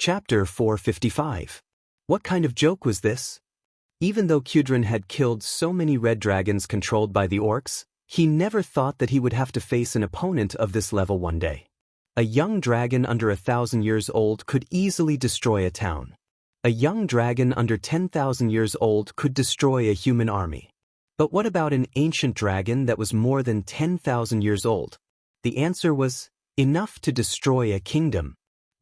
Chapter 455. What kind of joke was this? Even though Kudrin had killed so many red dragons controlled by the orcs, he never thought that he would have to face an opponent of this level one day. A young dragon under 1,000 years old could easily destroy a town. A young dragon under 10,000 years old could destroy a human army. But what about an ancient dragon that was more than 10,000 years old? The answer was enough to destroy a kingdom.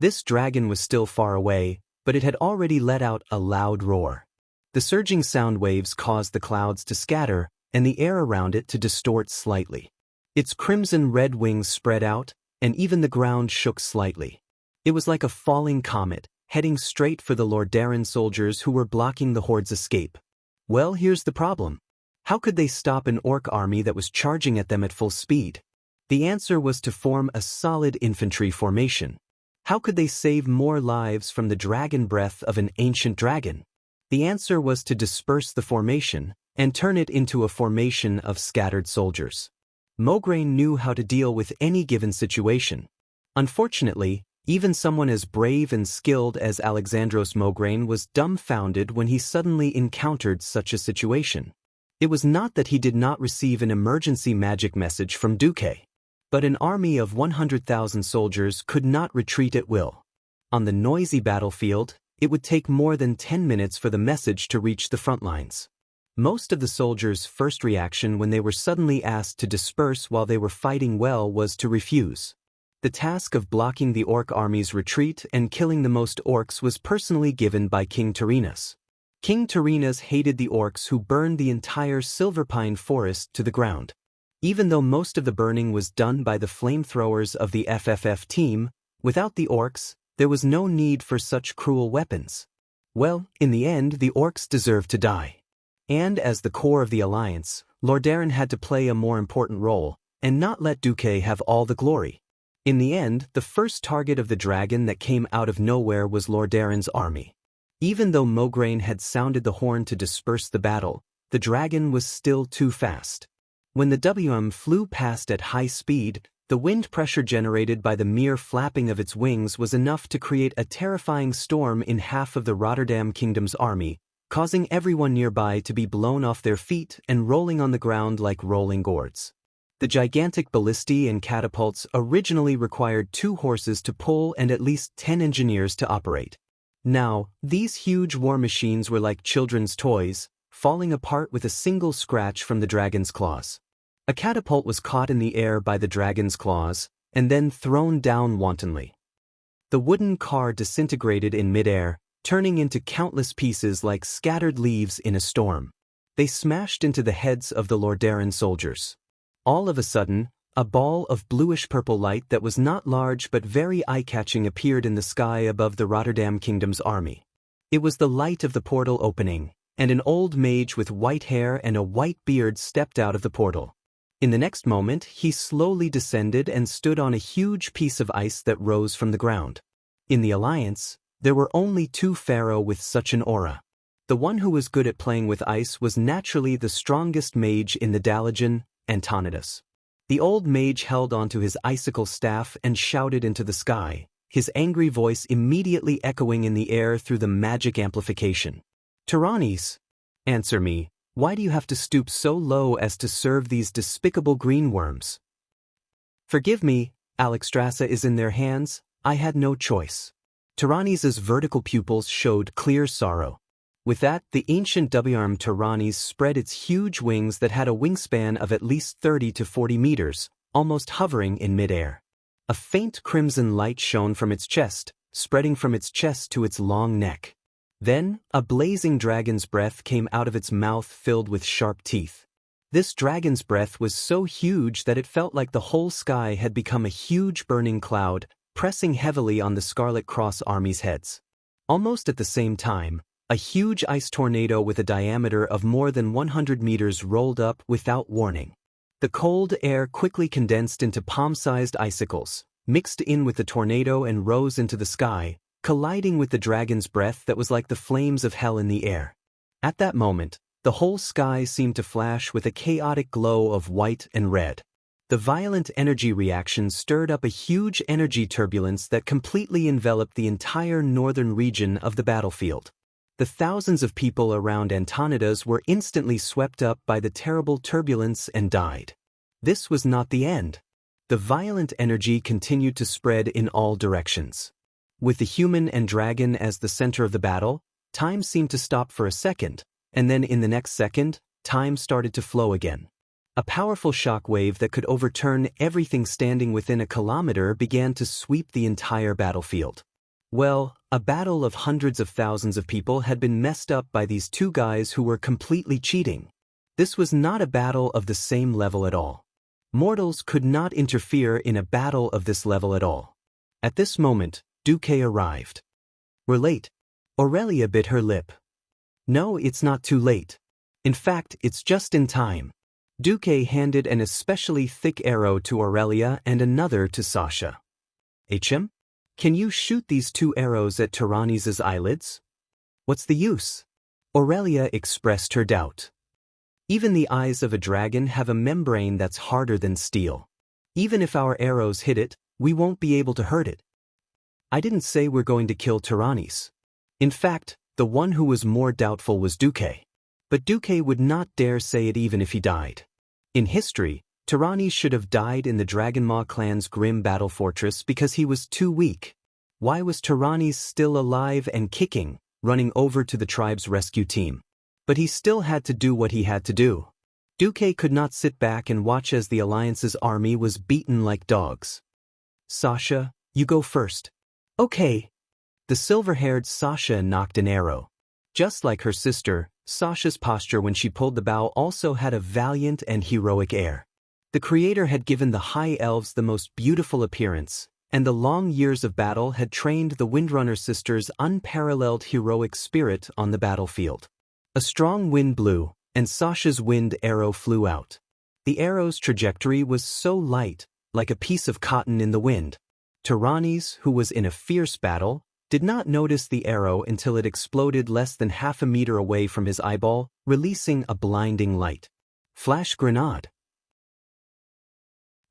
This dragon was still far away, but it had already let out a loud roar. The surging sound waves caused the clouds to scatter and the air around it to distort slightly. Its crimson-red wings spread out, and even the ground shook slightly. It was like a falling comet, heading straight for the Lordaeron soldiers who were blocking the horde's escape. Well, here's the problem. How could they stop an orc army that was charging at them at full speed? The answer was to form a solid infantry formation. How could they save more lives from the dragon breath of an ancient dragon? The answer was to disperse the formation and turn it into a formation of scattered soldiers. Mograine knew how to deal with any given situation. Unfortunately, even someone as brave and skilled as Alexandros Mograine was dumbfounded when he suddenly encountered such a situation. It was not that he did not receive an emergency magic message from Duque. But an army of 100,000 soldiers could not retreat at will. On the noisy battlefield, it would take more than 10 minutes for the message to reach the front lines. Most of the soldiers' first reaction when they were suddenly asked to disperse while they were fighting well was to refuse. The task of blocking the orc army's retreat and killing the most orcs was personally given by King Tyrrhenus. King Tyrrhenus hated the orcs who burned the entire Silverpine forest to the ground. Even though most of the burning was done by the flamethrowers of the FFF team, without the orcs, there was no need for such cruel weapons. Well, in the end, the orcs deserved to die. And as the core of the alliance, Lordaeron had to play a more important role, and not let Duque have all the glory. In the end, the first target of the dragon that came out of nowhere was Lordaeron's army. Even though Mograine had sounded the horn to disperse the battle, the dragon was still too fast. When the WM flew past at high speed, the wind pressure generated by the mere flapping of its wings was enough to create a terrifying storm in half of the Rotterdam Kingdom's army, causing everyone nearby to be blown off their feet and rolling on the ground like rolling gourds. The gigantic ballistae and catapults originally required 2 horses to pull and at least 10 engineers to operate. Now, these huge war machines were like children's toys, falling apart with a single scratch from the dragon's claws. A catapult was caught in the air by the dragon's claws, and then thrown down wantonly. The wooden car disintegrated in midair, turning into countless pieces like scattered leaves in a storm. They smashed into the heads of the Lordaeron soldiers. All of a sudden, a ball of bluish-purple light that was not large but very eye-catching appeared in the sky above the Rotterdam Kingdom's army. It was the light of the portal opening, and an old mage with white hair and a white beard stepped out of the portal. In the next moment, he slowly descended and stood on a huge piece of ice that rose from the ground. In the Alliance, there were only 2 pharaoh with such an aura. The one who was good at playing with ice was naturally the strongest mage in the Dalagen, Antonidas. The old mage held onto his icicle staff and shouted into the sky, his angry voice immediately echoing in the air through the magic amplification. Tyrannes, answer me, why do you have to stoop so low as to serve these despicable green worms? Forgive me, Alexstrasza is in their hands, I had no choice. Tyrannes's vertical pupils showed clear sorrow. With that, the ancient WM Tyrannes spread its huge wings that had a wingspan of at least 30 to 40 meters, almost hovering in midair. A faint crimson light shone from its chest, spreading from its chest to its long neck. Then, a blazing dragon's breath came out of its mouth filled with sharp teeth. This dragon's breath was so huge that it felt like the whole sky had become a huge burning cloud, pressing heavily on the Scarlet Cross Army's heads. Almost at the same time, a huge ice tornado with a diameter of more than 100 meters rolled up without warning. The cold air quickly condensed into palm-sized icicles, mixed in with the tornado and rose into the sky, colliding with the dragon's breath that was like the flames of hell in the air. At that moment, the whole sky seemed to flash with a chaotic glow of white and red. The violent energy reaction stirred up a huge energy turbulence that completely enveloped the entire northern region of the battlefield. The thousands of people around Antonidas were instantly swept up by the terrible turbulence and died. This was not the end. The violent energy continued to spread in all directions. With the human and dragon as the center of the battle, time seemed to stop for a second, and then in the next second, time started to flow again. A powerful shock wave that could overturn everything standing within a kilometer began to sweep the entire battlefield. Well, a battle of hundreds of thousands of people had been messed up by these two guys who were completely cheating. This was not a battle of the same level at all. Mortals could not interfere in a battle of this level at all. At this moment, Duque arrived. "We're late." Aurelia bit her lip. "No, it's not too late. In fact, it's just in time." Duque handed an especially thick arrow to Aurelia and another to Sasha. "HM? Can you shoot these two arrows at Tyranni's eyelids?" "What's the use?" Aurelia expressed her doubt. "Even the eyes of a dragon have a membrane that's harder than steel. Even if our arrows hit it, we won't be able to hurt it." "I didn't say we're going to kill Tyrannis." In fact, the one who was more doubtful was Duque. But Duque would not dare say it even if he died. In history, Tyrannis should have died in the Dragonmaw clan's grim battle fortress because he was too weak. Why was Tyrannis still alive and kicking, running over to the tribe's rescue team? But he still had to do what he had to do. Duque could not sit back and watch as the Alliance's army was beaten like dogs. "Sasha, you go first." "Okay." The silver-haired Sasha knocked an arrow. Just like her sister, Sasha's posture when she pulled the bow also had a valiant and heroic air. The Creator had given the High Elves the most beautiful appearance, and the long years of battle had trained the Windrunner sisters' unparalleled heroic spirit on the battlefield. A strong wind blew, and Sasha's wind arrow flew out. The arrow's trajectory was so light, like a piece of cotton in the wind. Tyrannis, who was in a fierce battle, did not notice the arrow until it exploded less than half a meter away from his eyeball, releasing a blinding light. Flash grenade.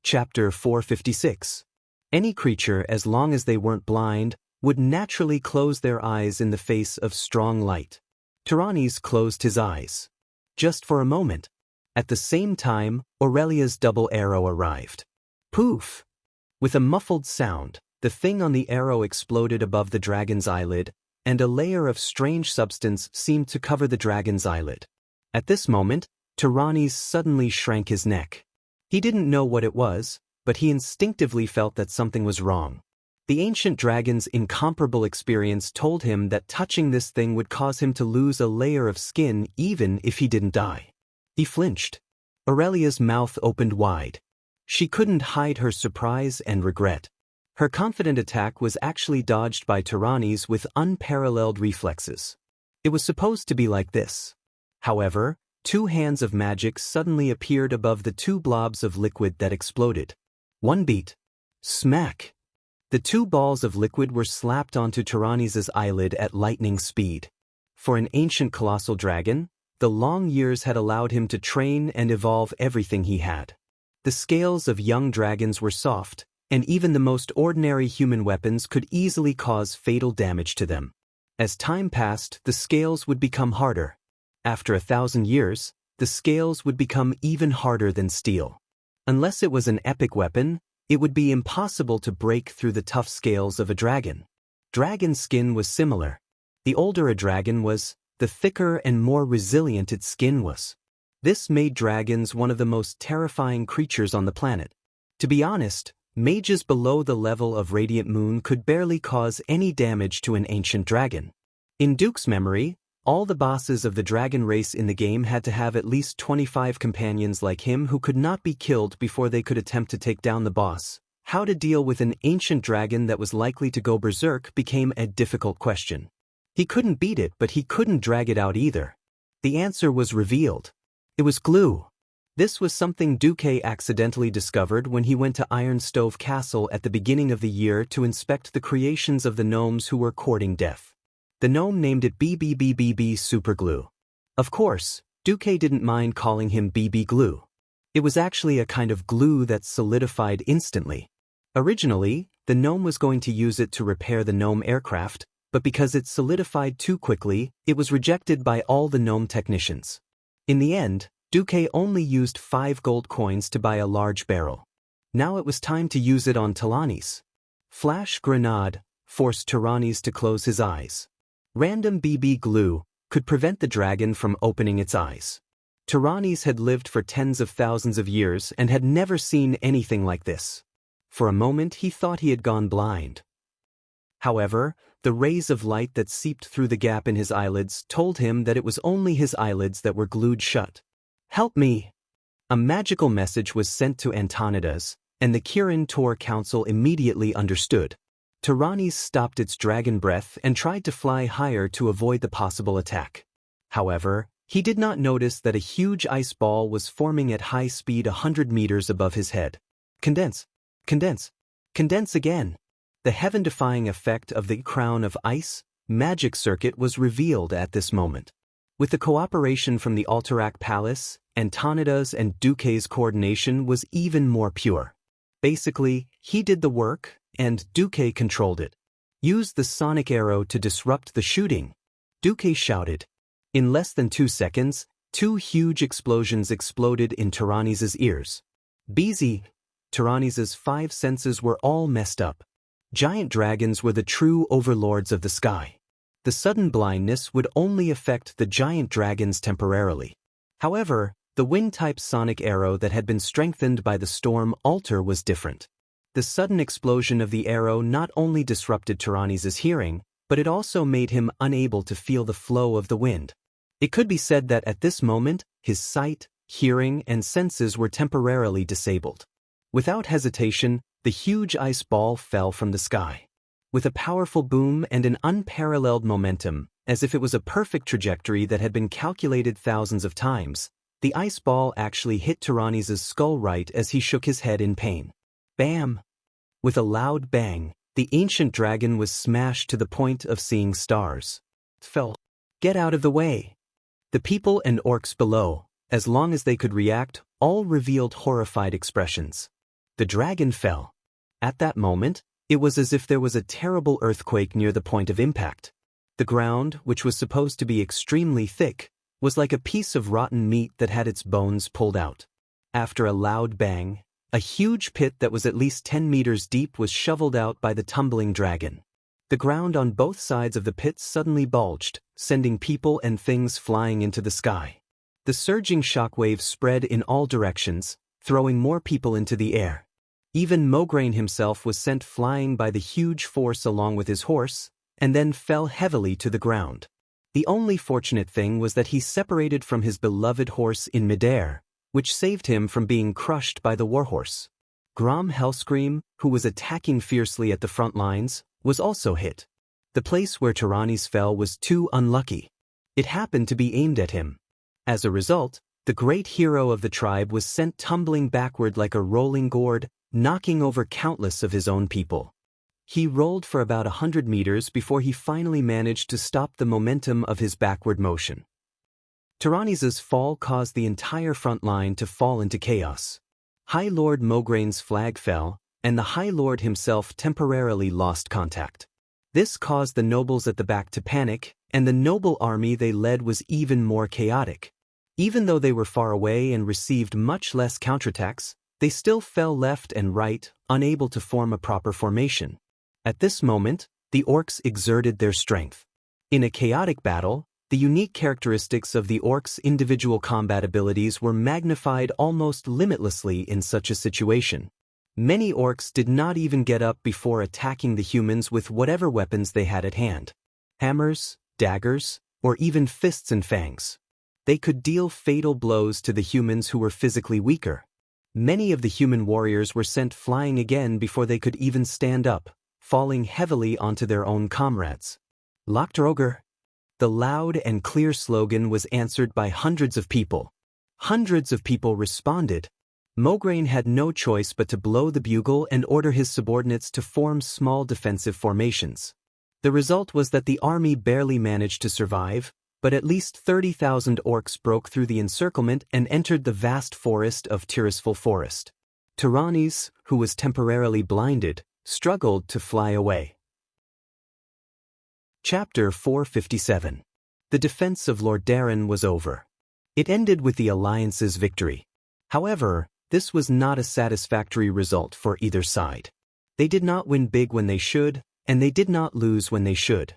Chapter 456. Any creature, as long as they weren't blind, would naturally close their eyes in the face of strong light. Tyrannis closed his eyes. Just for a moment. At the same time, Aurelia's double arrow arrived. Poof! With a muffled sound, the thing on the arrow exploded above the dragon's eyelid, and a layer of strange substance seemed to cover the dragon's eyelid. At this moment, Tyrannis suddenly shrank his neck. He didn't know what it was, but he instinctively felt that something was wrong. The ancient dragon's incomparable experience told him that touching this thing would cause him to lose a layer of skin even if he didn't die. He flinched. Aurelia's mouth opened wide. She couldn't hide her surprise and regret. Her confident attack was actually dodged by Tyrannis with unparalleled reflexes. It was supposed to be like this. However, two hands of magic suddenly appeared above the two blobs of liquid that exploded. One beat. Smack! The two balls of liquid were slapped onto Tyrannis' eyelid at lightning speed. For an ancient colossal dragon, the long years had allowed him to train and evolve everything he had. The scales of young dragons were soft, and even the most ordinary human weapons could easily cause fatal damage to them. As time passed, the scales would become harder. After 1,000 years, the scales would become even harder than steel. Unless it was an epic weapon, it would be impossible to break through the tough scales of a dragon. Dragon skin was similar. The older a dragon was, the thicker and more resilient its skin was. This made dragons one of the most terrifying creatures on the planet. To be honest, mages below the level of Radiant Moon could barely cause any damage to an ancient dragon. In Duke's memory, all the bosses of the dragon race in the game had to have at least 25 companions like him who could not be killed before they could attempt to take down the boss. How to deal with an ancient dragon that was likely to go berserk became a difficult question. He couldn't beat it, but he couldn't drag it out either. The answer was revealed. It was glue. This was something Duque accidentally discovered when he went to Iron Stove Castle at the beginning of the year to inspect the creations of the gnomes who were courting death. The gnome named it BBBBB Superglue. Of course, Duque didn't mind calling him BB Glue. It was actually a kind of glue that solidified instantly. Originally, the gnome was going to use it to repair the gnome aircraft, but because it solidified too quickly, it was rejected by all the gnome technicians. In the end, Duque only used 5 gold coins to buy a large barrel. Now it was time to use it on Talanis. Flash Grenade forced Tyrannis to close his eyes. Random BB glue could prevent the dragon from opening its eyes. Tyrannis had lived for tens of thousands of years and had never seen anything like this. For a moment he thought he had gone blind. However, the rays of light that seeped through the gap in his eyelids told him that it was only his eyelids that were glued shut. "Help me!" A magical message was sent to Antonidas, and the Kirin Tor Council immediately understood. Tyrannis stopped its dragon breath and tried to fly higher to avoid the possible attack. However, he did not notice that a huge ice ball was forming at high speed 100 meters above his head. Condense! Condense! Condense again! The heaven-defying effect of the crown of ice magic circuit was revealed at this moment. With the cooperation from the Alterac Palace, Antonidas and Duque's coordination was even more pure. Basically, he did the work, and Duque controlled it. "Use the sonic arrow to disrupt the shooting," Duque shouted. In less than 2 seconds, 2 huge explosions exploded in Tyrannis' ears. Busy, Tyrannis' 5 senses were all messed up. Giant dragons were the true overlords of the sky. The sudden blindness would only affect the giant dragons temporarily. However, the wind-type sonic arrow that had been strengthened by the storm altar was different. The sudden explosion of the arrow not only disrupted Tyrannis' hearing, but it also made him unable to feel the flow of the wind. It could be said that at this moment, his sight, hearing, and senses were temporarily disabled. Without hesitation, the huge ice ball fell from the sky. With a powerful boom and an unparalleled momentum, as if it was a perfect trajectory that had been calculated thousands of times, the ice ball actually hit Tyrannis' skull right as he shook his head in pain. Bam! With a loud bang, the ancient dragon was smashed to the point of seeing stars. Fell. "Get out of the way!" The people and orcs below, as long as they could react, all revealed horrified expressions. The dragon fell. At that moment, it was as if there was a terrible earthquake near the point of impact. The ground, which was supposed to be extremely thick, was like a piece of rotten meat that had its bones pulled out. After a loud bang, a huge pit that was at least 10 meters deep was shoveled out by the tumbling dragon. The ground on both sides of the pit suddenly bulged, sending people and things flying into the sky. The surging shockwaves spread in all directions, throwing more people into the air. Even Mograine himself was sent flying by the huge force along with his horse, and then fell heavily to the ground. The only fortunate thing was that he separated from his beloved horse in midair, which saved him from being crushed by the warhorse. Grom Hellscream, who was attacking fiercely at the front lines, was also hit. The place where Tyrannis fell was too unlucky. It happened to be aimed at him. As a result, the great hero of the tribe was sent tumbling backward like a rolling gourd, knocking over countless of his own people. He rolled for about 100 meters before he finally managed to stop the momentum of his backward motion. Tyrannis' fall caused the entire front line to fall into chaos. High Lord Mograine's flag fell, and the High Lord himself temporarily lost contact. This caused the nobles at the back to panic, and the noble army they led was even more chaotic. Even though they were far away and received much less counterattacks, they still fell left and right, unable to form a proper formation. At this moment, the orcs exerted their strength. In a chaotic battle, the unique characteristics of the orcs' individual combat abilities were magnified almost limitlessly in such a situation. Many orcs did not even get up before attacking the humans with whatever weapons they had at hand. Hammers, daggers, or even fists and fangs. They could deal fatal blows to the humans who were physically weaker. Many of the human warriors were sent flying again before they could even stand up, falling heavily onto their own comrades. Lochtroger. The loud and clear slogan was answered by hundreds of people. Hundreds of people responded. Mograine had no choice but to blow the bugle and order his subordinates to form small defensive formations. The result was that the army barely managed to survive, but at least 30,000 orcs broke through the encirclement and entered the vast forest of Tirisful Forest. Tyrannis, who was temporarily blinded, struggled to fly away. Chapter 457. The defense of Lordaeron was over. It ended with the Alliance's victory. However, this was not a satisfactory result for either side. They did not win big when they should, and they did not lose when they should.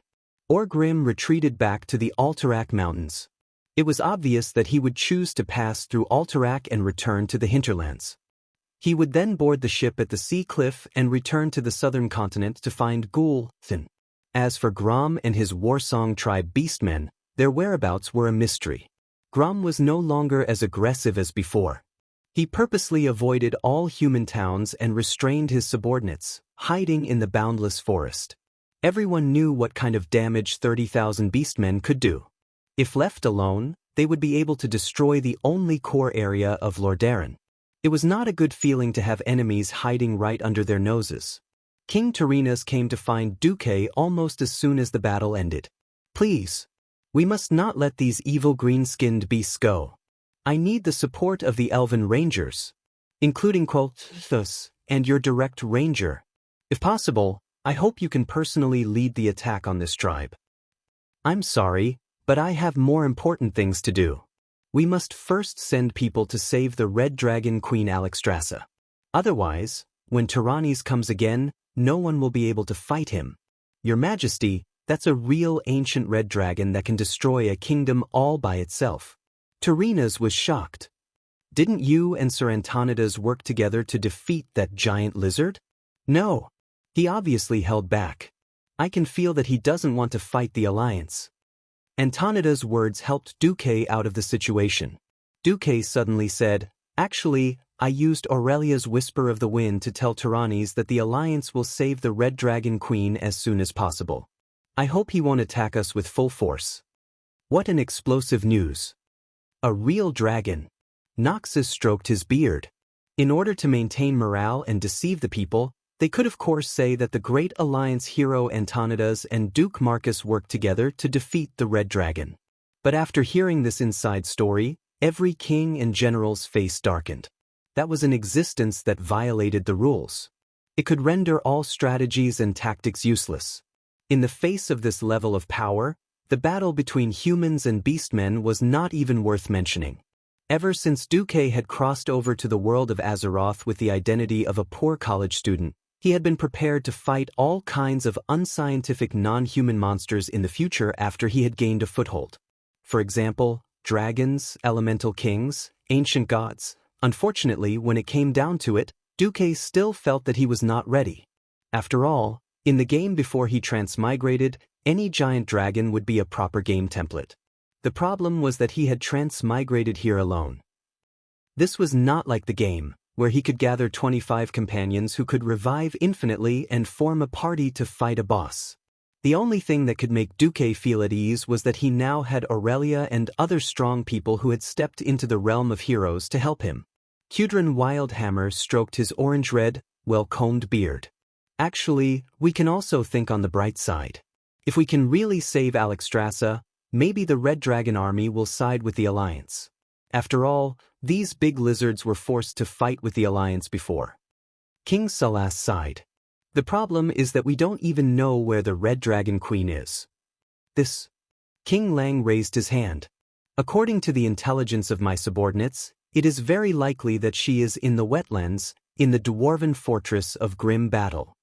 Orgrim retreated back to the Alterac Mountains. It was obvious that he would choose to pass through Alterac and return to the hinterlands. He would then board the ship at the sea cliff and return to the southern continent to find Gul'Than. As for Grom and his Warsong tribe beastmen, their whereabouts were a mystery. Grom was no longer as aggressive as before. He purposely avoided all human towns and restrained his subordinates, hiding in the boundless forest. Everyone knew what kind of damage 30,000 beastmen could do. If left alone, they would be able to destroy the only core area of Lordaeron. It was not a good feeling to have enemies hiding right under their noses. King Tyrannis came to find Duque almost as soon as the battle ended. "Please, we must not let these evil green-skinned beasts go. I need the support of the Elven Rangers, including Quothus and your direct ranger. If possible, I hope you can personally lead the attack on this tribe." "I'm sorry, but I have more important things to do. We must first send people to save the Red Dragon Queen Alexstrasza. Otherwise, when Tyrannis comes again, no one will be able to fight him. Your Majesty, that's a real ancient red dragon that can destroy a kingdom all by itself." Tyrannis was shocked. "Didn't you and Sir Antonidas work together to defeat that giant lizard?" "No. He obviously held back. I can feel that he doesn't want to fight the Alliance." Antonidas' words helped Duque out of the situation. Duque suddenly said, "Actually, I used Aurelia's Whisper of the Wind to tell Tyrannis that the Alliance will save the Red Dragon Queen as soon as possible. I hope he won't attack us with full force." What an explosive news. A real dragon. Noxus stroked his beard. In order to maintain morale and deceive the people, they could of course say that the Great Alliance hero Antonidas and Duke Marcus worked together to defeat the Red Dragon. But after hearing this inside story, every king and general's face darkened. That was an existence that violated the rules. It could render all strategies and tactics useless. In the face of this level of power, the battle between humans and beastmen was not even worth mentioning. Ever since Duque had crossed over to the world of Azeroth with the identity of a poor college student, he had been prepared to fight all kinds of unscientific non-human monsters in the future after he had gained a foothold. For example, dragons, elemental kings, ancient gods. Unfortunately, when it came down to it, Duque still felt that he was not ready. After all, in the game before he transmigrated, any giant dragon would be a proper game template. The problem was that he had transmigrated here alone. This was not like the game, where he could gather 25 companions who could revive infinitely and form a party to fight a boss. The only thing that could make Duque feel at ease was that he now had Aurelia and other strong people who had stepped into the realm of heroes to help him. Cudrin Wildhammer stroked his orange-red, well-combed beard. "Actually, we can also think on the bright side. If we can really save Alexstrasza, maybe the Red Dragon army will side with the Alliance. After all, these big lizards were forced to fight with the Alliance before." King Salas sighed. "The problem is that we don't even know where the Red Dragon Queen is." "This..." King Lang raised his hand. "According to the intelligence of my subordinates, it is very likely that she is in the wetlands, in the dwarven fortress of Grim Battle."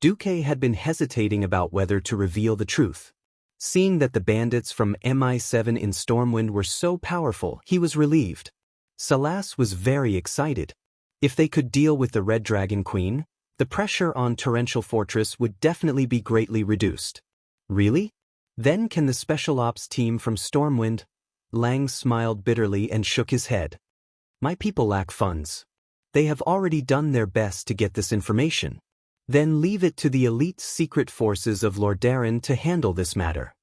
Duque had been hesitating about whether to reveal the truth. Seeing that the bandits from MI7 in Stormwind were so powerful, he was relieved. Salas was very excited. If they could deal with the Red Dragon Queen, the pressure on Torrential Fortress would definitely be greatly reduced. "Really? Then can the Special Ops team from Stormwind?" Lang smiled bitterly and shook his head. "My people lack funds. They have already done their best to get this information. Then leave it to the elite secret forces of Lordaeron to handle this matter."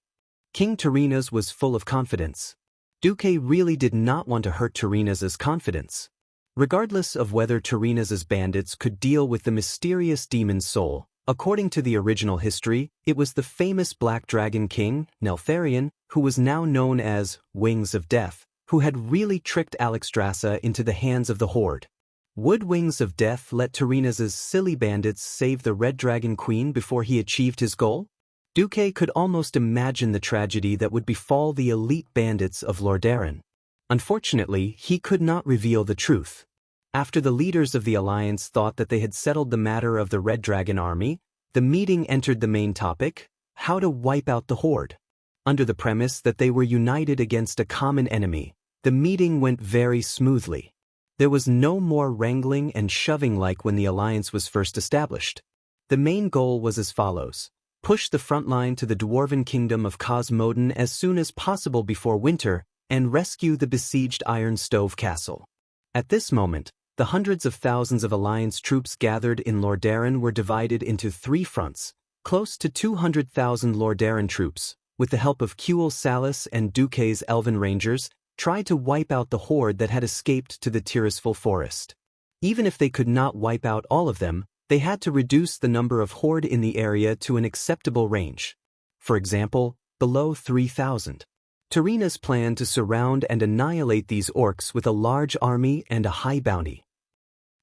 King Tyrannis was full of confidence. Duque really did not want to hurt Tyrannis' confidence. Regardless of whether Tyrannis' bandits could deal with the mysterious demon soul, according to the original history, it was the famous Black Dragon King, Neltharion, who was now known as Wings of Death, who had really tricked Alexstrasza into the hands of the Horde. Would Wings of Death let Tirena's silly bandits save the Red Dragon Queen before he achieved his goal? Duque could almost imagine the tragedy that would befall the elite bandits of Lordaeron. Unfortunately, he could not reveal the truth. After the leaders of the Alliance thought that they had settled the matter of the Red Dragon army, the meeting entered the main topic: how to wipe out the Horde. Under the premise that they were united against a common enemy, the meeting went very smoothly. There was no more wrangling and shoving like when the Alliance was first established. The main goal was as follows: push the front line to the dwarven kingdom of Cosmoden as soon as possible before winter, and rescue the besieged Iron Stove Castle. At this moment, the hundreds of thousands of Alliance troops gathered in Lordaeron were divided into 3 fronts. Close to 200,000 Lordaeron troops, with the help of Kuel Salas and Duque's Elven Rangers, tried to wipe out the horde that had escaped to the Tirisful forest. Even if they could not wipe out all of them, they had to reduce the number of horde in the area to an acceptable range. For example, below 3,000. Tirena's planned to surround and annihilate these orcs with a large army and a high bounty.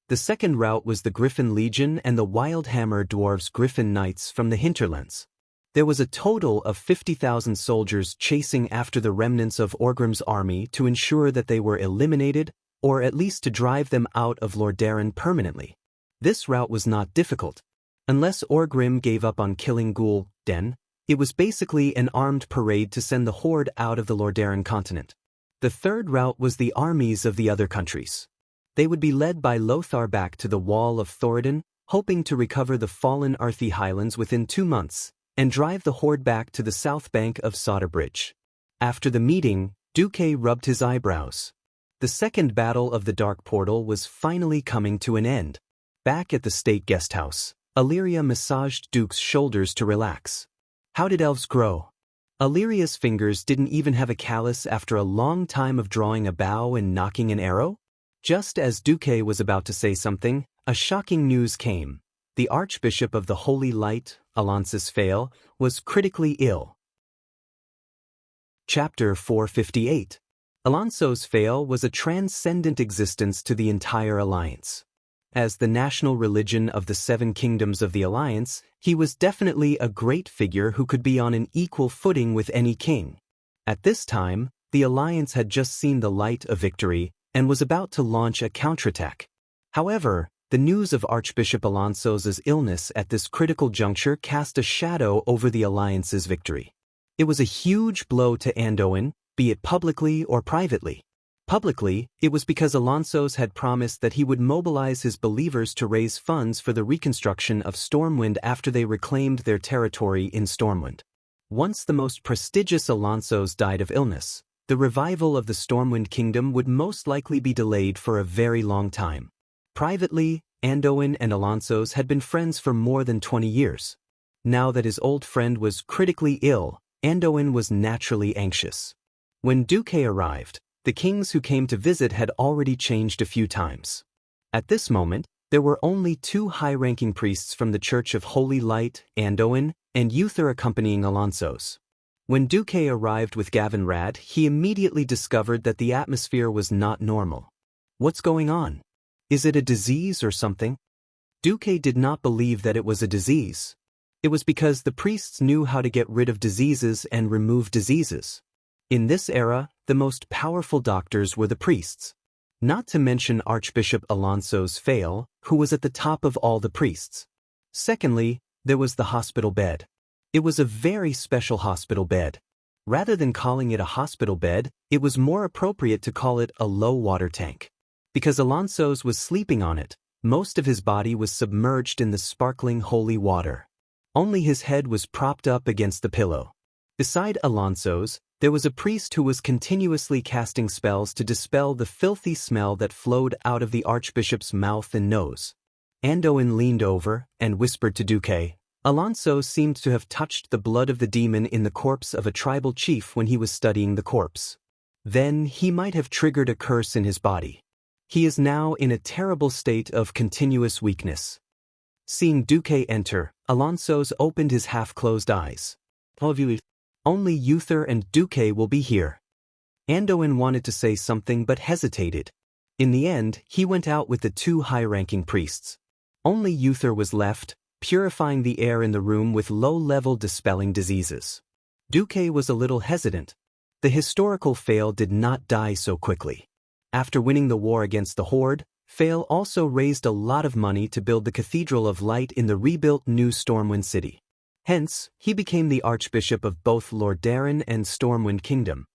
The second route was the Griffin Legion and the Wildhammer Dwarves Griffin Knights from the hinterlands. There was a total of 50,000 soldiers chasing after the remnants of Orgrim's army to ensure that they were eliminated, or at least to drive them out of Lordaeron permanently. This route was not difficult. Unless Orgrim gave up on killing Gul'dan, it was basically an armed parade to send the horde out of the Lordaeron continent. The third route was the armies of the other countries. They would be led by Lothar back to the Wall of Thoradin, hoping to recover the fallen Arthi Highlands within 2 months, and drive the horde back to the south bank of Soderbridge. After the meeting, Duque rubbed his eyebrows. The second battle of the Dark Portal was finally coming to an end. Back at the state guesthouse, Illyria massaged Duke's shoulders to relax. How did elves grow? Illyria's fingers didn't even have a callus after a long time of drawing a bow and knocking an arrow? Just as Duque was about to say something, a shocking news came. The Archbishop of the Holy Light, Alonsus Fail, was critically ill. Chapter 458. Alonsos Fail was a transcendent existence to the entire Alliance. As the national religion of the 7 kingdoms of the Alliance, he was definitely a great figure who could be on an equal footing with any king. At this time, the Alliance had just seen the light of victory and was about to launch a counterattack. However, the news of Archbishop Alonsos's illness at this critical juncture cast a shadow over the Alliance's victory. It was a huge blow to Anduin, be it publicly or privately. Publicly, it was because Alonsos had promised that he would mobilize his believers to raise funds for the reconstruction of Stormwind after they reclaimed their territory in Stormwind. Once the most prestigious Alonsos died of illness, the revival of the Stormwind Kingdom would most likely be delayed for a very long time. Privately, Anduin and Alonsos had been friends for more than 20 years. Now that his old friend was critically ill, Anduin was naturally anxious. When Duque arrived, the kings who came to visit had already changed a few times. At this moment, there were only 2 high-ranking priests from the Church of Holy Light, Anduin, and Uther accompanying Alonsos. When Duque arrived with Gavin Rad, he immediately discovered that the atmosphere was not normal. What's going on? Is it a disease or something? Duque did not believe that it was a disease. It was because the priests knew how to get rid of diseases and remove diseases. In this era, the most powerful doctors were the priests. Not to mention Archbishop Alonsos Fail, who was at the top of all the priests. Secondly, there was the hospital bed. It was a very special hospital bed. Rather than calling it a hospital bed, it was more appropriate to call it a low-water tank. Because Alonsos was sleeping on it, most of his body was submerged in the sparkling holy water. Only his head was propped up against the pillow. Beside Alonsos, there was a priest who was continuously casting spells to dispel the filthy smell that flowed out of the archbishop's mouth and nose. Anduin leaned over and whispered to Duque. Alonso seemed to have touched the blood of the demon in the corpse of a tribal chief when he was studying the corpse. Then he might have triggered a curse in his body. He is now in a terrible state of continuous weakness. Seeing Duque enter, Alonsos opened his half-closed eyes. Only Uther and Duque will be here. Anduin wanted to say something but hesitated. In the end, he went out with the two high-ranking priests. Only Uther was left, purifying the air in the room with low-level dispelling diseases. Duque was a little hesitant. The historical Fail did not die so quickly. After winning the war against the Horde, Fail also raised a lot of money to build the Cathedral of Light in the rebuilt new Stormwind City. Hence, he became the Archbishop of both Lordaeron and Stormwind Kingdom.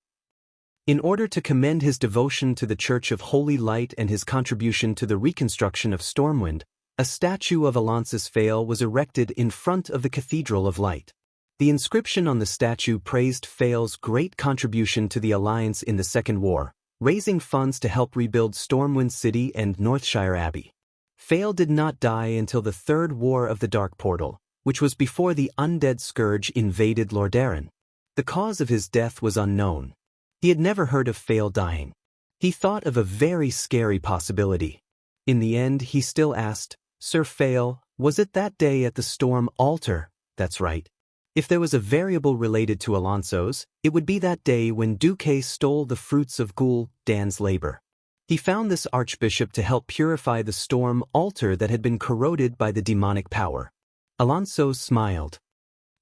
In order to commend his devotion to the Church of Holy Light and his contribution to the reconstruction of Stormwind, a statue of Alonsus Fail was erected in front of the Cathedral of Light. The inscription on the statue praised Fail's great contribution to the Alliance in the Second War, raising funds to help rebuild Stormwind City and Northshire Abbey. Fail did not die until the Third War of the Dark Portal, which was before the undead scourge invaded Lordaeron. The cause of his death was unknown. He had never heard of Fail dying. He thought of a very scary possibility. In the end, he still asked, "Sir Fail, was it that day at the Storm Altar?" "That's right." If there was a variable related to Alonso's, it would be that day when Duque stole the fruits of Ghoul Dan's labor. He found this archbishop to help purify the Storm Altar that had been corroded by the demonic power. Alonso smiled.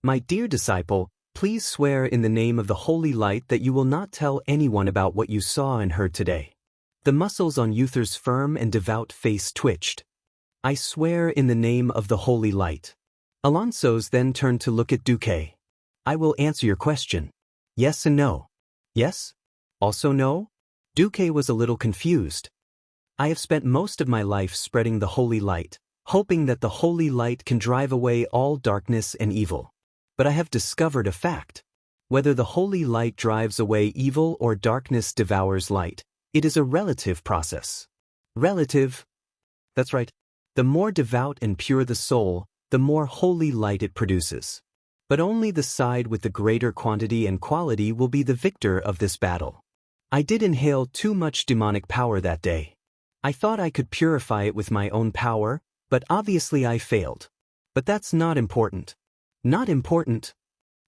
"My dear disciple, please swear in the name of the Holy Light that you will not tell anyone about what you saw and heard today." The muscles on Uther's firm and devout face twitched. "I swear in the name of the Holy Light." Alonso's then turned to look at Duque. "I will answer your question. Yes and no." "Yes? Also no?" Duque was a little confused. "I have spent most of my life spreading the Holy Light, hoping that the Holy Light can drive away all darkness and evil. But I have discovered a fact. Whether the Holy Light drives away evil or darkness devours light, it is a relative process." "Relative?" "That's right. The more devout and pure the soul, the more holy light it produces. But only the side with the greater quantity and quality will be the victor of this battle. I did inhale too much demonic power that day. I thought I could purify it with my own power, but obviously I failed. But that's not important." "Not important?"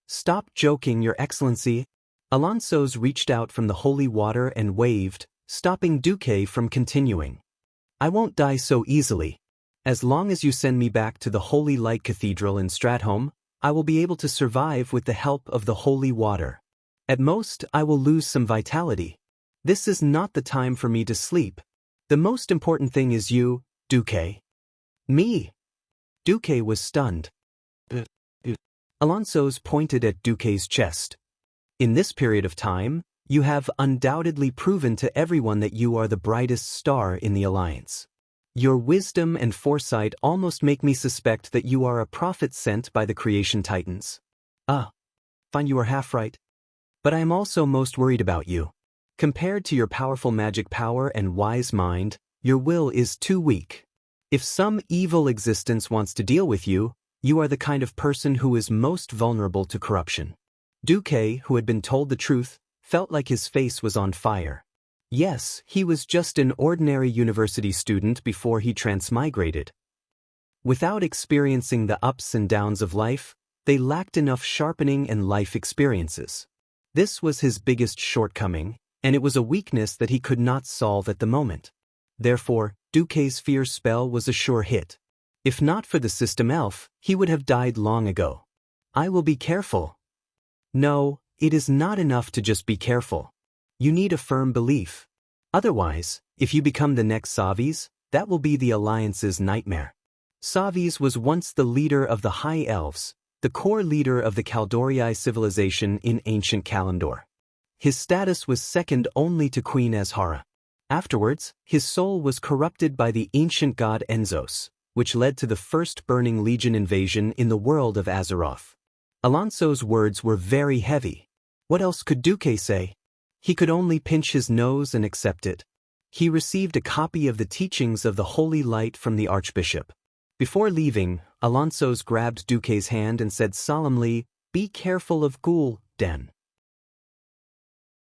"Stop joking, Your Excellency." Alonso's reached out from the holy water and waved, stopping Duque from continuing. "I won't die so easily. As long as you send me back to the Holy Light Cathedral in Stratholme, I will be able to survive with the help of the holy water. At most, I will lose some vitality. This is not the time for me to sleep. The most important thing is you, Duque." "Me?" Duque was stunned. Alonso's pointed at Duque's chest. "In this period of time, you have undoubtedly proven to everyone that you are the brightest star in the Alliance. Your wisdom and foresight almost make me suspect that you are a prophet sent by the creation titans." Fine, you are half right. But I am also most worried about you. Compared to your powerful magic power and wise mind, your will is too weak. If some evil existence wants to deal with you, you are the kind of person who is most vulnerable to corruption." Duque, who had been told the truth, felt like his face was on fire. Yes, he was just an ordinary university student before he transmigrated. Without experiencing the ups and downs of life, they lacked enough sharpening and life experiences. This was his biggest shortcoming, and it was a weakness that he could not solve at the moment. Therefore, Duque's fear spell was a sure hit. If not for the system elf, he would have died long ago. "I will be careful." No, it is not enough to just be careful. You need a firm belief. Otherwise, if you become the next Savis, that will be the Alliance's nightmare. Savis was once the leader of the High Elves, the core leader of the Kaldorii civilization in ancient Kalimdor. His status was second only to Queen Azhara. Afterwards, his soul was corrupted by the ancient god Enzos, which led to the first Burning Legion invasion in the world of Azeroth. Alonso's words were very heavy. What else could Duque say? He could only pinch his nose and accept it. He received a copy of the teachings of the Holy Light from the Archbishop. Before leaving, Alonso's grabbed Duque's hand and said solemnly, "Be careful of Ghoul Den."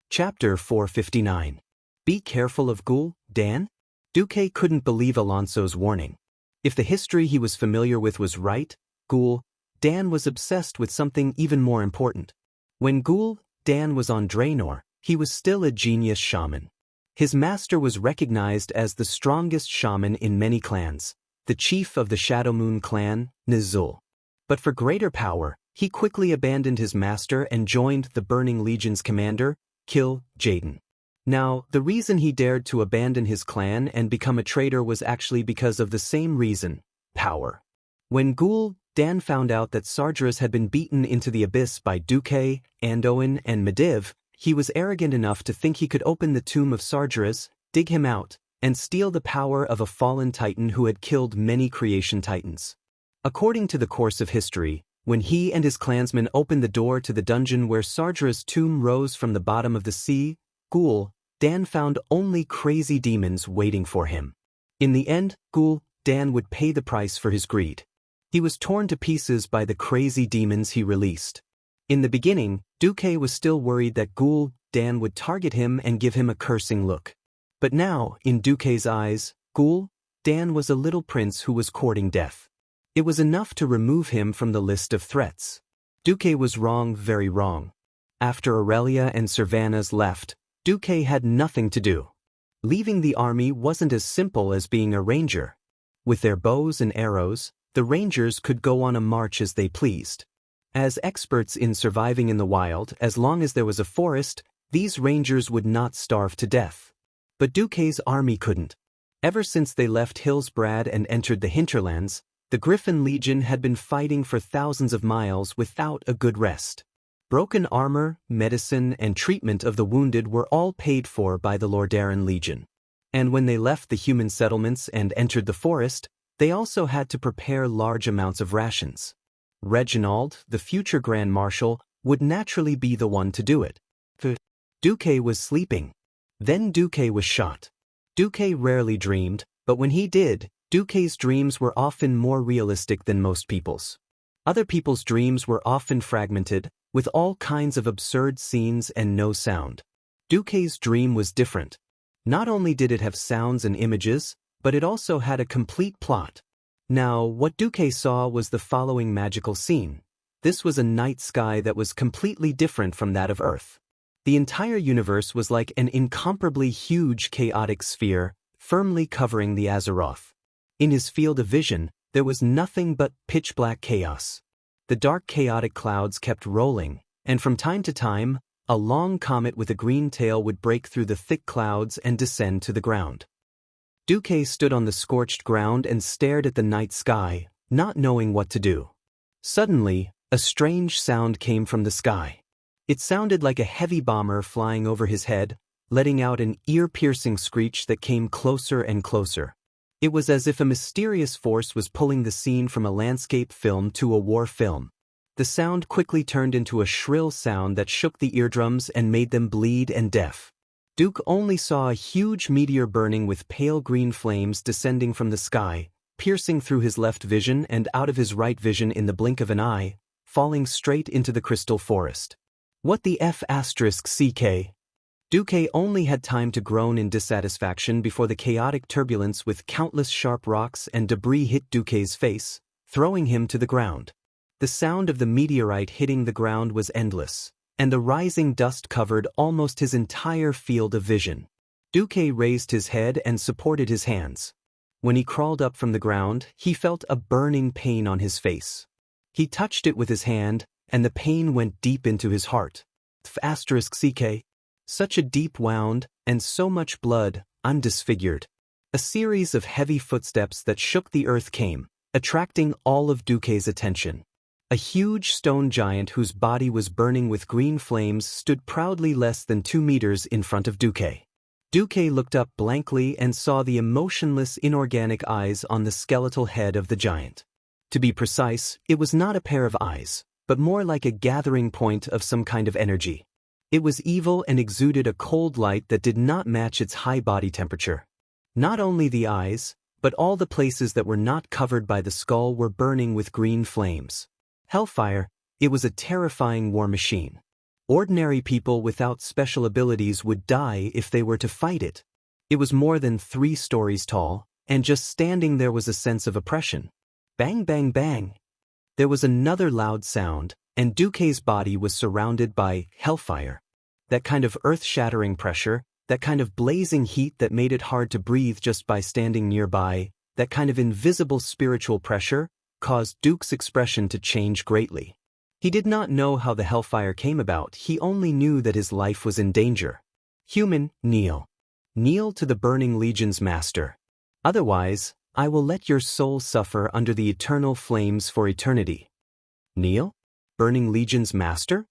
Chapter 459. Be careful of Ghoul Dan? Duque couldn't believe Alonso's warning. If the history he was familiar with was right, Ghoul Dan was obsessed with something even more important. When Ghoul Dan was on Draenor, he was still a genius shaman. His master was recognized as the strongest shaman in many clans, the chief of the Shadowmoon clan, Nizul. But for greater power, he quickly abandoned his master and joined the Burning Legion's commander, Kil Jaden. Now, the reason he dared to abandon his clan and become a traitor was actually because of the same reason: power. When Ghoul Dan found out that Sargeras had been beaten into the abyss by Duque, Anduin, and Medivh, he was arrogant enough to think he could open the tomb of Sargeras, dig him out, and steal the power of a fallen titan who had killed many creation titans. According to the course of history, when he and his clansmen opened the door to the dungeon where Sargeras' tomb rose from the bottom of the sea, Ghoul Dan found only crazy demons waiting for him. In the end, Ghoul Dan would pay the price for his greed. He was torn to pieces by the crazy demons he released. In the beginning, Duque was still worried that Ghoul Dan would target him and give him a cursing look. But now, in Duque's eyes, Ghoul Dan was a little prince who was courting death. It was enough to remove him from the list of threats. Duque was wrong, very wrong. After Aurelia and Servanas left, Duque had nothing to do. Leaving the army wasn't as simple as being a ranger. With their bows and arrows, the rangers could go on a march as they pleased. As experts in surviving in the wild, as long as there was a forest, these rangers would not starve to death. But Duque's army couldn't. Ever since they left Hillsbrad and entered the hinterlands, the Griffin Legion had been fighting for thousands of miles without a good rest. Broken armor, medicine, and treatment of the wounded were all paid for by the Lordaeron Legion. And when they left the human settlements and entered the forest, they also had to prepare large amounts of rations. Reginald, the future Grand Marshal, would naturally be the one to do it. Duque was sleeping. Then Duque was shot. Duque rarely dreamed, but when he did, Duque's dreams were often more realistic than most people's. Other people's dreams were often fragmented, with all kinds of absurd scenes and no sound. Duque's dream was different. Not only did it have sounds and images, but it also had a complete plot. Now, what Duque saw was the following magical scene. This was a night sky that was completely different from that of Earth. The entire universe was like an incomparably huge chaotic sphere, firmly covering the Azeroth. In his field of vision, there was nothing but pitch-black chaos. The dark chaotic clouds kept rolling, and from time to time, a long comet with a green tail would break through the thick clouds and descend to the ground. Duque stood on the scorched ground and stared at the night sky, not knowing what to do. Suddenly, a strange sound came from the sky. It sounded like a heavy bomber flying over his head, letting out an ear-piercing screech that came closer and closer. It was as if a mysterious force was pulling the scene from a landscape film to a war film. The sound quickly turned into a shrill sound that shook the eardrums and made them bleed and deaf. Duke only saw a huge meteor burning with pale green flames descending from the sky, piercing through his left vision and out of his right vision in the blink of an eye, falling straight into the crystal forest. What the F***CK? Duque only had time to groan in dissatisfaction before the chaotic turbulence with countless sharp rocks and debris hit Duque's face, throwing him to the ground. The sound of the meteorite hitting the ground was endless, and the rising dust covered almost his entire field of vision. Duque raised his head and supported his hands. When he crawled up from the ground, he felt a burning pain on his face. He touched it with his hand, and the pain went deep into his heart. **CK. Such a deep wound, and so much blood, I'm disfigured. A series of heavy footsteps that shook the earth came, attracting all of Duque's attention. A huge stone giant whose body was burning with green flames stood proudly less than 2 meters in front of Duque. Duque looked up blankly and saw the emotionless inorganic eyes on the skeletal head of the giant. To be precise, it was not a pair of eyes, but more like a gathering point of some kind of energy. It was evil and exuded a cold light that did not match its high body temperature. Not only the eyes, but all the places that were not covered by the skull were burning with green flames. Hellfire, it was a terrifying war machine. Ordinary people without special abilities would die if they were to fight it. It was more than 3 stories tall, and just standing there was a sense of oppression. Bang, bang, bang. There was another loud sound, and Duque's body was surrounded by hellfire. That kind of earth-shattering pressure, that kind of blazing heat that made it hard to breathe just by standing nearby, that kind of invisible spiritual pressure, caused Duke's expression to change greatly. He did not know how the hellfire came about, he only knew that his life was in danger. Human, kneel. Kneel to the Burning Legion's master. Otherwise, I will let your soul suffer under the eternal flames for eternity. Kneel? Burning Legion's master?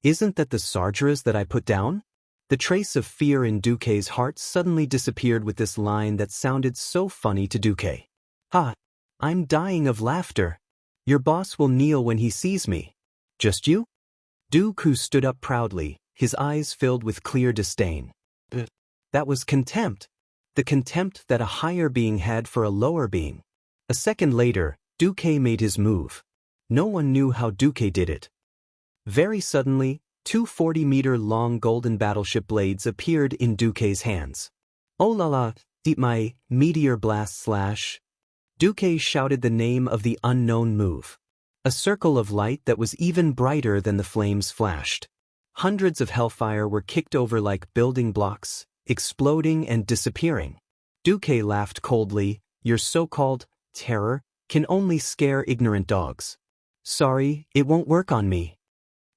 Isn't that the Sargeras that I put down? The trace of fear in Duque's heart suddenly disappeared with this line that sounded so funny to Duque. Ha! I'm dying of laughter. Your boss will kneel when he sees me. Just you? Duque stood up proudly, his eyes filled with clear disdain. That was contempt. The contempt that a higher being had for a lower being. A second later, Duque made his move. No one knew how Duque did it. Very suddenly, 2 40-meter-long golden battleship blades appeared in Duque's hands. Oh la la, deep my meteor blast slash. Duque shouted the name of the unknown move. A circle of light that was even brighter than the flames flashed. Hundreds of hellfire were kicked over like building blocks, exploding and disappearing. Duque laughed coldly. Your so-called terror can only scare ignorant dogs. Sorry, it won't work on me.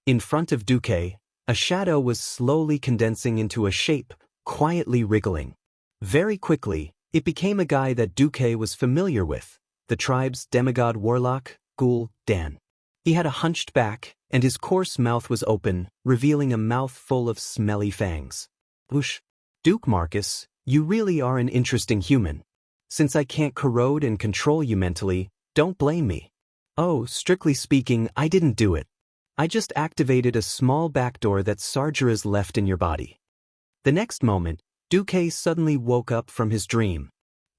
In front of Duque, a shadow was slowly condensing into a shape, quietly wriggling. Very quickly, it became a guy that Duque was familiar with, the tribe's demigod warlock, Ghoul Dan. He had a hunched back, and his coarse mouth was open, revealing a mouth full of smelly fangs. Whoosh! Duke Marcus, you really are an interesting human. Since I can't corrode and control you mentally, don't blame me. Oh, strictly speaking, I didn't do it. I just activated a small backdoor that Sargeras left in your body. The next moment, Duque suddenly woke up from his dream.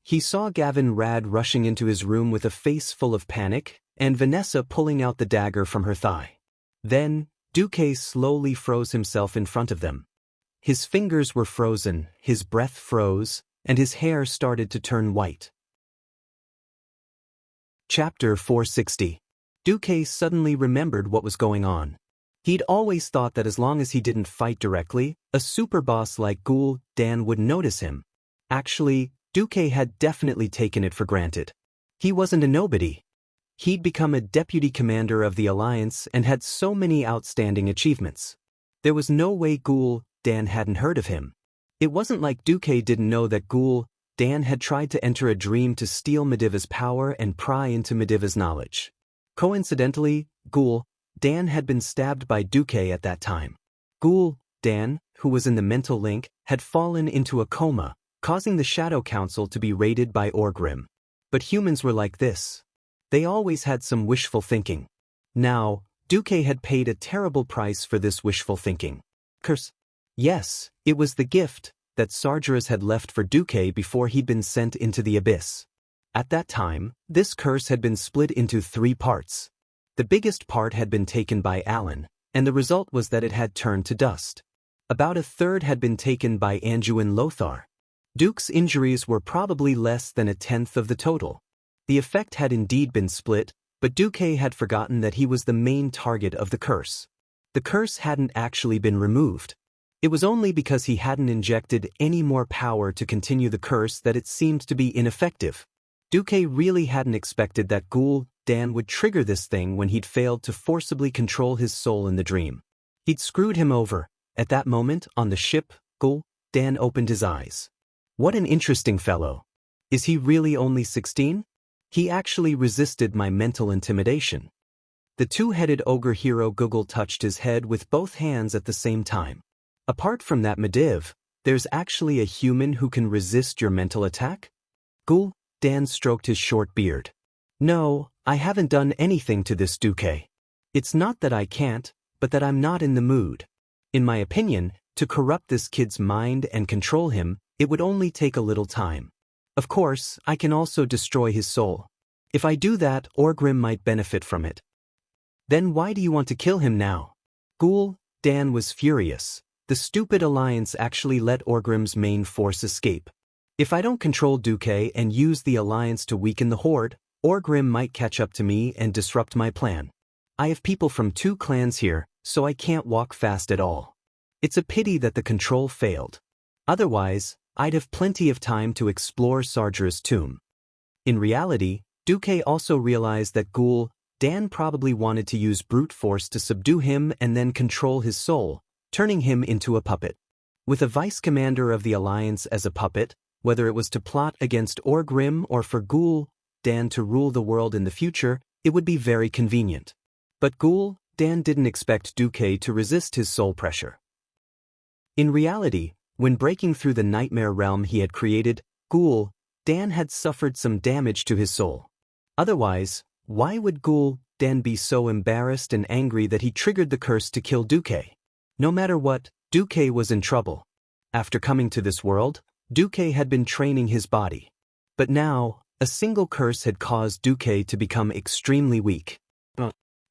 He saw Gavin Rad rushing into his room with a face full of panic, and Vanessa pulling out the dagger from her thigh. Then, Duque slowly froze himself in front of them. His fingers were frozen, his breath froze, and his hair started to turn white. Chapter 460. Duque suddenly remembered what was going on. He'd always thought that as long as he didn't fight directly, a superboss like Ghoul Dan would notice him. Actually, Duque had definitely taken it for granted. He wasn't a nobody. He'd become a deputy commander of the Alliance and had so many outstanding achievements. There was no way Ghoul Dan hadn't heard of him. It wasn't like Duque didn't know that Ghoul Dan had tried to enter a dream to steal Mediva's power and pry into Mediva's knowledge. Coincidentally, Ghoul Dan had been stabbed by Duque at that time. Ghoul Dan, who was in the mental link, had fallen into a coma, causing the Shadow Council to be raided by Orgrim. But humans were like this. They always had some wishful thinking. Now, Duque had paid a terrible price for this wishful thinking. Curse. Yes, it was the gift that Sargeras had left for Duque before he'd been sent into the abyss. At that time, this curse had been split into 3 parts. The biggest part had been taken by Alan, and the result was that it had turned to dust. About a third had been taken by Anduin Lothar. Duke's injuries were probably less than 1/10 of the total. The effect had indeed been split, but Duque had forgotten that he was the main target of the curse. The curse hadn't actually been removed. It was only because he hadn't injected any more power to continue the curse that it seemed to be ineffective. Duque really hadn't expected that Ghoul Dan would trigger this thing when he'd failed to forcibly control his soul in the dream. He'd screwed him over. At that moment, on the ship, Ghoul Dan opened his eyes. What an interesting fellow. Is he really only 16? He actually resisted my mental intimidation. The 2-headed ogre hero Google touched his head with both hands at the same time. Apart from that Mediv, there's actually a human who can resist your mental attack? Ghoul Dan stroked his short beard. No, I haven't done anything to this Duque. It's not that I can't, but that I'm not in the mood. In my opinion, to corrupt this kid's mind and control him, it would only take a little time. Of course, I can also destroy his soul. If I do that, Orgrim might benefit from it. Then why do you want to kill him now? Ghoul Dan was furious. The stupid alliance actually let Orgrim's main force escape. If I don't control Duque and use the alliance to weaken the horde, Orgrim might catch up to me and disrupt my plan. I have people from 2 clans here, so I can't walk fast at all. It's a pity that the control failed. Otherwise, I'd have plenty of time to explore Sardra's tomb. In reality, Duque also realized that Ghoul Dan probably wanted to use brute force to subdue him and then control his soul, turning him into a puppet. With a vice commander of the Alliance as a puppet, whether it was to plot against Orgrim or for Ghoul Dan to rule the world in the future, it would be very convenient. But Ghoul Dan didn't expect Duque to resist his soul pressure. In reality, when breaking through the nightmare realm he had created, Ghoul Dan had suffered some damage to his soul. Otherwise, why would Ghoul Dan be so embarrassed and angry that he triggered the curse to kill Duque? No matter what, Duque was in trouble. After coming to this world, Duque had been training his body. But now, a single curse had caused Duque to become extremely weak.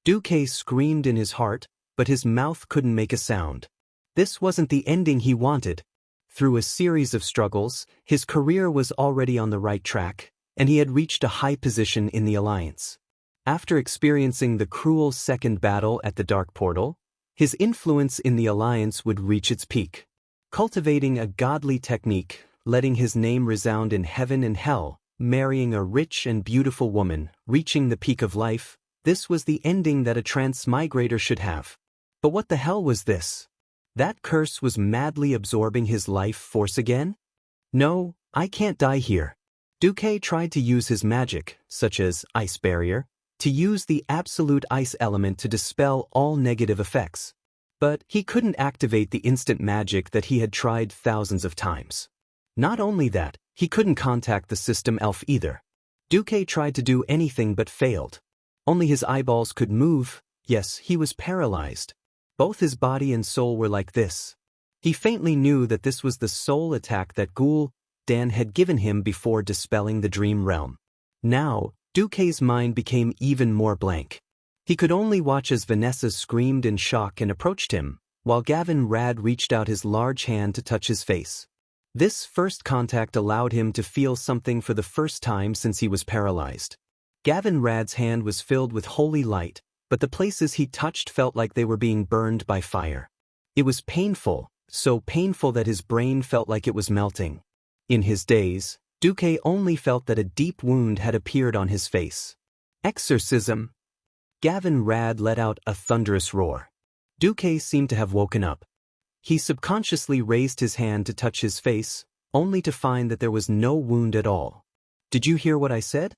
Duque screamed in his heart, but his mouth couldn't make a sound. This wasn't the ending he wanted. Through a series of struggles, his career was already on the right track, and he had reached a high position in the Alliance. After experiencing the cruel second battle at the Dark Portal, his influence in the Alliance would reach its peak. Cultivating a godly technique, letting his name resound in heaven and hell, marrying a rich and beautiful woman, reaching the peak of life, this was the ending that a transmigrator should have. But what the hell was this? That curse was madly absorbing his life force again? No, I can't die here. Duque tried to use his magic, such as Ice Barrier, to use the absolute ice element to dispel all negative effects. But he couldn't activate the instant magic that he had tried thousands of times. Not only that, he couldn't contact the system elf either. Duque tried to do anything but failed. Only his eyeballs could move. Yes, he was paralyzed. Both his body and soul were like this. He faintly knew that this was the soul attack that Ghoul Dan had given him before dispelling the dream realm. Now, Duque's mind became even more blank. He could only watch as Vanessa screamed in shock and approached him, while Gavin Rad reached out his large hand to touch his face. This first contact allowed him to feel something for the first time since he was paralyzed. Gavin Rad's hand was filled with holy light, but the places he touched felt like they were being burned by fire. It was painful, so painful that his brain felt like it was melting. In his daze, Duque only felt that a deep wound had appeared on his face. Exorcism! Gavin Rad let out a thunderous roar. Duque seemed to have woken up. He subconsciously raised his hand to touch his face, only to find that there was no wound at all. Did you hear what I said?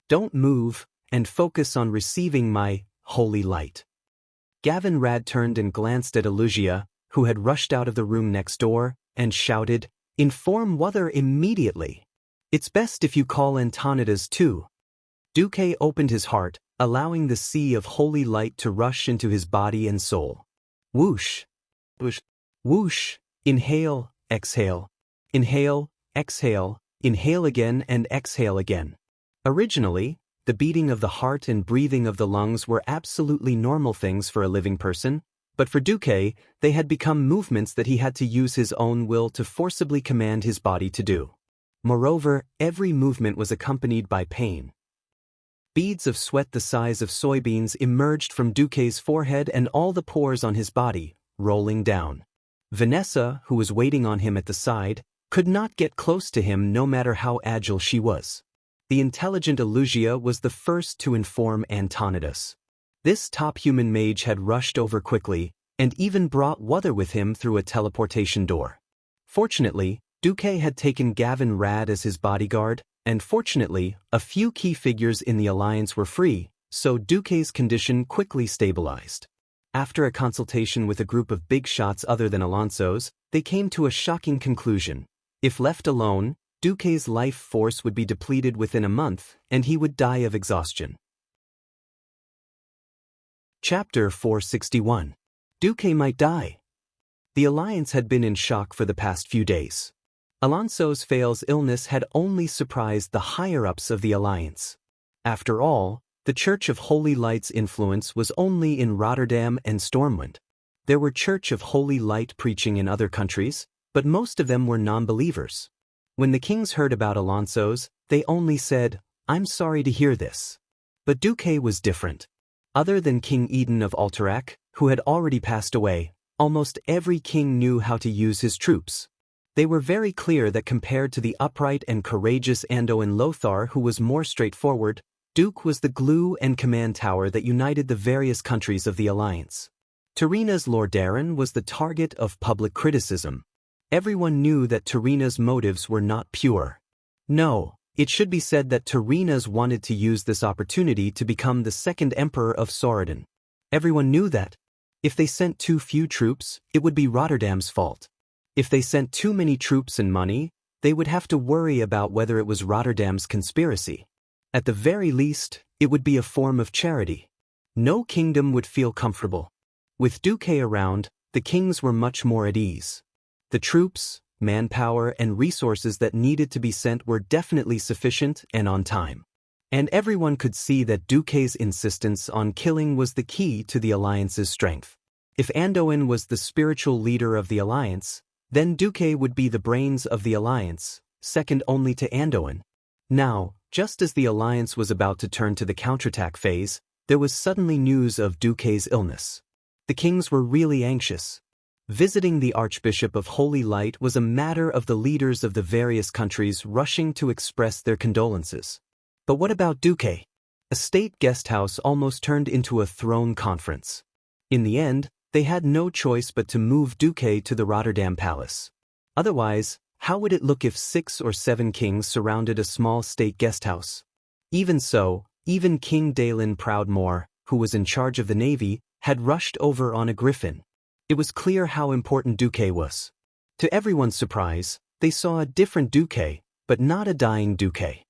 Don't move, and focus on receiving my holy light. Gavin Rad turned and glanced at Elugia, who had rushed out of the room next door, and shouted, "Inform Wother immediately. It's best if you call Antonidas too." Duque opened his heart, allowing the sea of holy light to rush into his body and soul. Whoosh! Whoosh! Whoosh! Inhale, exhale. Inhale, exhale, inhale again and exhale again. Originally, the beating of the heart and breathing of the lungs were absolutely normal things for a living person, but for Duque, they had become movements that he had to use his own will to forcibly command his body to do. Moreover, every movement was accompanied by pain. Beads of sweat the size of soybeans emerged from Duque's forehead and all the pores on his body, rolling down. Vanessa, who was waiting on him at the side, could not get close to him no matter how agile she was. The intelligent Elugia was the first to inform Antonidas. This top human mage had rushed over quickly, and even brought Wother with him through a teleportation door. Fortunately, Duque had taken Gavin Rad as his bodyguard, and fortunately, a few key figures in the Alliance were free, so Duque's condition quickly stabilized. After a consultation with a group of big shots other than Alonso's, they came to a shocking conclusion. If left alone, Duque's life force would be depleted within a month, and he would die of exhaustion. Chapter 461. Duque might die. The Alliance had been in shock for the past few days. Alonso's Fail's illness had only surprised the higher-ups of the Alliance. After all, the Church of Holy Light's influence was only in Rotterdam and Stormwind. There were Church of Holy Light preaching in other countries, but most of them were non-believers. When the kings heard about Alonso's, they only said, "I'm sorry to hear this." But Duque was different. Other than King Eden of Alterac, who had already passed away, almost every king knew how to use his troops. They were very clear that compared to the upright and courageous Anduin Lothar, who was more straightforward, Duke was the glue and command tower that united the various countries of the alliance. Tarina's Lordaeron was the target of public criticism. Everyone knew that Tarina's motives were not pure. No, it should be said that Tarina's wanted to use this opportunity to become the second emperor of Soradin. Everyone knew that. If they sent too few troops, it would be Rotterdam's fault. If they sent too many troops and money, they would have to worry about whether it was Rotterdam's conspiracy. At the very least, it would be a form of charity. No kingdom would feel comfortable. With Duque around, the kings were much more at ease. The troops, manpower, and resources that needed to be sent were definitely sufficient and on time. And everyone could see that Duque's insistence on killing was the key to the alliance's strength. If Anduin was the spiritual leader of the alliance, then Duque would be the brains of the alliance, second only to Anduin. Now, just as the alliance was about to turn to the counterattack phase, there was suddenly news of Duque's illness. The kings were really anxious. Visiting the Archbishop of Holy Light was a matter of the leaders of the various countries rushing to express their condolences. But what about Duque? A state guesthouse almost turned into a throne conference. In the end, they had no choice but to move Duque to the Rotterdam Palace. Otherwise, how would it look if 6 or 7 kings surrounded a small state guesthouse? Even so, even King Dalen Proudmoore, who was in charge of the navy, had rushed over on a griffin. It was clear how important Duque was. To everyone's surprise, they saw a different Duque, but not a dying Duque.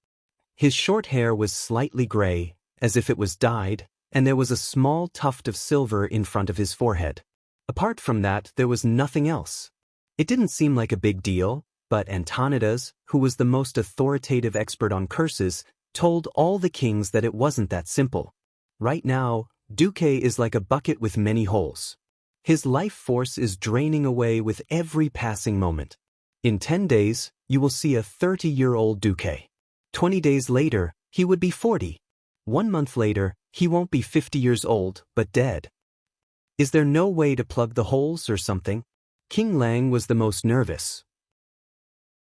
His short hair was slightly gray, as if it was dyed, and there was a small tuft of silver in front of his forehead. Apart from that, there was nothing else. It didn't seem like a big deal, but Antonidas, who was the most authoritative expert on curses, told all the kings that it wasn't that simple. Right now, Duque is like a bucket with many holes. His life force is draining away with every passing moment. In 10 days, you will see a 30-year-old Duque. 20 days later, he would be 40. 1 month later, he won't be 50 years old, but dead. Is there no way to plug the holes or something? King Lang was the most nervous.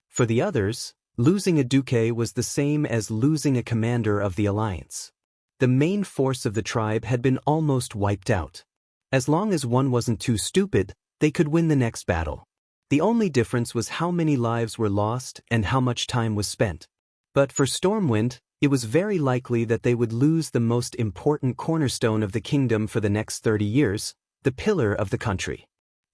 For the others, losing a Duque was the same as losing a commander of the alliance. The main force of the tribe had been almost wiped out. As long as one wasn't too stupid, they could win the next battle. The only difference was how many lives were lost and how much time was spent. But for Stormwind, it was very likely that they would lose the most important cornerstone of the kingdom for the next 30 years, the pillar of the country.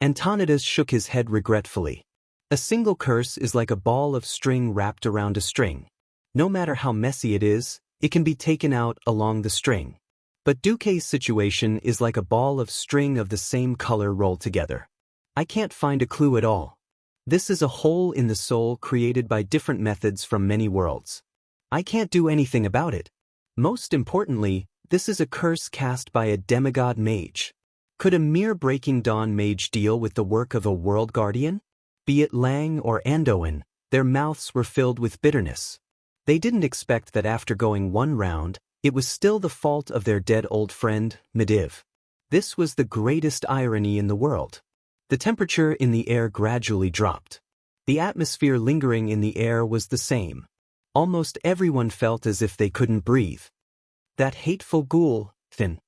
Antonidas shook his head regretfully. A single curse is like a ball of string wrapped around a string. No matter how messy it is, it can be taken out along the string. But Duque's situation is like a ball of string of the same color rolled together. I can't find a clue at all. This is a hole in the soul created by different methods from many worlds. I can't do anything about it. Most importantly, this is a curse cast by a demigod mage. Could a mere Breaking Dawn mage deal with the work of a world guardian? Be it Lang or Anduin, their mouths were filled with bitterness. They didn't expect that after going 1 round, it was still the fault of their dead old friend, Medivh. This was the greatest irony in the world. The temperature in the air gradually dropped. The atmosphere lingering in the air was the same. Almost everyone felt as if they couldn't breathe. That hateful ghoul, Finn.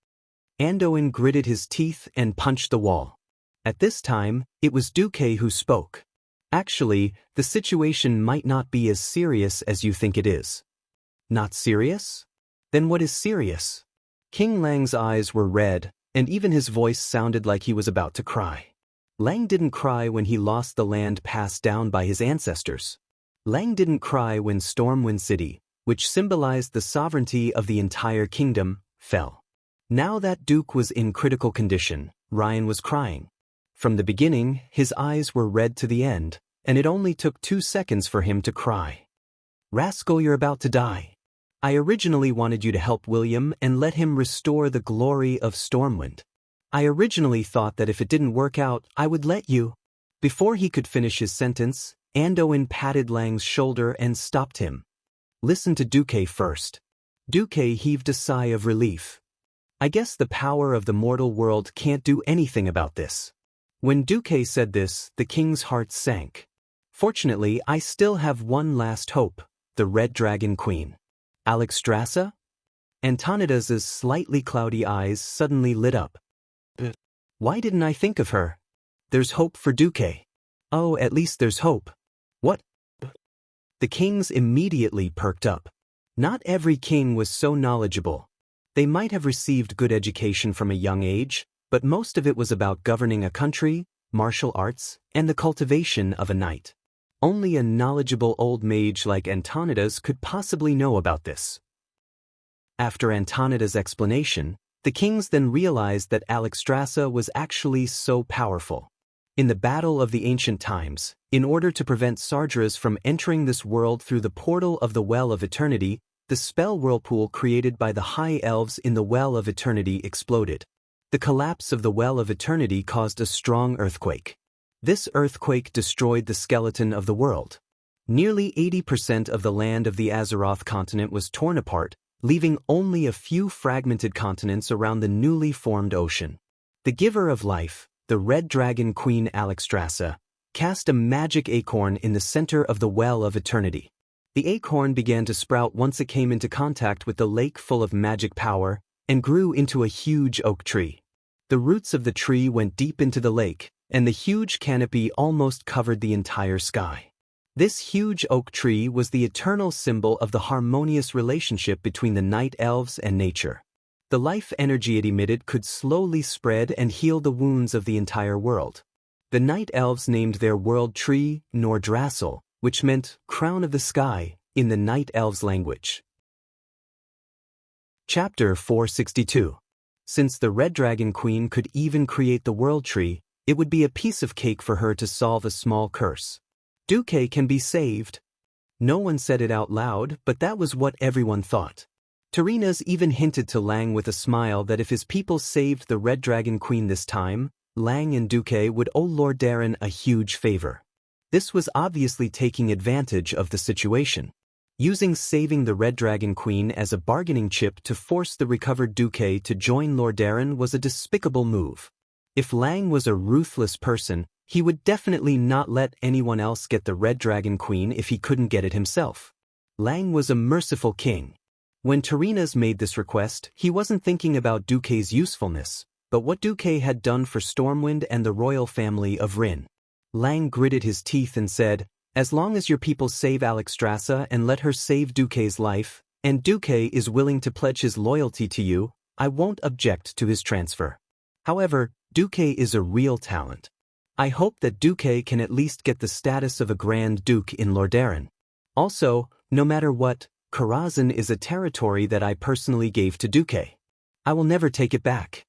Anduin gritted his teeth and punched the wall. At this time, it was Duque who spoke. Actually, the situation might not be as serious as you think it is. Not serious? Then what is serious? King Lang's eyes were red, and even his voice sounded like he was about to cry. Lang didn't cry when he lost the land passed down by his ancestors. Lang didn't cry when Stormwind City, which symbolized the sovereignty of the entire kingdom, fell. Now that Duke was in critical condition, Ryan was crying. From the beginning, his eyes were red to the end, and it only took 2 seconds for him to cry. Rascal, you're about to die. I originally wanted you to help William and let him restore the glory of Stormwind. I originally thought that if it didn't work out, I would let you. Before he could finish his sentence, Anduin patted Lang's shoulder and stopped him. Listen to Duque first. Duque heaved a sigh of relief. I guess the power of the mortal world can't do anything about this. When Duque said this, the king's heart sank. Fortunately, I still have one last hope, the Red Dragon Queen. Alexstrasza? Antonida's slightly cloudy eyes suddenly lit up. But why didn't I think of her? There's hope for Duque. Oh, at least there's hope. What? The kings immediately perked up. Not every king was so knowledgeable. They might have received good education from a young age, but most of it was about governing a country, martial arts, and the cultivation of a knight. Only a knowledgeable old mage like Antonidas could possibly know about this. After Antonida's explanation, the kings then realized that Alexstrasza was actually so powerful. In the battle of the ancient times, in order to prevent Sardras from entering this world through the portal of the Well of Eternity, the spell whirlpool created by the High Elves in the Well of Eternity exploded. The collapse of the Well of Eternity caused a strong earthquake. This earthquake destroyed the skeleton of the world. Nearly 80% of the land of the Azeroth continent was torn apart, leaving only a few fragmented continents around the newly formed ocean. The giver of life, the Red Dragon Queen Alexstrasza, cast a magic acorn in the center of the Well of Eternity. The acorn began to sprout once it came into contact with the lake full of magic power, and grew into a huge oak tree. The roots of the tree went deep into the lake, and the huge canopy almost covered the entire sky. This huge oak tree was the eternal symbol of the harmonious relationship between the night elves and nature. The life energy it emitted could slowly spread and heal the wounds of the entire world. The night elves named their world tree Nordrassil, which meant crown of the sky in the night elves' language. Chapter 462. Since the Red Dragon Queen could even create the world tree, it would be a piece of cake for her to solve a small curse. Duque can be saved. No one said it out loud, but that was what everyone thought. Tarinas even hinted to Lang with a smile that if his people saved the Red Dragon Queen this time, Lang and Duque would owe Lord Darren a huge favor. This was obviously taking advantage of the situation. Using saving the Red Dragon Queen as a bargaining chip to force the recovered Duque to join Lord Darren was a despicable move. If Lang was a ruthless person, he would definitely not let anyone else get the Red Dragon Queen if he couldn't get it himself. Lang was a merciful king. When Tarinas made this request, he wasn't thinking about Duque's usefulness, but what Duque had done for Stormwind and the royal family of Rin. Lang gritted his teeth and said, "As long as your people save Alexstrasza and let her save Duque's life, and Duque is willing to pledge his loyalty to you, I won't object to his transfer. However, Duque is a real talent. I hope that Duque can at least get the status of a Grand Duke in Lordaeron. Also, no matter what, Karazhan is a territory that I personally gave to Duque. I will never take it back."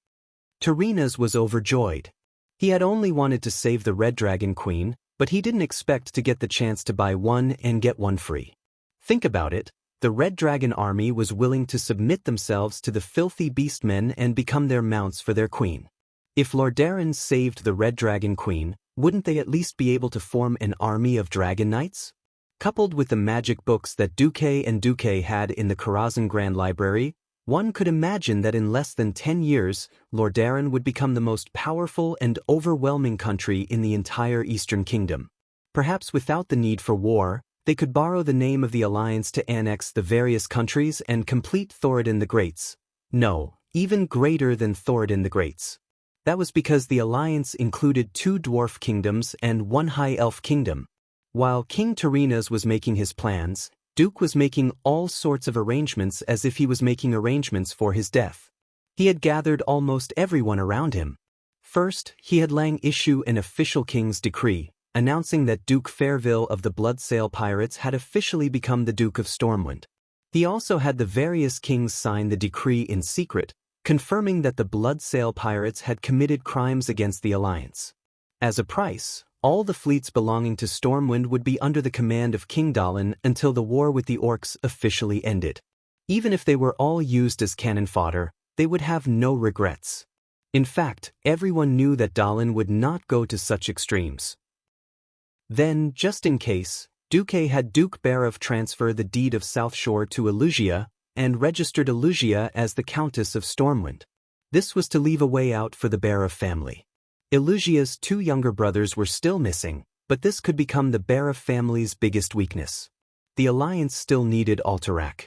Tarinas was overjoyed. He had only wanted to save the Red Dragon Queen, but he didn't expect to get the chance to buy one and get one free. Think about it, the Red Dragon army was willing to submit themselves to the filthy beastmen and become their mounts for their queen. If Lordaeron saved the Red Dragon Queen, wouldn't they at least be able to form an army of dragon knights? Coupled with the magic books that Duque and Duque had in the Karazhan Grand Library, one could imagine that in less than 10 years, Lordaeron would become the most powerful and overwhelming country in the entire Eastern Kingdom. Perhaps without the need for war, they could borrow the name of the alliance to annex the various countries and complete Thoradin the Greats. No, even greater than Thoradin the Greats. That was because the alliance included 2 dwarf kingdoms and 1 high elf kingdom. While King Tarinas was making his plans, Duke was making all sorts of arrangements as if he was making arrangements for his death. He had gathered almost everyone around him. First, he had Lang issue an official king's decree, announcing that Duke Fairville of the Bloodsail Pirates had officially become the Duke of Stormwind. He also had the various kings sign the decree in secret, confirming that the Bloodsail Pirates had committed crimes against the Alliance. As a price, all the fleets belonging to Stormwind would be under the command of King Dallin until the war with the orcs officially ended. Even if they were all used as cannon fodder, they would have no regrets. In fact, everyone knew that Dallin would not go to such extremes. Then, just in case, Duque had Duke Barov transfer the deed of South Shore to Elugia, and registered Elugia as the Countess of Stormwind. This was to leave a way out for the Bara family. Ilusia's 2 younger brothers were still missing, but this could become the Bara family's biggest weakness. The alliance still needed Alterac.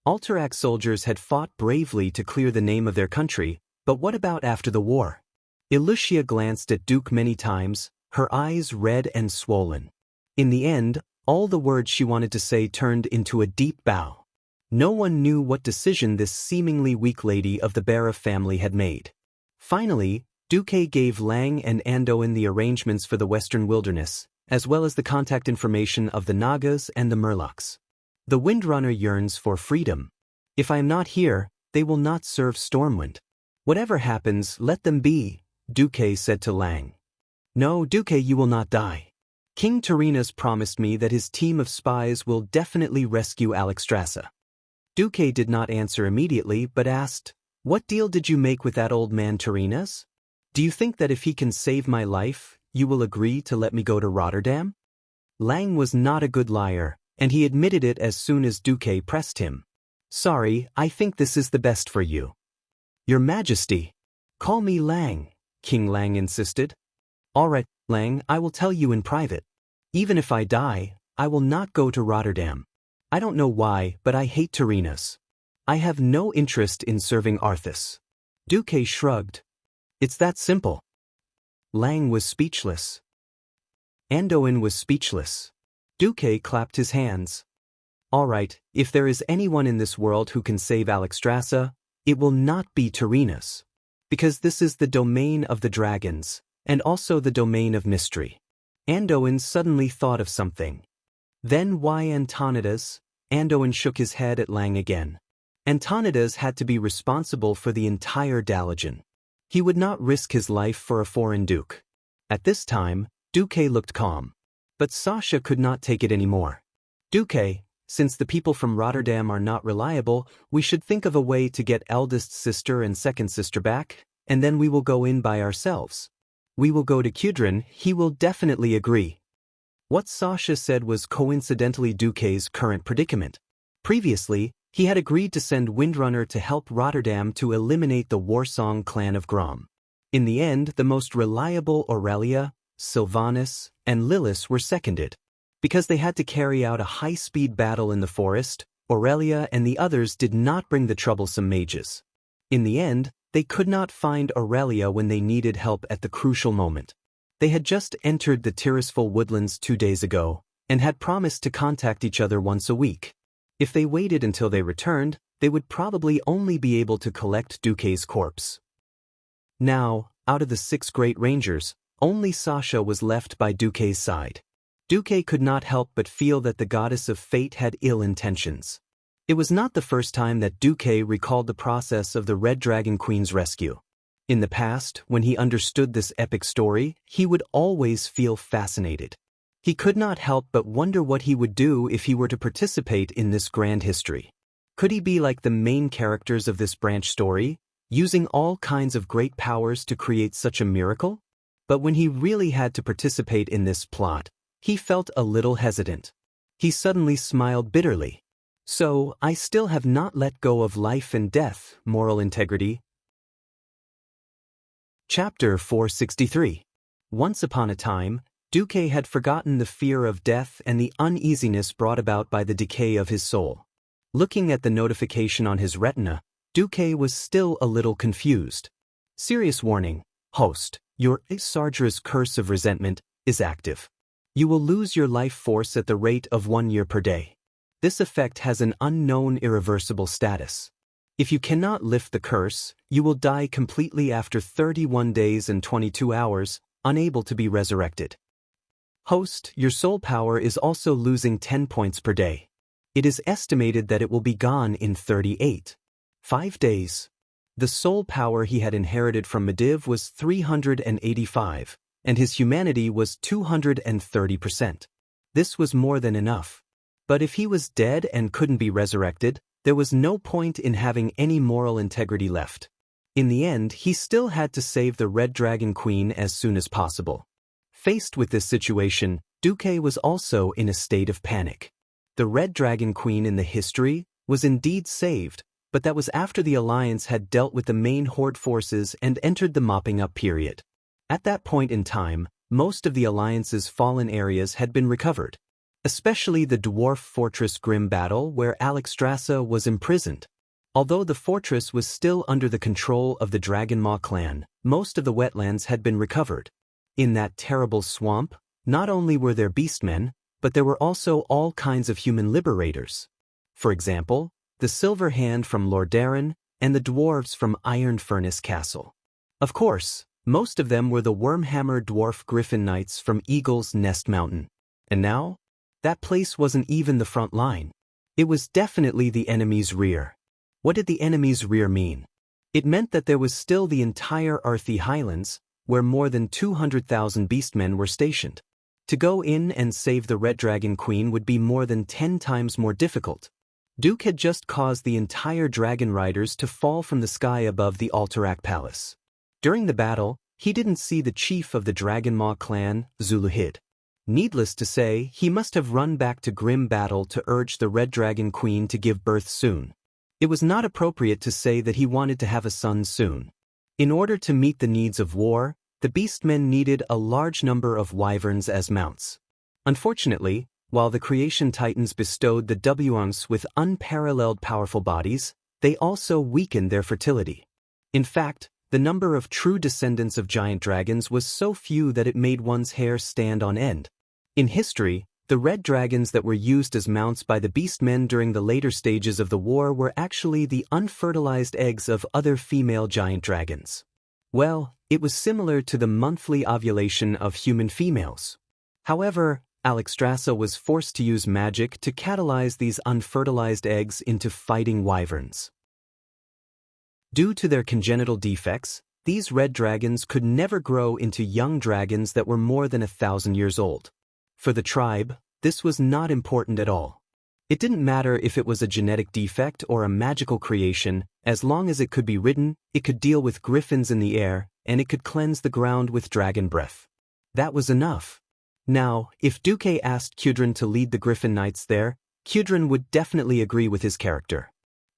Alterac soldiers had fought bravely to clear the name of their country, but what about after the war? Ilusia glanced at Duke many times, her eyes red and swollen. In the end, all the words she wanted to say turned into a deep bow. No one knew what decision this seemingly weak lady of the Bara family had made. Finally, Duque gave Lang and Andoin the arrangements for the Western Wilderness, as well as the contact information of the Nagas and the Murlocs. The Windrunner yearns for freedom. If I am not here, they will not serve Stormwind. Whatever happens, let them be, Duque said to Lang. No, Duque, you will not die. King Tarinas promised me that his team of spies will definitely rescue Alexstrasza. Duque did not answer immediately but asked, What deal did you make with that old man Tarinas? Do you think that if he can save my life, you will agree to let me go to Rotterdam? Lang was not a good liar, and he admitted it as soon as Duque pressed him. Sorry, I think this is the best for you. Your Majesty. Call me Lang, King Lang insisted. All right, Lang, I will tell you in private. Even if I die, I will not go to Rotterdam. I don't know why, but I hate Tarinas. I have no interest in serving Arthas. Duque shrugged. It's that simple. Lang was speechless. Andoin was speechless. Duque clapped his hands. All right, if there is anyone in this world who can save Alexstrasza, it will not be Tarinas. Because this is the domain of the dragons, and also the domain of mystery. Andoin suddenly thought of something. Then why Antonidas? Andoin shook his head at Lang again. Antonidas had to be responsible for the entire Dalagen. He would not risk his life for a foreign duke. At this time, Duque looked calm. But Sasha could not take it anymore. Duque, since the people from Rotterdam are not reliable, we should think of a way to get eldest sister and second sister back, and then we will go in by ourselves. We will go to Kudrin, he will definitely agree. What Sasha said was coincidentally Duque's current predicament. Previously, he had agreed to send Windrunner to help Rotterdam to eliminate the Warsong clan of Grom. In the end, the most reliable Aurelia, Sylvanas, and Lillis were seconded. Because they had to carry out a high-speed battle in the forest, Aurelia and the others did not bring the troublesome mages. In the end, they could not find Aurelia when they needed help at the crucial moment. They had just entered the Tirisful woodlands 2 days ago, and had promised to contact each other once a week. If they waited until they returned, they would probably only be able to collect Duque's corpse. Now, out of the 6 great rangers, only Sasha was left by Duque's side. Duque could not help but feel that the goddess of fate had ill intentions. It was not the first time that Duque recalled the process of the Red Dragon Queen's rescue. In the past, when he understood this epic story, he would always feel fascinated. He could not help but wonder what he would do if he were to participate in this grand history. Could he be like the main characters of this branch story, using all kinds of great powers to create such a miracle? But when he really had to participate in this plot, he felt a little hesitant. He suddenly smiled bitterly. So, I still have not let go of life and death, moral integrity. Chapter 463. Once upon a time, Duque had forgotten the fear of death and the uneasiness brought about by the decay of his soul. Looking at the notification on his retina, Duque was still a little confused. Serious warning, host, your Sardra's curse of resentment is active. You will lose your life force at the rate of 1 year per day. This effect has an unknown irreversible status. If you cannot lift the curse, you will die completely after 31 days and 22 hours, unable to be resurrected. Host, your soul power is also losing 10 points per day. It is estimated that it will be gone in 5 days. The soul power he had inherited from Mediv was 385, and his humanity was 230%. This was more than enough. But if he was dead and couldn't be resurrected, there was no point in having any moral integrity left. In the end, he still had to save the Red Dragon Queen as soon as possible. Faced with this situation, Duque was also in a state of panic. The Red Dragon Queen in the history was indeed saved, but that was after the alliance had dealt with the main horde forces and entered the mopping up period. At that point in time, most of the alliance's fallen areas had been recovered, especially the dwarf fortress Grim Battle where Alexstrasza was imprisoned. Although the fortress was still under the control of the Dragonmaw clan, most of the wetlands had been recovered. In that terrible swamp, not only were there beastmen, but there were also all kinds of human liberators. For example, the Silver Hand from Lordaeron and the dwarves from Iron Furnace Castle. Of course, most of them were the Wormhammer dwarf Griffin Knights from Eagle's Nest Mountain. And now? That place wasn't even the front line. It was definitely the enemy's rear. What did the enemy's rear mean? It meant that there was still the entire Arthi Highlands, where more than 200,000 beastmen were stationed. To go in and save the Red Dragon Queen would be more than 10 times more difficult. Duke had just caused the entire dragon riders to fall from the sky above the Alterac Palace. During the battle, he didn't see the chief of the Dragonmaw clan, Zuluhid. Needless to say, he must have run back to Grim Battle to urge the Red Dragon Queen to give birth soon. It was not appropriate to say that he wanted to have a son soon. In order to meet the needs of war, the beastmen needed a large number of wyverns as mounts. Unfortunately, while the creation titans bestowed the Wuangs with unparalleled powerful bodies, they also weakened their fertility. In fact, the number of true descendants of giant dragons was so few that it made one's hair stand on end. In history, the red dragons that were used as mounts by the beastmen during the later stages of the war were actually the unfertilized eggs of other female giant dragons. Well, it was similar to the monthly ovulation of human females. However, Alexstrasza was forced to use magic to catalyze these unfertilized eggs into fighting wyverns. Due to their congenital defects, these red dragons could never grow into young dragons that were more than 1,000 years old. For the tribe, this was not important at all. It didn't matter if it was a genetic defect or a magical creation, as long as it could be ridden, it could deal with griffins in the air, and it could cleanse the ground with dragon breath. That was enough. Now, if Duque asked Kudrin to lead the Griffin Knights there, Kudrin would definitely agree with his character.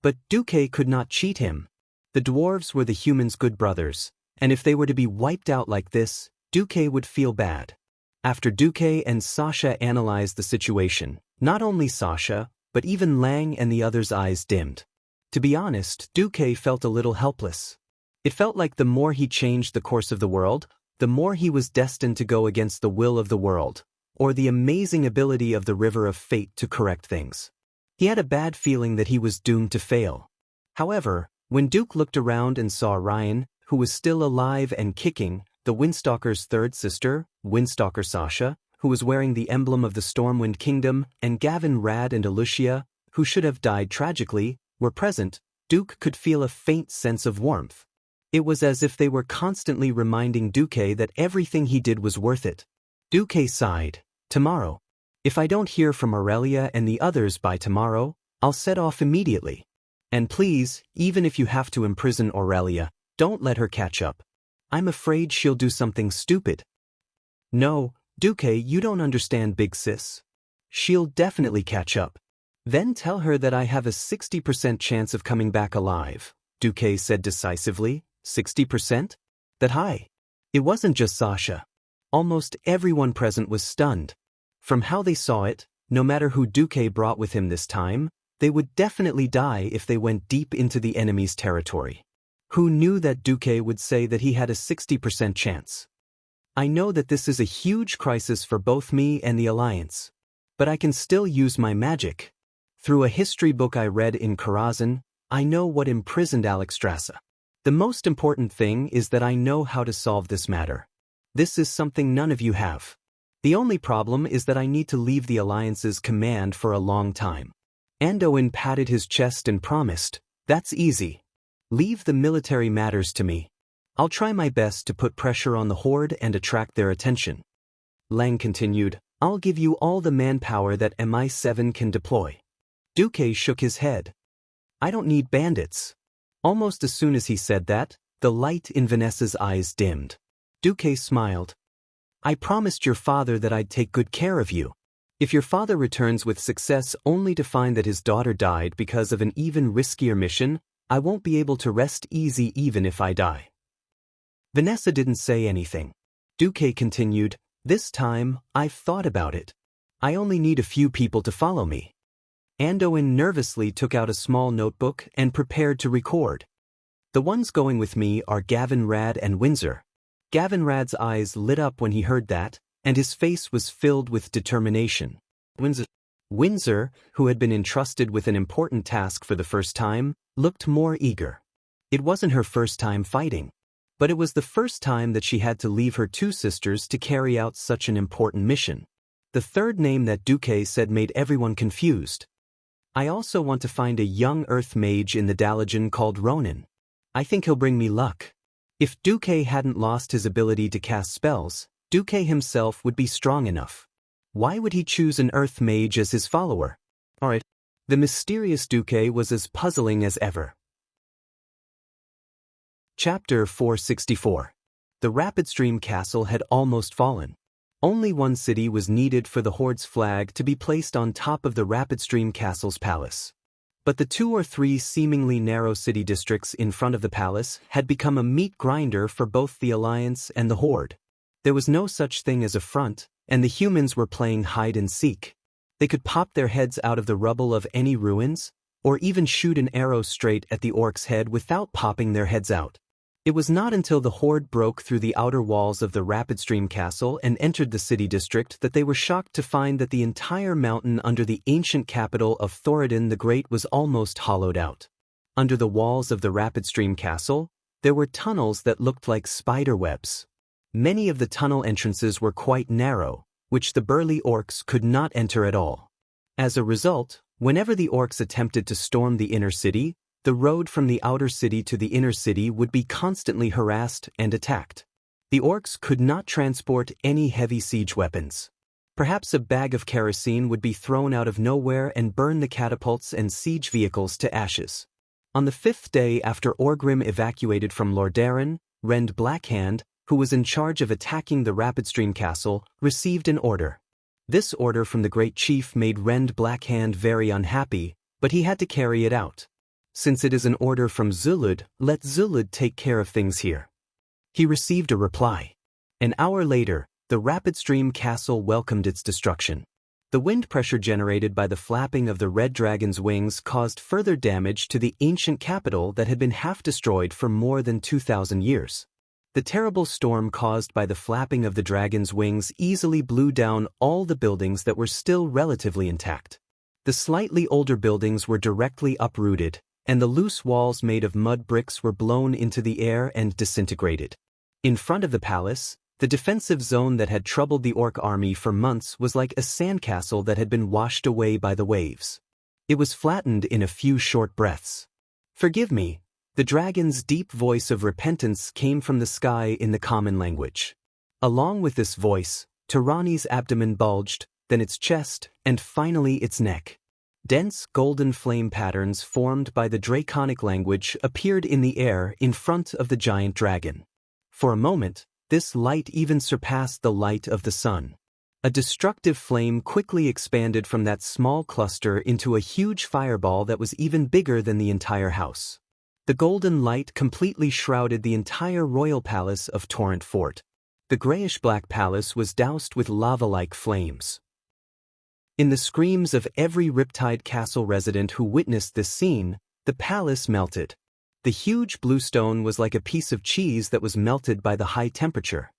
But Duque could not cheat him. The dwarves were the humans' good brothers, and if they were to be wiped out like this, Duque would feel bad. After Duque and Sasha analyzed the situation, not only Sasha, but even Lang and the others' eyes dimmed. To be honest, Duque felt a little helpless. It felt like the more he changed the course of the world, the more he was destined to go against the will of the world, or the amazing ability of the River of Fate to correct things. He had a bad feeling that he was doomed to fail. However, when Duke looked around and saw Ryan, who was still alive and kicking, the Windstalker's third sister, Windstalker Sasha, who was wearing the emblem of the Stormwind Kingdom, and Gavin Rad and Alucia, who should have died tragically, were present, Duke could feel a faint sense of warmth. It was as if they were constantly reminding Duque that everything he did was worth it. Duque sighed. Tomorrow. If I don't hear from Aurelia and the others by tomorrow, I'll set off immediately. And please, even if you have to imprison Aurelia, don't let her catch up. I'm afraid she'll do something stupid. No, Duque, you don't understand, big sis. She'll definitely catch up. Then tell her that I have a 60% chance of coming back alive, Duque said decisively. 60%? That high? It wasn't just Sasha. Almost everyone present was stunned. From how they saw it, no matter who Duque brought with him this time, they would definitely die if they went deep into the enemy's territory. Who knew that Duque would say that he had a 60% chance? I know that this is a huge crisis for both me and the Alliance. But I can still use my magic. Through a history book I read in Karazhan, I know what imprisoned Alexstrasza. The most important thing is that I know how to solve this matter. This is something none of you have. The only problem is that I need to leave the Alliance's command for a long time. Anduin patted his chest and promised, "That's easy. Leave the military matters to me. I'll try my best to put pressure on the Horde and attract their attention." Lang continued, "I'll give you all the manpower that MI7 can deploy." Duque shook his head. "I don't need bandits." Almost as soon as he said that, the light in Vanessa's eyes dimmed. Duque smiled. "I promised your father that I'd take good care of you. If your father returns with success only to find that his daughter died because of an even riskier mission, I won't be able to rest easy even if I die." Vanessa didn't say anything. Duque continued, "This time, I've thought about it. I only need a few people to follow me." Andoin nervously took out a small notebook and prepared to record. "The ones going with me are Gavin Rad and Windsor." Gavin Rad's eyes lit up when he heard that, and his face was filled with determination. Windsor, who had been entrusted with an important task for the first time, looked more eager. It wasn't her first time fighting, but it was the first time that she had to leave her two sisters to carry out such an important mission. The third name that Duque said made everyone confused. "I also want to find a young earth mage in the Dalajan called Ronan. I think he'll bring me luck." If Duque hadn't lost his ability to cast spells, Duque himself would be strong enough. Why would he choose an earth mage as his follower? Alright. The mysterious Duque was as puzzling as ever. Chapter 464. The Rapid Stream Castle had almost fallen. Only one city was needed for the Horde's flag to be placed on top of the Rapid Stream Castle's palace. But the 2 or 3 seemingly narrow city districts in front of the palace had become a meat grinder for both the Alliance and the Horde. There was no such thing as a front, and the humans were playing hide and seek. They could pop their heads out of the rubble of any ruins, or even shoot an arrow straight at the orc's head without popping their heads out. It was not until the Horde broke through the outer walls of the Rapid Stream Castle and entered the city district that they were shocked to find that the entire mountain under the ancient capital of Thoradin the Great was almost hollowed out. Under the walls of the Rapid Stream Castle, there were tunnels that looked like spider webs. Many of the tunnel entrances were quite narrow, which the burly orcs could not enter at all. As a result, whenever the orcs attempted to storm the inner city, the road from the outer city to the inner city would be constantly harassed and attacked. The orcs could not transport any heavy siege weapons. Perhaps a bag of kerosene would be thrown out of nowhere and burn the catapults and siege vehicles to ashes. On the 5th day after Orgrim evacuated from Lordaeron, Rend Blackhand, who was in charge of attacking the Rapid Stream Castle, received an order. This order from the Great Chief made Rend Blackhand very unhappy, but he had to carry it out. Since it is an order from Zulud, let Zulud take care of things here. He received a reply. An hour later, the Rapid Stream Castle welcomed its destruction. The wind pressure generated by the flapping of the red dragon's wings caused further damage to the ancient capital that had been half destroyed for more than 2,000 years. The terrible storm caused by the flapping of the dragon's wings easily blew down all the buildings that were still relatively intact. The slightly older buildings were directly uprooted, and the loose walls made of mud bricks were blown into the air and disintegrated. In front of the palace, the defensive zone that had troubled the orc army for months was like a sandcastle that had been washed away by the waves. It was flattened in a few short breaths. "Forgive me." The dragon's deep voice of repentance came from the sky in the common language. Along with this voice, Tirani's abdomen bulged, then its chest, and finally its neck. Dense golden flame patterns formed by the draconic language appeared in the air in front of the giant dragon. For a moment, this light even surpassed the light of the sun. A destructive flame quickly expanded from that small cluster into a huge fireball that was even bigger than the entire house. The golden light completely shrouded the entire royal palace of Torrent Fort. The grayish-black palace was doused with lava-like flames. In the screams of every Riptide Castle resident who witnessed this scene, the palace melted. The huge blue stone was like a piece of cheese that was melted by the high temperature.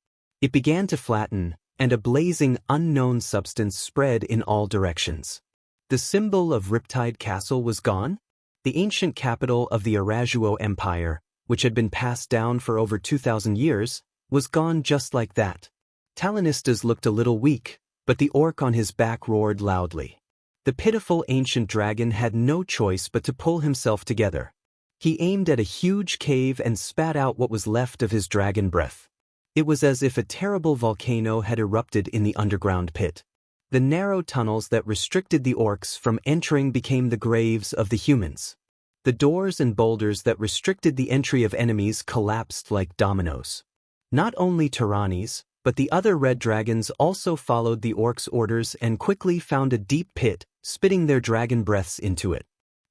It began to flatten, and a blazing, unknown substance spread in all directions. The symbol of Riptide Castle was gone. The ancient capital of the Arajuo Empire, which had been passed down for over 2,000 years, was gone just like that. Talinistas looked a little weak, but the orc on his back roared loudly. The pitiful ancient dragon had no choice but to pull himself together. He aimed at a huge cave and spat out what was left of his dragon breath. It was as if a terrible volcano had erupted in the underground pit. The narrow tunnels that restricted the orcs from entering became the graves of the humans. The doors and boulders that restricted the entry of enemies collapsed like dominoes. Not only Tirani's, but the other red dragons also followed the orcs' orders and quickly found a deep pit, spitting their dragon breaths into it.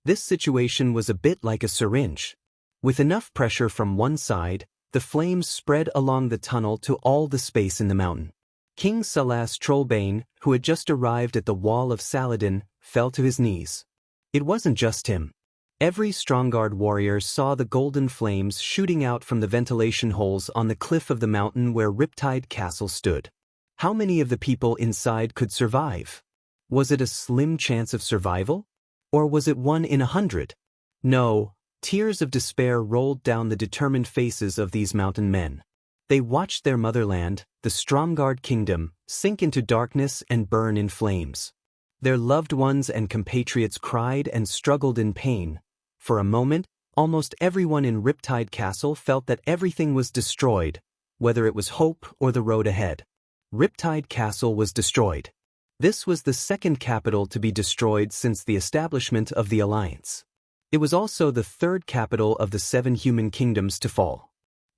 This situation was a bit like a syringe. With enough pressure from one side, the flames spread along the tunnel to all the space in the mountain. King Salas Trollbane, who had just arrived at the wall of Saladin, fell to his knees. It wasn't just him. Every Strongguard warrior saw the golden flames shooting out from the ventilation holes on the cliff of the mountain where Riptide Castle stood. How many of the people inside could survive? Was it a slim chance of survival? Or was it 1 in 100? No, tears of despair rolled down the determined faces of these mountain men. They watched their motherland, the Stromgard Kingdom, sink into darkness and burn in flames. Their loved ones and compatriots cried and struggled in pain. For a moment, almost everyone in Riptide Castle felt that everything was destroyed, whether it was hope or the road ahead. Riptide Castle was destroyed. This was the second capital to be destroyed since the establishment of the Alliance. It was also the third capital of the 7 human kingdoms to fall.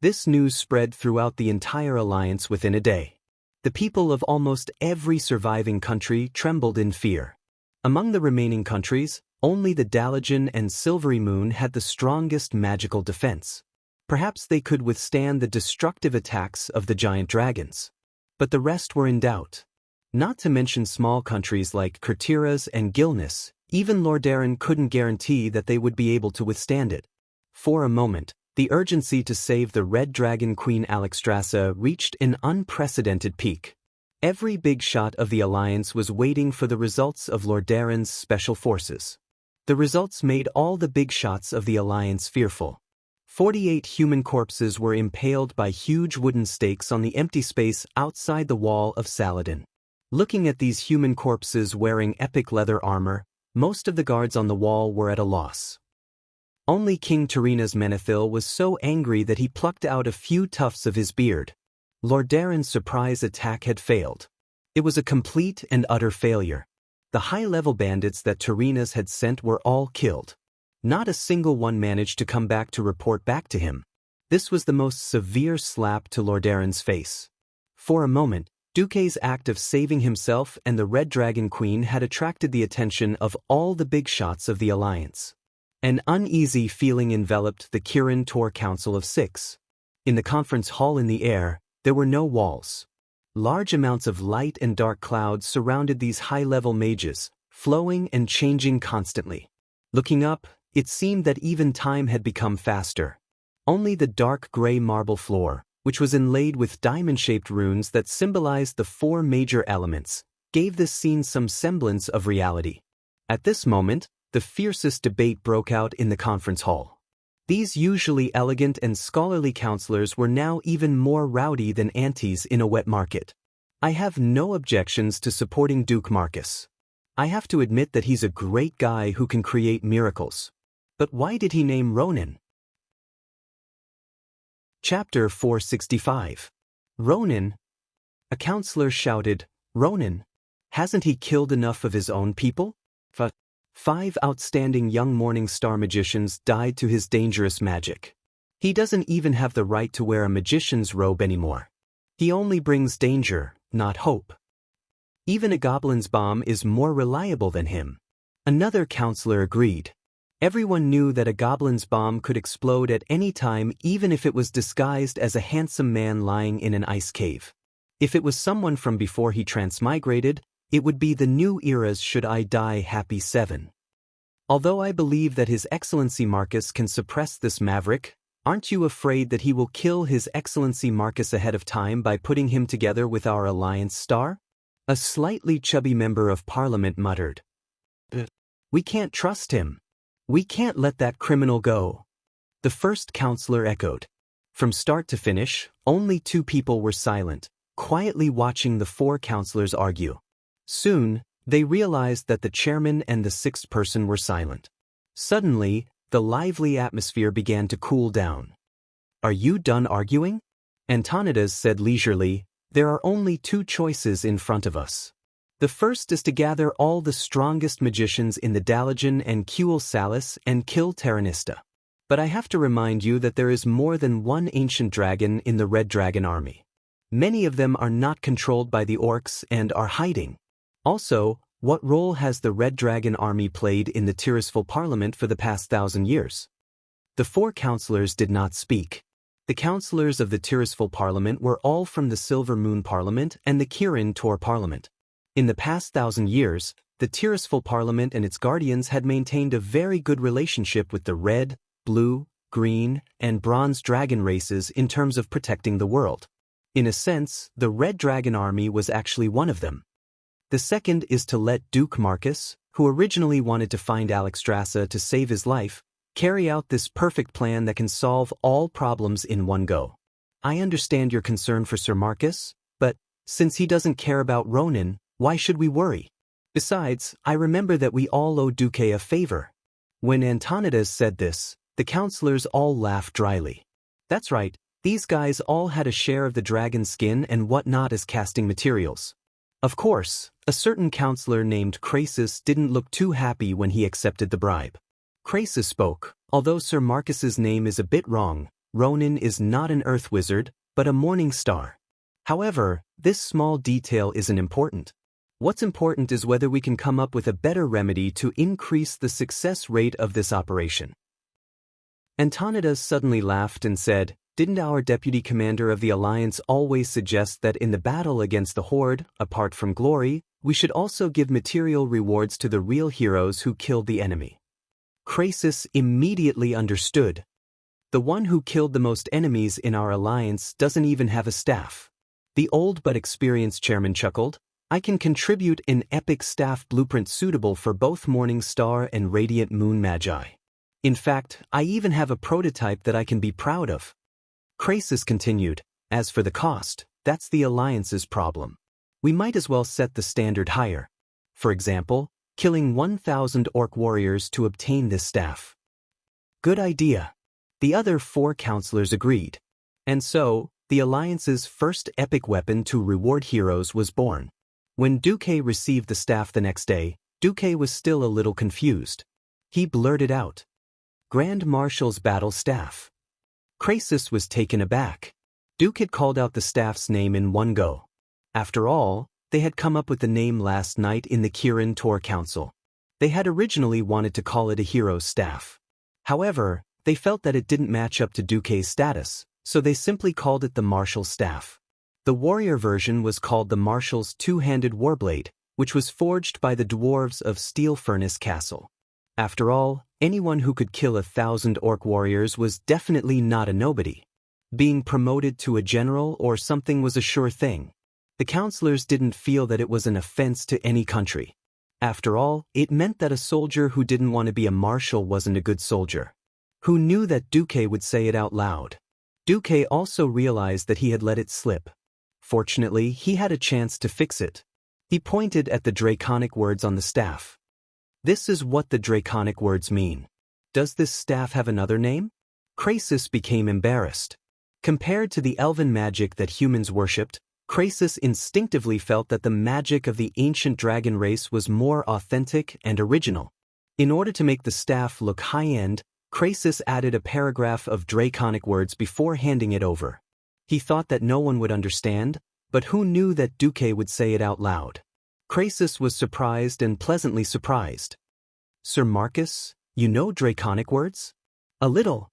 This news spread throughout the entire Alliance within a day. The people of almost every surviving country trembled in fear. Among the remaining countries, only the Dalajan and Silvery Moon had the strongest magical defense. Perhaps they could withstand the destructive attacks of the giant dragons. But the rest were in doubt. Not to mention small countries like Kurtiras and Gilnis, even Lordaeron couldn't guarantee that they would be able to withstand it. For a moment, the urgency to save the Red Dragon Queen Alexstrasza reached an unprecedented peak. Every big shot of the Alliance was waiting for the results of Lordaeron's special forces. The results made all the big shots of the Alliance fearful. 48 human corpses were impaled by huge wooden stakes on the empty space outside the wall of Saladin. Looking at these human corpses wearing epic leather armor, most of the guards on the wall were at a loss. Only King Tarina's Menethil was so angry that he plucked out a few tufts of his beard. Lordaeron's surprise attack had failed. It was a complete and utter failure. The high-level bandits that Tarina's had sent were all killed. Not a single one managed to come back to report back to him. This was the most severe slap to Lordaeron's face. For a moment, Duque's act of saving himself and the Red Dragon Queen had attracted the attention of all the big shots of the Alliance. An uneasy feeling enveloped the Kirin Tor Council of 6. In the conference hall in the air, there were no walls. Large amounts of light and dark clouds surrounded these high-level mages, flowing and changing constantly. Looking up, it seemed that even time had become faster. Only the dark gray marble floor, which was inlaid with diamond-shaped runes that symbolized the 4 major elements, gave this scene some semblance of reality. At this moment, the fiercest debate broke out in the conference hall. These usually elegant and scholarly counselors were now even more rowdy than aunties in a wet market. I have no objections to supporting Duke Marcus. I have to admit that he's a great guy who can create miracles. But why did he name Ronin? Chapter 465. Ronin? A counselor shouted, "Ronin? Hasn't he killed enough of his own people?" 5 outstanding young Morning Star magicians died to his dangerous magic. He doesn't even have the right to wear a magician's robe anymore. He only brings danger, not hope. Even a goblin's bomb is more reliable than him. Another counselor agreed. Everyone knew that a goblin's bomb could explode at any time, even if it was disguised as a handsome man lying in an ice cave. If it was someone from before he transmigrated, it would be the new era's Should I Die Happy 7. Although I believe that His Excellency Marcus can suppress this maverick, aren't you afraid that he will kill His Excellency Marcus ahead of time by putting him together with our Alliance star? A slightly chubby member of Parliament muttered. We can't trust him. We can't let that criminal go. The first counselor echoed. From start to finish, only 2 people were silent, quietly watching the 4 counselors argue. Soon, they realized that the chairman and the 6th person were silent. Suddenly, the lively atmosphere began to cool down. Are you done arguing? Antonidas said leisurely, there are only 2 choices in front of us. The first is to gather all the strongest magicians in the Dalajan and Kuel Salis and kill Terranista. But I have to remind you that there is more than one ancient dragon in the Red Dragon army. Many of them are not controlled by the orcs and are hiding. Also, What role has the Red Dragon army played in the Tirisful Parliament for the past 1,000 years? The 4 counselors did not speak. The counselors of the Tirisful Parliament were all from the Silver Moon Parliament and the Kirin Tor Parliament. In the past 1,000 years, the Tirisful Parliament and its guardians had maintained a very good relationship with the red, blue, green, and bronze dragon races in terms of protecting the world. In a sense, the Red Dragon army was actually one of them. The second is to let Duke Marcus, who originally wanted to find Alexstrasza to save his life, carry out this perfect plan that can solve all problems in one go. I understand your concern for Sir Marcus, but since he doesn't care about Ronin, why should we worry? Besides, I remember that we all owe Duque a favor. When Antonidas said this, the counselors all laughed dryly. That's right, these guys all had a share of the dragon's skin and whatnot as casting materials. Of course, a certain counselor named Crasus didn't look too happy when he accepted the bribe. Crasus spoke, although Sir Marcus's name is a bit wrong, Ronin is not an earth wizard, but a morning star. However, this small detail isn't important. What's important is whether we can come up with a better remedy to increase the success rate of this operation. Antonidas suddenly laughed and said, "Didn't our deputy commander of the alliance always suggest that in the battle against the Horde, apart from glory, we should also give material rewards to the real heroes who killed the enemy?" Crasus immediately understood. The one who killed the most enemies in our alliance doesn't even have a staff. The old but experienced chairman chuckled, "I can contribute an epic staff blueprint suitable for both Morning Star and Radiant Moon Magi. In fact, I even have a prototype that I can be proud of." Crasus continued, "As for the cost, that's the alliance's problem. We might as well set the standard higher. For example, killing 1,000 orc warriors to obtain this staff." Good idea. The other 4 counselors agreed. And so, the alliance's first epic weapon to reward heroes was born. When Duque received the staff the next day, Duque was still a little confused. He blurted out, "Grand Marshal's battle staff." Crasus was taken aback. Duke had called out the staff's name in one go. After all, they had come up with the name last night in the Kirin Tor Council. They had originally wanted to call it a hero's staff. However, they felt that it didn't match up to Duque's status, so they simply called it the Marshal's staff. The warrior version was called the Marshal's two-handed warblade, which was forged by the dwarves of Steel Furnace Castle. After all, anyone who could kill 1,000 orc warriors was definitely not a nobody. Being promoted to a general or something was a sure thing. The counselors didn't feel that it was an offense to any country. After all, it meant that a soldier who didn't want to be a marshal wasn't a good soldier. Who knew that Duque would say it out loud? Duque also realized that he had let it slip. Fortunately, he had a chance to fix it. He pointed at the draconic words on the staff. "This is what the draconic words mean. Does this staff have another name?" Crasus became embarrassed. Compared to the elven magic that humans worshipped, Crasus instinctively felt that the magic of the ancient dragon race was more authentic and original. In order to make the staff look high-end, Crasus added a paragraph of draconic words before handing it over. He thought that no one would understand, but who knew that Duque would say it out loud? Crasus was surprised and pleasantly surprised. "Sir Marcus, you know draconic words?" A little.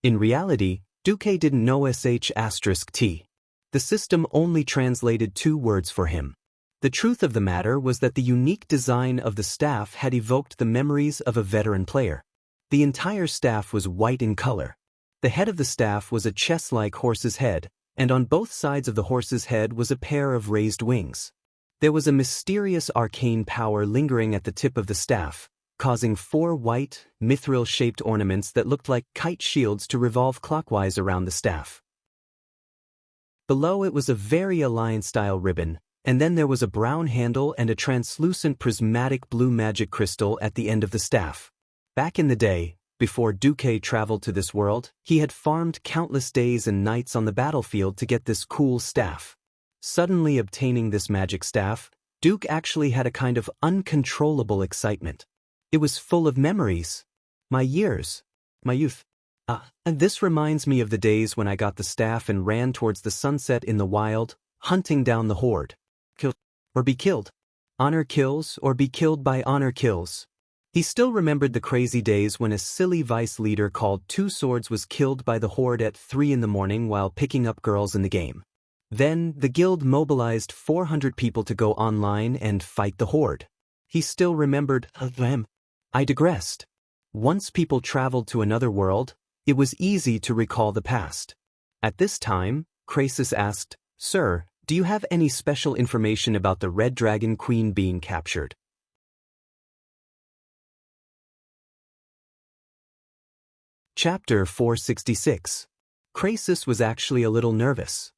In reality, Duque didn't know **T. The system only translated 2 words for him. The truth of the matter was that the unique design of the staff had evoked the memories of a veteran player. The entire staff was white in color. The head of the staff was a chess-like horse's head, and on both sides of the horse's head was a pair of raised wings. There was a mysterious arcane power lingering at the tip of the staff, causing 4 white, mithril-shaped ornaments that looked like kite shields to revolve clockwise around the staff. Below it was a very Alliance-style ribbon, and then there was a brown handle and a translucent prismatic blue magic crystal at the end of the staff. Back in the day, before Duque traveled to this world, he had farmed countless days and nights on the battlefield to get this cool staff. Suddenly obtaining this magic staff, Duke actually had a kind of uncontrollable excitement. It was full of memories. My years. My youth. And this reminds me of the days when I got the staff and ran towards the sunset in the wild, hunting down the horde. Kill or be killed. Honor kills or be killed by honor kills. He still remembered the crazy days when a silly vice leader called Two Swords was killed by the Horde at 3 in the morning while picking up girls in the game. Then, the guild mobilized 400 people to go online and fight the Horde. He still remembered them. I digressed. Once people traveled to another world, it was easy to recall the past. At this time, Krasis asked, "Sir, do you have any special information about the Red Dragon Queen being captured?" Chapter 466. Krasis was actually a little nervous.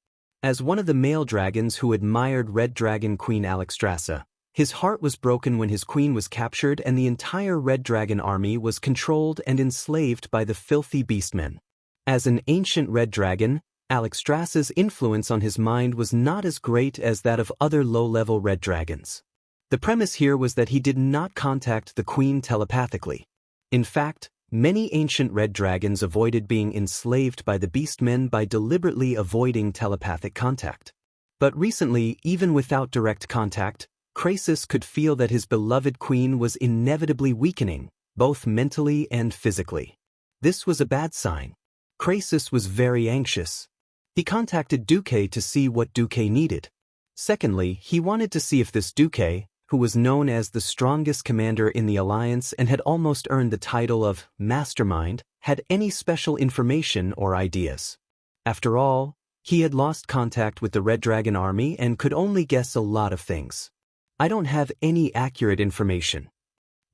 As one of the male dragons who admired Red Dragon Queen Alexstrasza, his heart was broken when his queen was captured and the entire Red Dragon army was controlled and enslaved by the filthy beastmen. As an ancient red dragon, Alexstrasza's influence on his mind was not as great as that of other low-level red dragons. The premise here was that he did not contact the queen telepathically. In fact, many ancient red dragons avoided being enslaved by the beastmen by deliberately avoiding telepathic contact. But recently, even without direct contact, Krasis could feel that his beloved queen was inevitably weakening, both mentally and physically. This was a bad sign. Krasis was very anxious. He contacted Duque to see what Duque needed. Secondly, he wanted to see if this Duque, who was known as the strongest commander in the Alliance and had almost earned the title of Mastermind, had any special information or ideas. After all, he had lost contact with the Red Dragon army and could only guess a lot of things. "I don't have any accurate information."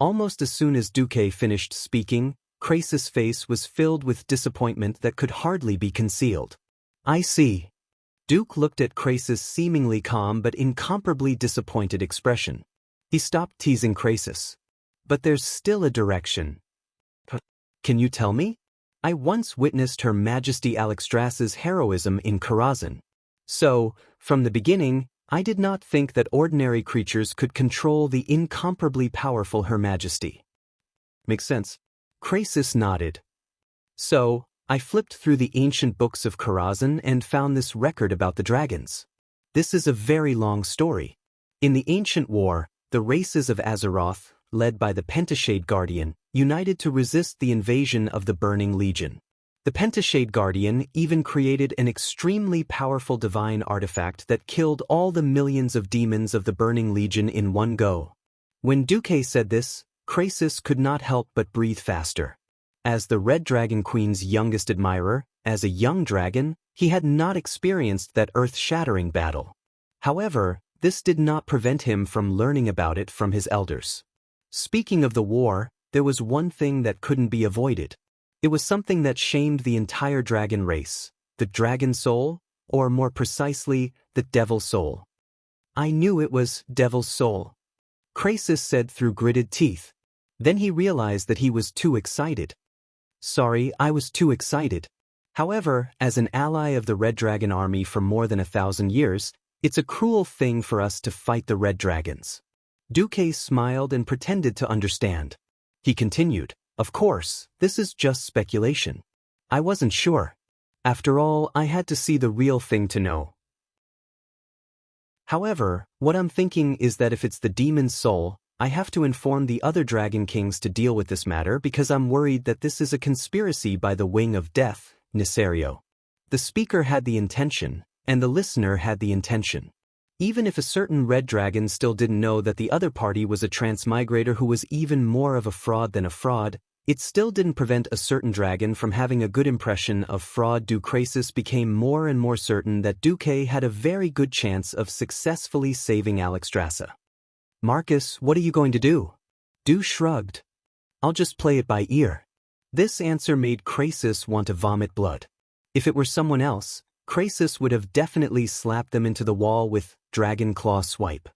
Almost as soon as Duque finished speaking, Krasis' face was filled with disappointment that could hardly be concealed. "I see." Duke looked at Krasis' seemingly calm but incomparably disappointed expression. He stopped teasing Krasis. "But there's still a direction." "Can you tell me? I once witnessed Her Majesty Alexstrasza's heroism in Karazhan. So, from the beginning, I did not think that ordinary creatures could control the incomparably powerful Her Majesty." "Makes sense." Krasis nodded. "So, I flipped through the ancient books of Karazhan and found this record about the dragons. This is a very long story. In the ancient war, the races of Azeroth, led by the Pentashade Guardian, united to resist the invasion of the Burning Legion. The Pentashade Guardian even created an extremely powerful divine artifact that killed all the millions of demons of the Burning Legion in one go." When Duque said this, Krasis could not help but breathe faster. As the Red Dragon Queen's youngest admirer, as a young dragon, he had not experienced that earth-shattering battle. However, this did not prevent him from learning about it from his elders. Speaking of the war, there was one thing that couldn't be avoided. It was something that shamed the entire dragon race, the dragon soul, or more precisely, the devil soul. "I knew it was devil's soul," Krasis said through gritted teeth. Then he realized that he was too excited. "Sorry, I was too excited. However, as an ally of the Red Dragon army for more than 1,000 years, it's a cruel thing for us to fight the Red Dragons." Duque smiled and pretended to understand. He continued, "Of course, this is just speculation. I wasn't sure. After all, I had to see the real thing to know. However, what I'm thinking is that if it's the demon's soul, I have to inform the other Dragon Kings to deal with this matter because I'm worried that this is a conspiracy by the Wing of Death, Nisario." The speaker had the intention, and the listener had the intention. Even if a certain red dragon still didn't know that the other party was a transmigrator who was even more of a fraud than a fraud, it still didn't prevent a certain dragon from having a good impression of fraud. Krasis became more and more certain that Duque had a very good chance of successfully saving Alexstrasza. "Marcus, what are you going to do?" Du shrugged. "I'll just play it by ear." This answer made Krasis want to vomit blood. If it were someone else, Krasis would have definitely slapped them into the wall with Dragon Claw Swipe.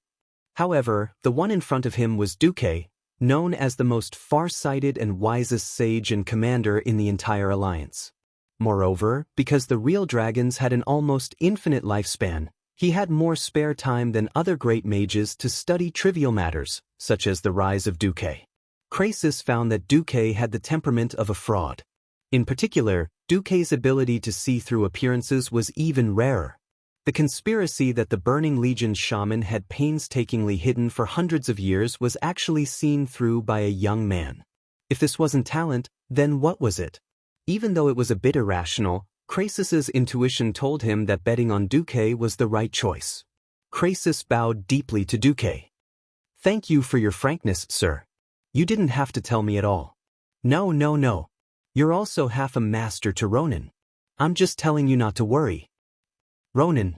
However, the one in front of him was Duque, known as the most far-sighted and wisest sage and commander in the entire alliance. Moreover, because the real dragons had an almost infinite lifespan, he had more spare time than other great mages to study trivial matters, such as the rise of Duque. Krasis found that Duque had the temperament of a fraud. In particular, Duque's ability to see through appearances was even rarer. The conspiracy that the Burning Legion's shaman had painstakingly hidden for hundreds of years was actually seen through by a young man. If this wasn't talent, then what was it? Even though it was a bit irrational, Crassus's intuition told him that betting on Duque was the right choice. Crassus bowed deeply to Duque. "Thank you for your frankness, sir. You didn't have to tell me at all." No. You're also half a master to Ronin. I'm just telling you not to worry." Ronin.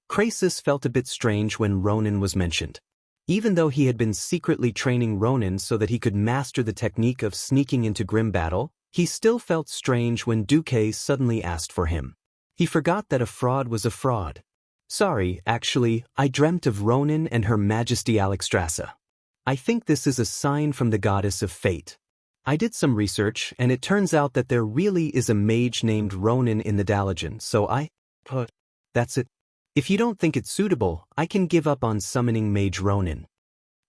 Crassus felt a bit strange when Ronin was mentioned. Even though he had been secretly training Ronin so that he could master the technique of sneaking into grim battle, he still felt strange when Duque suddenly asked for him. He forgot that a fraud was a fraud. "Sorry, actually, I dreamt of Ronin and Her Majesty Alexstrasza. I think this is a sign from the goddess of fate. I did some research, and it turns out that there really is a mage named Ronin in the Dalajan, so that's it. If you don't think it's suitable, I can give up on summoning Mage Ronin."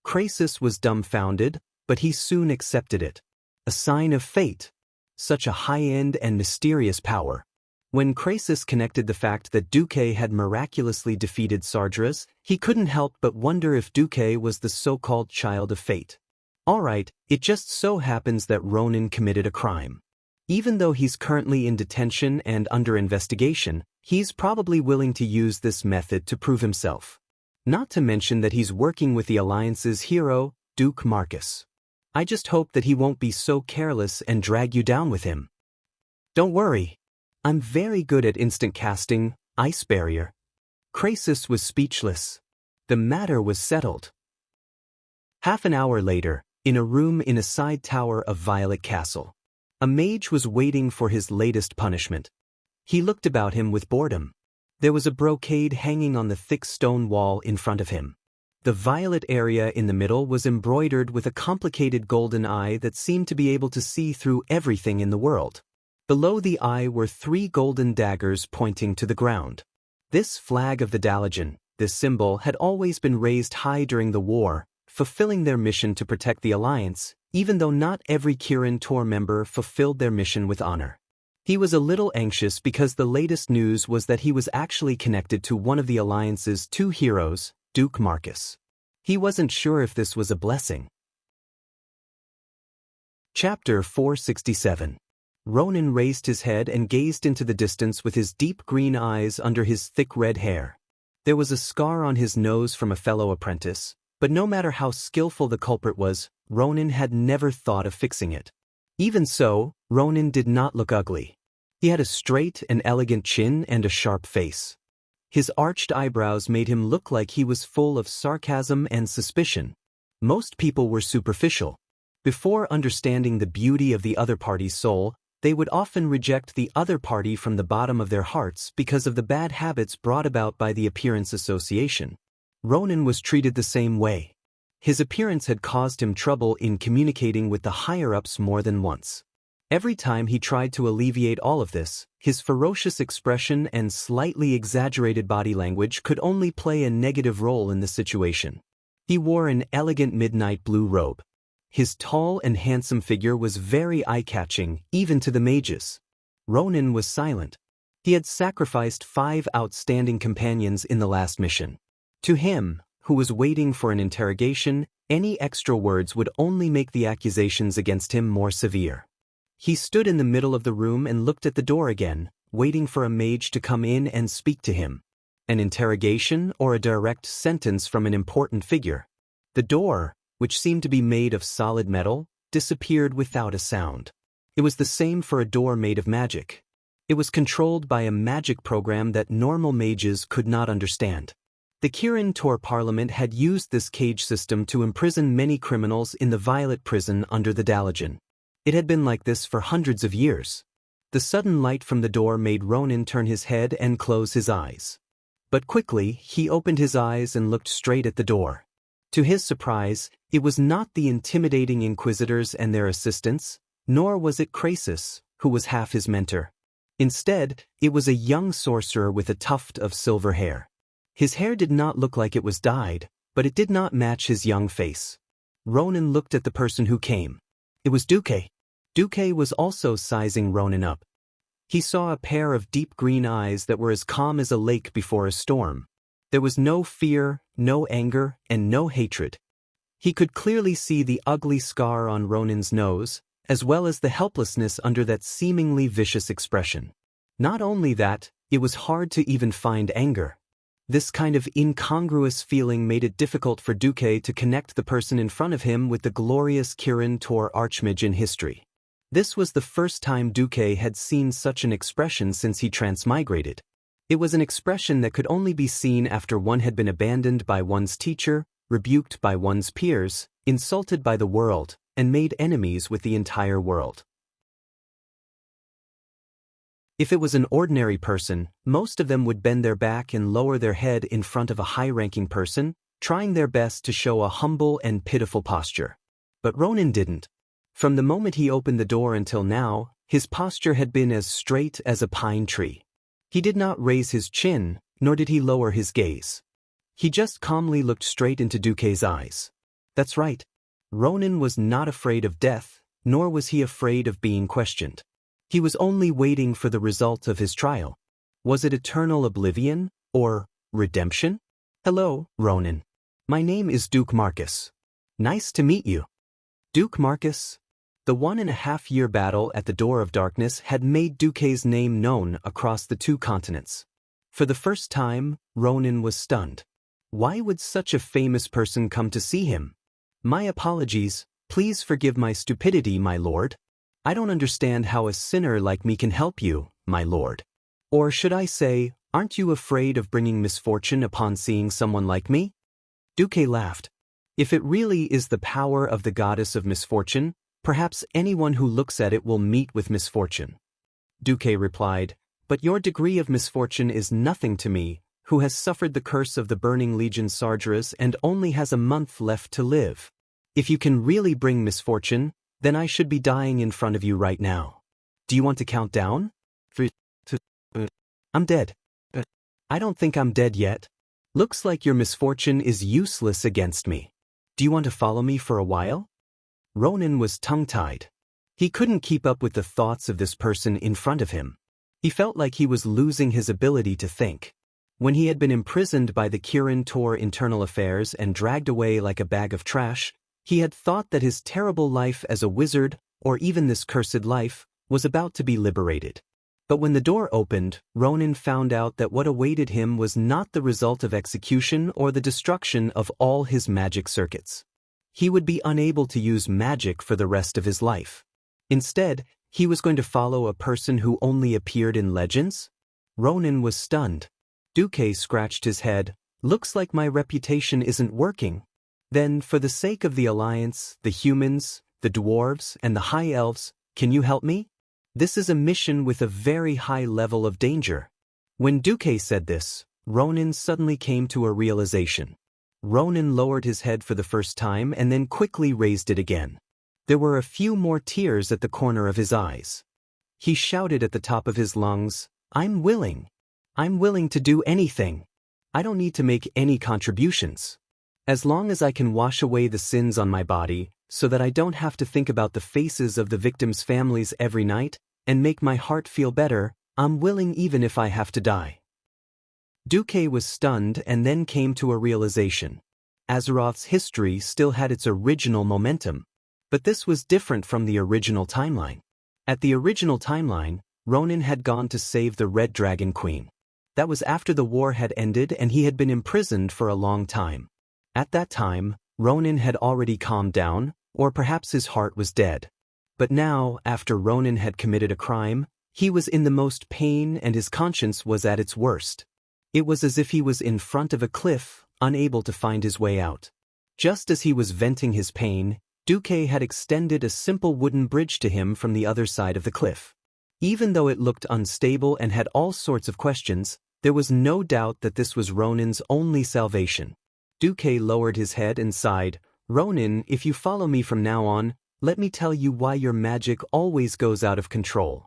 Crassus was dumbfounded, but he soon accepted it. A sign of fate. Such a high-end and mysterious power. When Crassus connected the fact that Duque had miraculously defeated Sardras, he couldn't help but wonder if Duque was the so-called child of fate. Alright, it just so happens that Ronin committed a crime. Even though he's currently in detention and under investigation, he's probably willing to use this method to prove himself. Not to mention that he's working with the Alliance's hero, Duke Marcus. I just hope that he won't be so careless and drag you down with him. Don't worry. I'm very good at instant casting, ice barrier. Crassus was speechless. The matter was settled. Half an hour later, in a room in a side tower of Violet Castle, a mage was waiting for his latest punishment. He looked about him with boredom. There was a brocade hanging on the thick stone wall in front of him. The violet area in the middle was embroidered with a complicated golden eye that seemed to be able to see through everything in the world. Below the eye were 3 golden daggers pointing to the ground. This flag of the Dalajan, this symbol, had always been raised high during the war, fulfilling their mission to protect the Alliance, even though not every Kirin Tor member fulfilled their mission with honor. He was a little anxious because the latest news was that he was actually connected to one of the Alliance's 2 heroes, Duke Marcus. He wasn't sure if this was a blessing. Chapter 467. Ronin raised his head and gazed into the distance with his deep green eyes under his thick red hair. There was a scar on his nose from a fellow apprentice, but no matter how skillful the culprit was, Ronin had never thought of fixing it. Even so, Ronin did not look ugly. He had a straight and elegant chin and a sharp face. His arched eyebrows made him look like he was full of sarcasm and suspicion. Most people were superficial. Before understanding the beauty of the other party's soul, they would often reject the other party from the bottom of their hearts because of the bad habits brought about by the appearance association. Ronin was treated the same way. His appearance had caused him trouble in communicating with the higher-ups more than once. Every time he tried to alleviate all of this, his ferocious expression and slightly exaggerated body language could only play a negative role in the situation. He wore an elegant midnight blue robe. His tall and handsome figure was very eye-catching, even to the mages. Ronin was silent. He had sacrificed 5 outstanding companions in the last mission. To him, who was waiting for an interrogation, any extra words would only make the accusations against him more severe. He stood in the middle of the room and looked at the door again, waiting for a mage to come in and speak to him. An interrogation or a direct sentence from an important figure. The door, which seemed to be made of solid metal, disappeared without a sound. It was the same for a door made of magic. It was controlled by a magic program that normal mages could not understand. The Kirin Tor Parliament had used this cage system to imprison many criminals in the Violet Prison under the Dalajan. It had been like this for hundreds of years. The sudden light from the door made Ronin turn his head and close his eyes. But quickly, he opened his eyes and looked straight at the door. To his surprise, it was not the intimidating inquisitors and their assistants, nor was it Crassus, who was half his mentor. Instead, it was a young sorcerer with a tuft of silver hair. His hair did not look like it was dyed, but it did not match his young face. Ronin looked at the person who came. It was Duque. Duque was also sizing Ronin up. He saw a pair of deep green eyes that were as calm as a lake before a storm. There was no fear, no anger, and no hatred. He could clearly see the ugly scar on Ronin's nose, as well as the helplessness under that seemingly vicious expression. Not only that, it was hard to even find anger. This kind of incongruous feeling made it difficult for Duque to connect the person in front of him with the glorious Kirin Tor archmage in history. This was the first time Duque had seen such an expression since he transmigrated. It was an expression that could only be seen after one had been abandoned by one's teacher, rebuked by one's peers, insulted by the world, and made enemies with the entire world. If it was an ordinary person, most of them would bend their back and lower their head in front of a high-ranking person, trying their best to show a humble and pitiful posture. But Ronin didn't. From the moment he opened the door until now, his posture had been as straight as a pine tree. He did not raise his chin, nor did he lower his gaze. He just calmly looked straight into Duque's eyes. That's right. Ronin was not afraid of death, nor was he afraid of being questioned. He was only waiting for the result of his trial. Was it eternal oblivion, or redemption? Hello, Ronin. My name is Duke Marcus. Nice to meet you. Duke Marcus? The 1.5-year battle at the Door of Darkness had made Duque's name known across the 2 continents. For the first time, Ronin was stunned. Why would such a famous person come to see him? My apologies, please forgive my stupidity, my lord. I don't understand how a sinner like me can help you, my lord. Or should I say, aren't you afraid of bringing misfortune upon seeing someone like me? Duque laughed. If it really is the power of the goddess of misfortune, perhaps anyone who looks at it will meet with misfortune. Duque replied, but your degree of misfortune is nothing to me, who has suffered the curse of the Burning Legion Sargeras and only has a month left to live. If you can really bring misfortune, then I should be dying in front of you right now. Do you want to count down? 3, 2, I'm dead. I don't think I'm dead yet. Looks like your misfortune is useless against me. Do you want to follow me for a while? Ronin was tongue-tied. He couldn't keep up with the thoughts of this person in front of him. He felt like he was losing his ability to think. When he had been imprisoned by the Kirin Tor internal affairs and dragged away like a bag of trash, he had thought that his terrible life as a wizard, or even this cursed life, was about to be liberated. But when the door opened, Ronin found out that what awaited him was not the result of execution or the destruction of all his magic circuits. He would be unable to use magic for the rest of his life. Instead, he was going to follow a person who only appeared in legends? Ronin was stunned. Duque scratched his head. Looks like my reputation isn't working. Then, for the sake of the Alliance, the humans, the dwarves, and the high elves, can you help me? This is a mission with a very high level of danger. When Duque said this, Ronin suddenly came to a realization. Ronin lowered his head for the first time and then quickly raised it again. There were a few more tears at the corner of his eyes. He shouted at the top of his lungs, I'm willing. I'm willing to do anything. I don't need to make any contributions. As long as I can wash away the sins on my body, so that I don't have to think about the faces of the victims' families every night, and make my heart feel better, I'm willing even if I have to die. Duque was stunned and then came to a realization. Azeroth's history still had its original momentum, but this was different from the original timeline. At the original timeline, Ronin had gone to save the Red Dragon Queen. That was after the war had ended and he had been imprisoned for a long time. At that time, Ronin had already calmed down, or perhaps his heart was dead. But now, after Ronin had committed a crime, he was in the most pain and his conscience was at its worst. It was as if he was in front of a cliff, unable to find his way out. Just as he was venting his pain, Duque had extended a simple wooden bridge to him from the other side of the cliff. Even though it looked unstable and had all sorts of questions, there was no doubt that this was Ronin's only salvation. Duque lowered his head and sighed, Ronin, if you follow me from now on, let me tell you why your magic always goes out of control.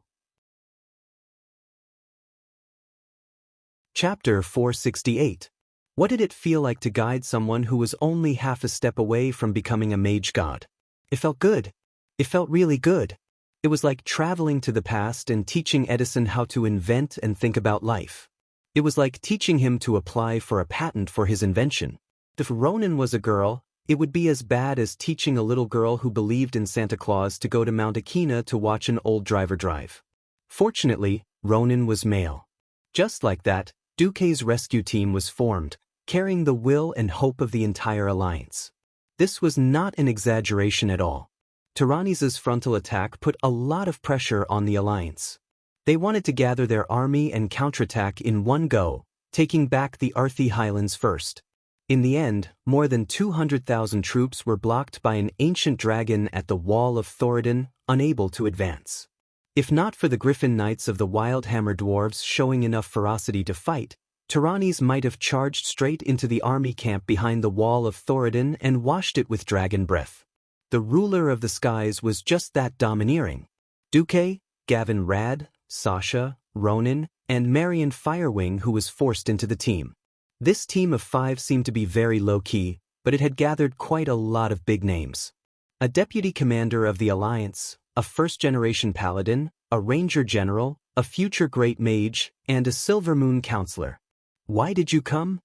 Chapter 468. What did it feel like to guide someone who was only half a step away from becoming a mage god? It felt good. It felt really good. It was like traveling to the past and teaching Edison how to invent and think about life. It was like teaching him to apply for a patent for his invention. If Ronan was a girl, it would be as bad as teaching a little girl who believed in Santa Claus to go to Mount Akina to watch an old driver drive. Fortunately, Ronan was male. Just like that, Duque's rescue team was formed, carrying the will and hope of the entire alliance. This was not an exaggeration at all. Tyrannisa's frontal attack put a lot of pressure on the alliance. They wanted to gather their army and counterattack in one go, taking back the Arthi Highlands first. In the end, more than 200,000 troops were blocked by an ancient dragon at the Wall of Thoradin, unable to advance. If not for the Griffin Knights of the Wildhammer dwarves showing enough ferocity to fight, Tyrannis might have charged straight into the army camp behind the Wall of Thoradin and washed it with dragon breath. The ruler of the skies was just that domineering. Duque, Gavin Rad, Sasha, Ronan, and Marion Firewing, who was forced into the team. This team of 5 seemed to be very low-key, but it had gathered quite a lot of big names. A deputy commander of the Alliance, a first-generation paladin, a ranger general, a future great mage, and a Silver Moon counselor. "Why did you come?"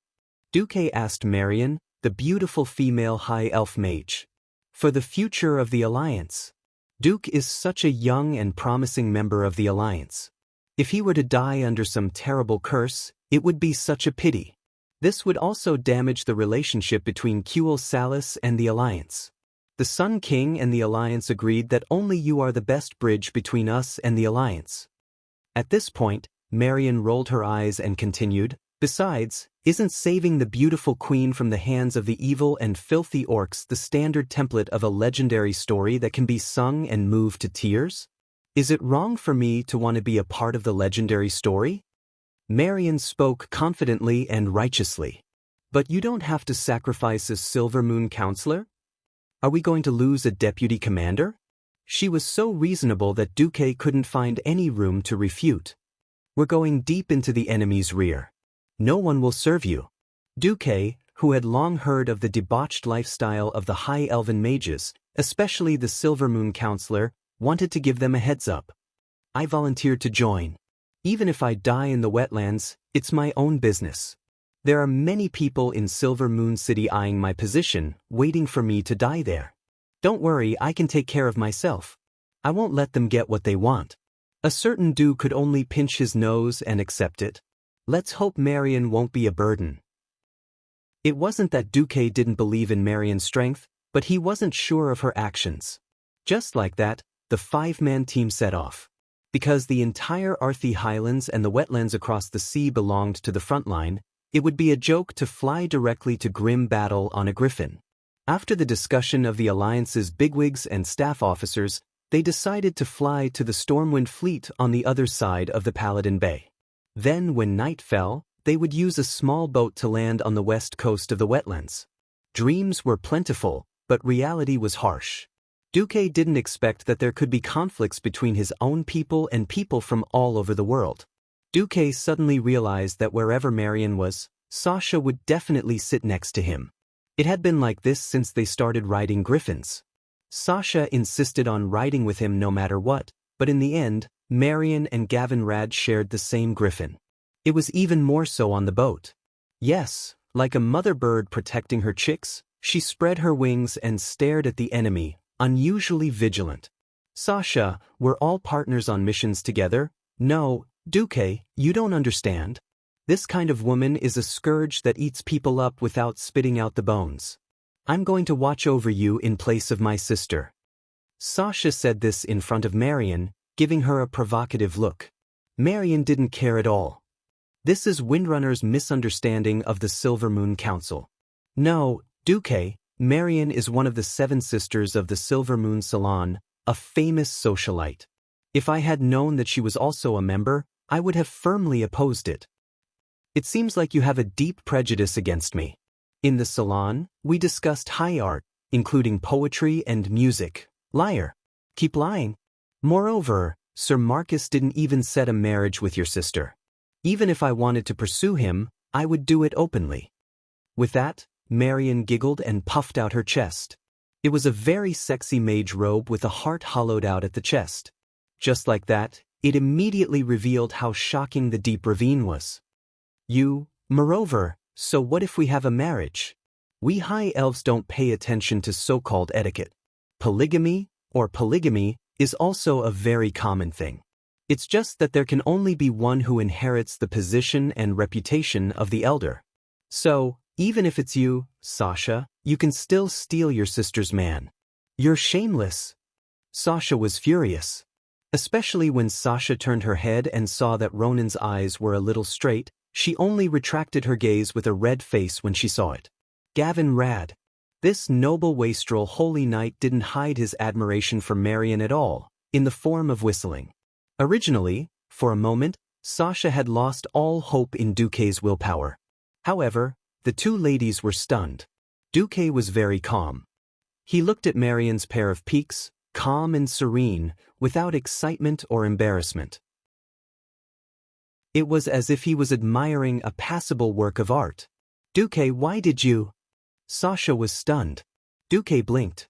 Duque asked Marion, the beautiful female high elf mage. "For the future of the Alliance. Duke is such a young and promising member of the Alliance. If he were to die under some terrible curse, it would be such a pity. This would also damage the relationship between Kuel Salis and the Alliance. The Sun King and the Alliance agreed that only you are the best bridge between us and the Alliance." At this point, Marion rolled her eyes and continued, "Besides, isn't saving the beautiful queen from the hands of the evil and filthy orcs the standard template of a legendary story that can be sung and moved to tears? Is it wrong for me to want to be a part of the legendary story?" Marion spoke confidently and righteously. "But you don't have to sacrifice a Silver Moon counselor? Are we going to lose a deputy commander?" She was so reasonable that Duque couldn't find any room to refute. "We're going deep into the enemy's rear. No one will serve you." Duque, who had long heard of the debauched lifestyle of the High Elven mages, especially the Silver Moon counselor, wanted to give them a heads up. "I volunteered to join. Even if I die in the wetlands, it's my own business. There are many people in Silver Moon City eyeing my position, waiting for me to die there. Don't worry, I can take care of myself. I won't let them get what they want." A certain Du could only pinch his nose and accept it. Let's hope Marion won't be a burden. It wasn't that Duque didn't believe in Marion's strength, but he wasn't sure of her actions. Just like that, the 5-man team set off. Because the entire Arthi Highlands and the wetlands across the sea belonged to the front line, it would be a joke to fly directly to grim battle on a griffin. After the discussion of the Alliance's bigwigs and staff officers, they decided to fly to the Stormwind Fleet on the other side of the Paladin Bay. Then, when night fell, they would use a small boat to land on the west coast of the wetlands. Dreams were plentiful, but reality was harsh. Duque didn't expect that there could be conflicts between his own people and people from all over the world. Duque suddenly realized that wherever Marion was, Sasha would definitely sit next to him. It had been like this since they started riding griffins. Sasha insisted on riding with him no matter what, but in the end, Marion and Gavin Rad shared the same griffin. It was even more so on the boat. Yes, like a mother bird protecting her chicks, she spread her wings and stared at the enemy, unusually vigilant. "Sasha, we're all partners on missions together." "No, Duque, you don't understand. This kind of woman is a scourge that eats people up without spitting out the bones. I'm going to watch over you in place of my sister." Sasha said this in front of Marion, giving her a provocative look. Marion didn't care at all. This is Windrunner's misunderstanding of the Silver Moon Council. "No, Duque, Marion is one of the 7 sisters of the Silver Moon Salon, a famous socialite. If I had known that she was also a member, I would have firmly opposed it. It seems like you have a deep prejudice against me. In the salon, we discussed high art, including poetry and music." "Liar. Keep lying. Moreover, Sir Marcus didn't even set a marriage with your sister. Even if I wanted to pursue him, I would do it openly." With that, Marion giggled and puffed out her chest. It was a very sexy mage robe with a heart hollowed out at the chest. Just like that, it immediately revealed how shocking the deep ravine was. Moreover, so what if we have a marriage? We high elves don't pay attention to so-called etiquette. Polygamy, is also a very common thing. It's just that there can only be one who inherits the position and reputation of the elder. So, even if it's you, Sasha, you can still steal your sister's man. You're shameless. Sasha was furious. Especially when Sasha turned her head and saw that Ronan's eyes were a little straight, she only retracted her gaze with a red face when she saw it. Gavin Rad. This noble wastrel holy knight didn't hide his admiration for Marion at all, in the form of whistling. Originally, for a moment, Sasha had lost all hope in Duque's willpower. However, the two ladies were stunned. Duque was very calm. He looked at Marion's pair of peaks, calm and serene, without excitement or embarrassment. It was as if he was admiring a passable work of art. Duque, why did you? Sasha was stunned. Duque blinked.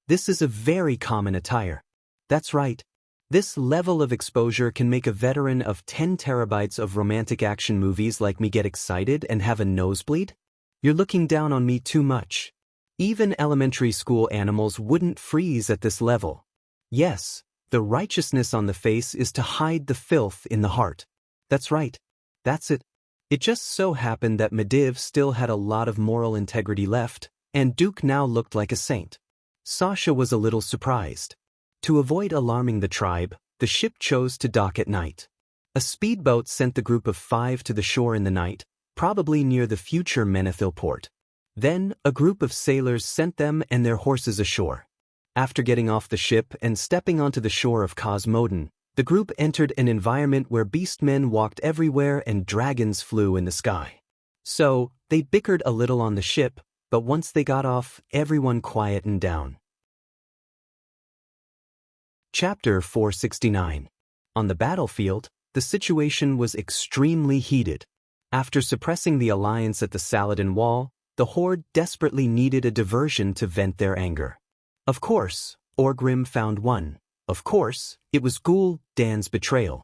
This is a very common attire. That's right. This level of exposure can make a veteran of 10 terabytes of romantic action movies like me get excited and have a nosebleed? You're looking down on me too much. Even elementary school animals wouldn't freeze at this level. Yes, the righteousness on the face is to hide the filth in the heart. That's right. That's it. It just so happened that Mediv still had a lot of moral integrity left, and Duke now looked like a saint. Sasha was a little surprised. To avoid alarming the tribe, the ship chose to dock at night. A speedboat sent the group of 5 to the shore in the night, probably near the future Menethil port. Then, a group of sailors sent them and their horses ashore. After getting off the ship and stepping onto the shore of Cosmodon, the group entered an environment where beastmen walked everywhere and dragons flew in the sky. So, they bickered a little on the ship, but once they got off, everyone quietened down. Chapter 469. On the battlefield, the situation was extremely heated. After suppressing the alliance at the Saladin Wall, the Horde desperately needed a diversion to vent their anger. Of course, Orgrim found one. Of course, it was Dan's betrayal.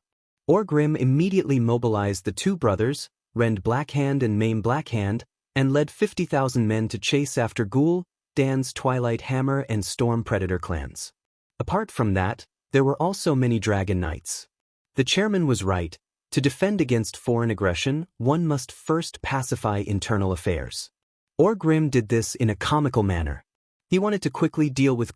Orgrim immediately mobilized the two brothers, Rend Blackhand and Maim Blackhand, and led 50,000 men to chase after Dan's Twilight Hammer and Storm Predator clans. Apart from that, there were also many Dragon Knights. The chairman was right. To defend against foreign aggression, one must first pacify internal affairs. Orgrim did this in a comical manner. He wanted to quickly deal with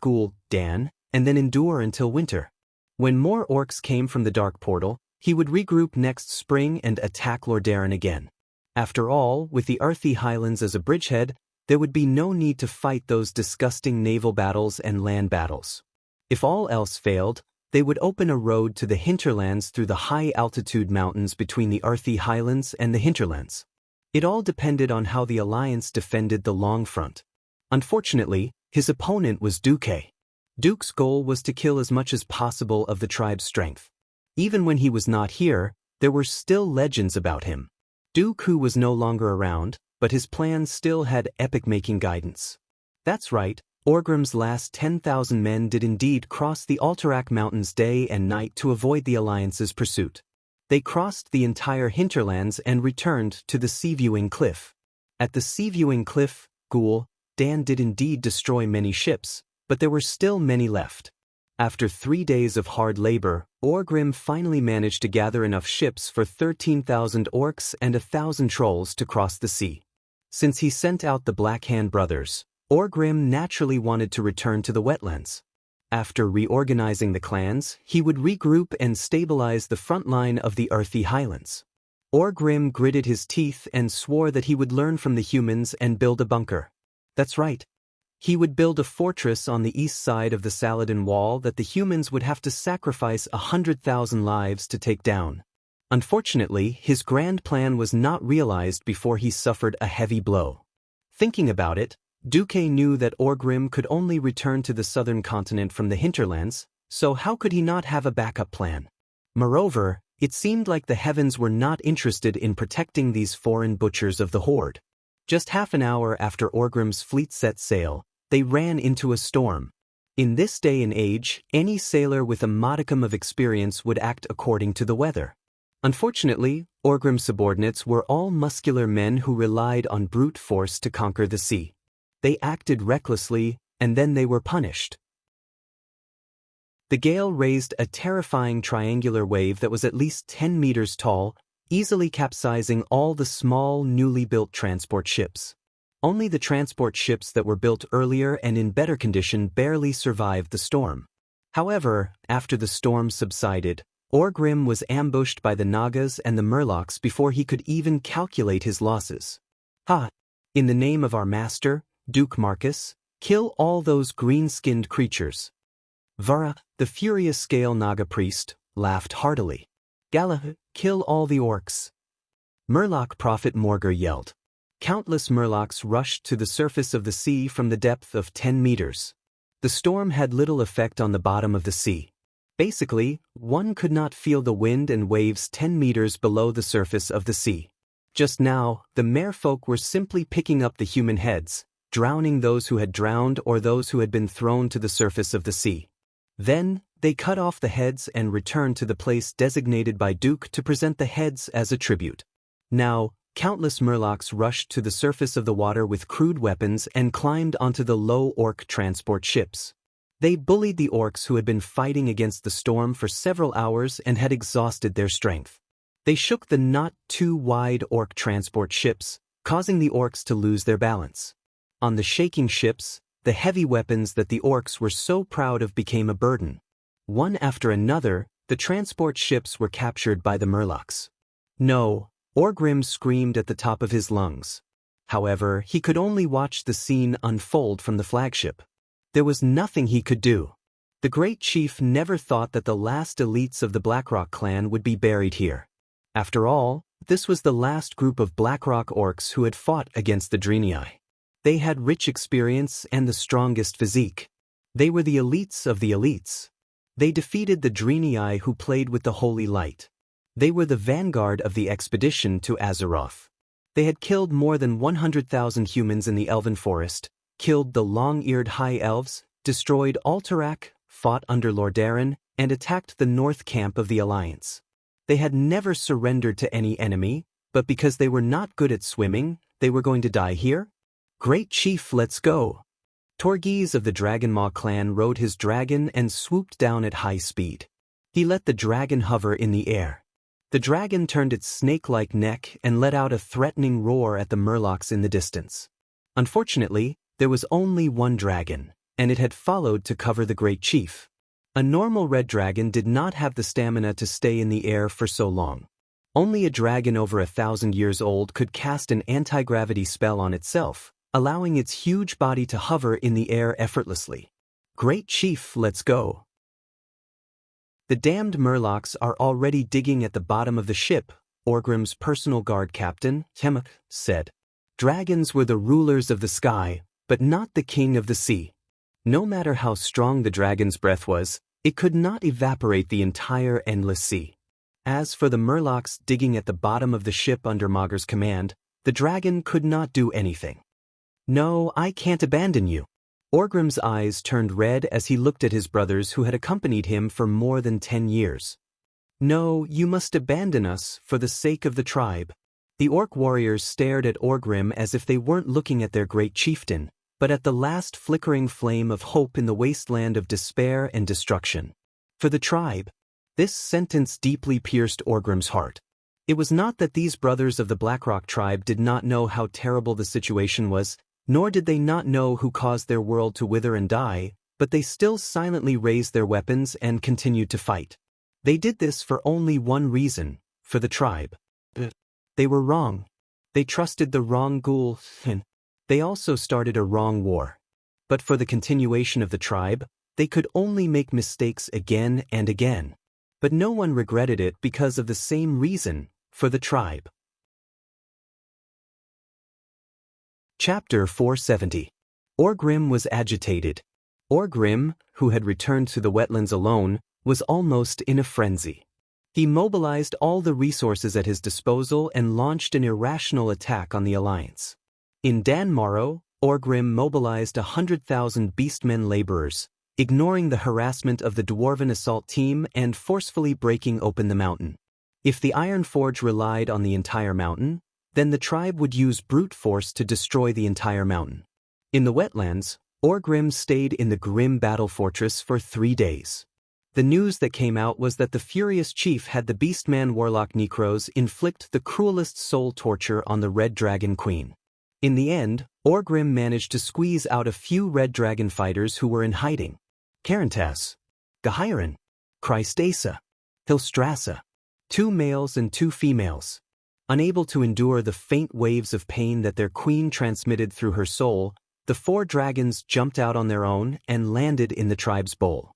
Dan, and then endure until winter. When more orcs came from the Dark Portal, he would regroup next spring and attack Lordaeron again. After all, with the Earthy Highlands as a bridgehead, there would be no need to fight those disgusting naval battles and land battles. If all else failed, they would open a road to the hinterlands through the high-altitude mountains between the Earthy Highlands and the hinterlands. It all depended on how the Alliance defended the long front. Unfortunately, his opponent was Duque. Duke's goal was to kill as much as possible of the tribe's strength. Even when he was not here, there were still legends about him. Duke, who was no longer around, but his plan still had epic-making guidance. That's right, Orgrim's last 10,000 men did indeed cross the Alterac Mountains day and night to avoid the Alliance's pursuit. They crossed the entire hinterlands and returned to the Sea-Viewing Cliff. At the Sea-Viewing Cliff, Dan did indeed destroy many ships, but there were still many left. After 3 days of hard labor, Orgrim finally managed to gather enough ships for 13,000 orcs and 1,000 trolls to cross the sea. Since he sent out the Blackhand brothers, Orgrim naturally wanted to return to the wetlands. After reorganizing the clans, he would regroup and stabilize the front line of the Earthy Highlands. Orgrim gritted his teeth and swore that he would learn from the humans and build a bunker. That's right. He would build a fortress on the east side of the Saladin Wall that the humans would have to sacrifice 100,000 lives to take down. Unfortunately, his grand plan was not realized before he suffered a heavy blow. Thinking about it, Duque knew that Orgrim could only return to the southern continent from the hinterlands, so how could he not have a backup plan? Moreover, it seemed like the heavens were not interested in protecting these foreign butchers of the Horde. Just half an hour after Orgrim's fleet set sail, they ran into a storm. In this day and age, any sailor with a modicum of experience would act according to the weather. Unfortunately, Orgrim's subordinates were all muscular men who relied on brute force to conquer the sea. They acted recklessly, and then they were punished. The gale raised a terrifying triangular wave that was at least 10 meters tall, easily capsizing all the small, newly built transport ships. Only the transport ships that were built earlier and in better condition barely survived the storm. However, after the storm subsided, Orgrim was ambushed by the Nagas and the Murlocs before he could even calculate his losses. Ha! In the name of our master, Duke Marcus, kill all those green-skinned creatures. Vara, the furious scale Naga priest, laughed heartily. Gala, kill all the orcs. Murloc Prophet Morgur yelled. Countless Murlocs rushed to the surface of the sea from the depth of 10 meters. The storm had little effect on the bottom of the sea. Basically, one could not feel the wind and waves 10 meters below the surface of the sea. Just now, the merfolk were simply picking up the human heads, drowning those who had drowned or those who had been thrown to the surface of the sea. Then, they cut off the heads and returned to the place designated by Duke to present the heads as a tribute. Now, countless Murlocs rushed to the surface of the water with crude weapons and climbed onto the low orc transport ships. They bullied the orcs who had been fighting against the storm for several hours and had exhausted their strength. They shook the not-too-wide orc transport ships, causing the orcs to lose their balance. On the shaking ships, the heavy weapons that the orcs were so proud of became a burden. One after another, the transport ships were captured by the Murlocs. No, Orgrim screamed at the top of his lungs. However, he could only watch the scene unfold from the flagship. There was nothing he could do. The great chief never thought that the last elites of the Blackrock clan would be buried here. After all, this was the last group of Blackrock orcs who had fought against the Draenei. They had rich experience and the strongest physique. They were the elites of the elites. They defeated the Draenei who played with the Holy Light. They were the vanguard of the expedition to Azeroth. They had killed more than 100,000 humans in the Elven Forest, killed the long-eared High Elves, destroyed Alterac, fought under Lordaeron, and attacked the north camp of the Alliance. They had never surrendered to any enemy, but because they were not good at swimming, they were going to die here? Great Chief, let's go! Torghese of the Dragonmaw clan rode his dragon and swooped down at high speed. He let the dragon hover in the air. The dragon turned its snake-like neck and let out a threatening roar at the Murlocs in the distance. Unfortunately, there was only one dragon, and it had followed to cover the Great Chief. A normal red dragon did not have the stamina to stay in the air for so long. Only a dragon over 1,000 years old could cast an anti-gravity spell on itself, allowing its huge body to hover in the air effortlessly. Great Chief, let's go! The damned Murlocs are already digging at the bottom of the ship, Orgrim's personal guard captain, Temuk, said. Dragons were the rulers of the sky, but not the king of the sea. No matter how strong the dragon's breath was, it could not evaporate the entire endless sea. As for the Murlocs digging at the bottom of the ship under Maugur's command, the dragon could not do anything. No, I can't abandon you. Orgrim's eyes turned red as he looked at his brothers who had accompanied him for more than 10 years. No, you must abandon us for the sake of the tribe. The orc warriors stared at Orgrim as if they weren't looking at their great chieftain, but at the last flickering flame of hope in the wasteland of despair and destruction. For the tribe. This sentence deeply pierced Orgrim's heart. It was not that these brothers of the Blackrock tribe did not know how terrible the situation was, nor did they not know who caused their world to wither and die, but they still silently raised their weapons and continued to fight. They did this for only one reason, for the tribe. They were wrong. They trusted the wrong ghoul, and they also started a wrong war. But for the continuation of the tribe, they could only make mistakes again and again. But no one regretted it because of the same reason, for the tribe. Chapter 470. Orgrim was agitated. Orgrim, who had returned to the wetlands alone, was almost in a frenzy. He mobilized all the resources at his disposal and launched an irrational attack on the Alliance. In Dan Morrow, Orgrim mobilized 100,000 beastmen laborers, ignoring the harassment of the dwarven assault team and forcefully breaking open the mountain. If the Iron Forge relied on the entire mountain, then the tribe would use brute force to destroy the entire mountain. In the wetlands, Orgrim stayed in the grim battle fortress for 3 days. The news that came out was that the furious chief had the Beastman Warlock Necros inflict the cruelest soul torture on the Red Dragon Queen. In the end, Orgrim managed to squeeze out a few Red Dragon fighters who were in hiding. Karantas, Gahiren, Christasa, Hilstrasa. 2 males and 2 females. Unable to endure the faint waves of pain that their queen transmitted through her soul, the 4 dragons jumped out on their own and landed in the tribe's bowl.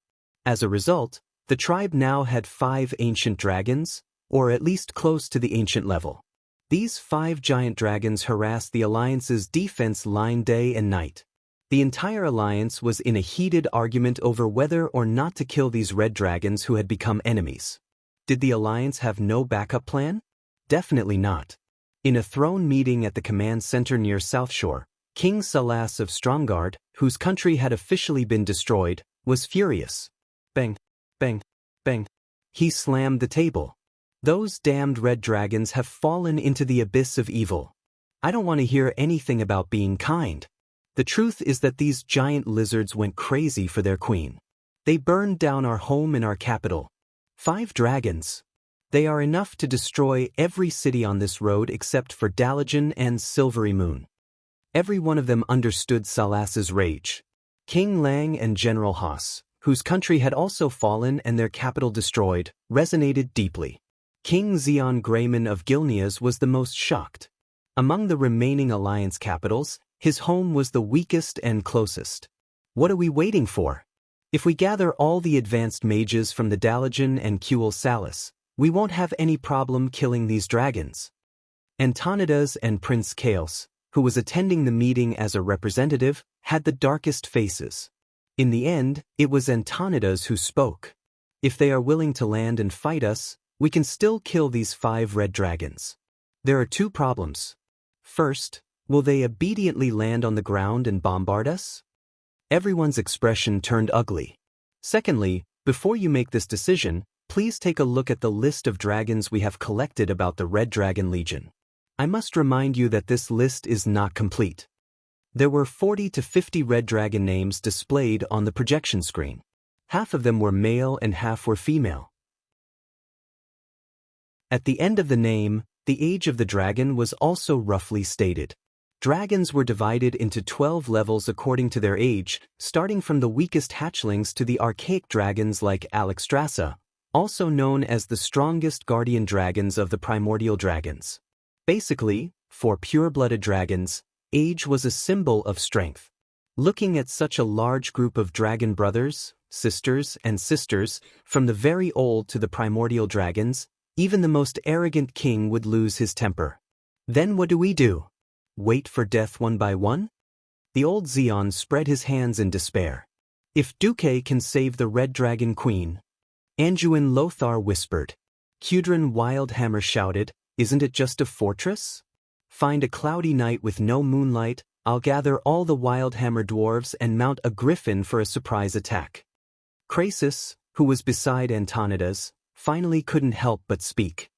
As a result, the tribe now had 5 ancient dragons, or at least close to the ancient level. These 5 giant dragons harassed the Alliance's defense line day and night. The entire Alliance was in a heated argument over whether or not to kill these red dragons who had become enemies. Did the Alliance have no backup plan? Definitely not. In a throne meeting at the command center near South Shore, King Salas of Stromgard, whose country had officially been destroyed, was furious. Bang, bang, bang. He slammed the table. Those damned red dragons have fallen into the abyss of evil. I don't want to hear anything about being kind. The truth is that these giant lizards went crazy for their queen. They burned down our home and our capital. 5 dragons. They are enough to destroy every city on this road except for Dalajan and Silvery Moon. Every one of them understood Salas's rage. King Lang and General Haas, whose country had also fallen and their capital destroyed, resonated deeply. King Xion Grayman of Gilneas was the most shocked. Among the remaining Alliance capitals, his home was the weakest and closest. What are we waiting for? If we gather all the advanced mages from the Dalajan and Kuel Salas, we won't have any problem killing these dragons. Antonidas and Prince Chaos, who was attending the meeting as a representative, had the darkest faces. In the end, it was Antonidas who spoke. If they are willing to land and fight us, we can still kill these 5 red dragons. There are 2 problems. First, will they obediently land on the ground and bombard us? Everyone's expression turned ugly. Secondly, before you make this decision, please take a look at the list of dragons we have collected about the Red Dragon Legion. I must remind you that this list is not complete. There were 40 to 50 red dragon names displayed on the projection screen. Half of them were male and half were female. At the end of the name, the age of the dragon was also roughly stated. Dragons were divided into 12 levels according to their age, starting from the weakest hatchlings to the archaic dragons like Alexstrasza, also known as the strongest guardian dragons of the primordial dragons. Basically, for pure-blooded dragons, age was a symbol of strength. Looking at such a large group of dragon brothers, sisters, and sisters, from the very old to the primordial dragons, even the most arrogant king would lose his temper. Then what do? Wait for death one by one? The old Xion spread his hands in despair. If Duque can save the Red Dragon Queen. Anduin Lothar whispered. Kudrin Wildhammer shouted, isn't it just a fortress? Find a cloudy night with no moonlight, I'll gather all the Wildhammer dwarves and mount a griffin for a surprise attack. Krasis, who was beside Antonidas, finally couldn't help but speak.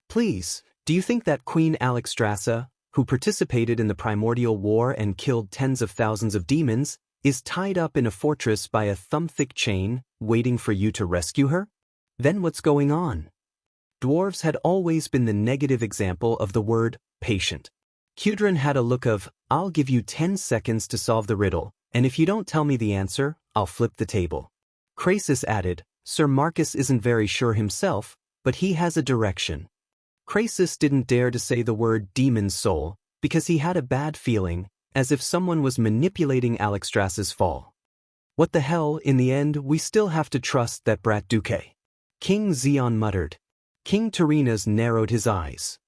Please, do you think that Queen Alexstrasza, who participated in the primordial war and killed tens of thousands of demons, is tied up in a fortress by a thumb-thick chain, waiting for you to rescue her? Then what's going on? Dwarves had always been the negative example of the word patient. Kudrin had a look of, I'll give you 10 seconds to solve the riddle, and if you don't tell me the answer, I'll flip the table. Krasis added, Sir Marcus isn't very sure himself, but he has a direction. Krasis didn't dare to say the word demon's soul, because he had a bad feeling, as if someone was manipulating Alexstrasza's fall. What the hell, in the end, we still have to trust that brat Duque. King Xion muttered. King Terenas narrowed his eyes.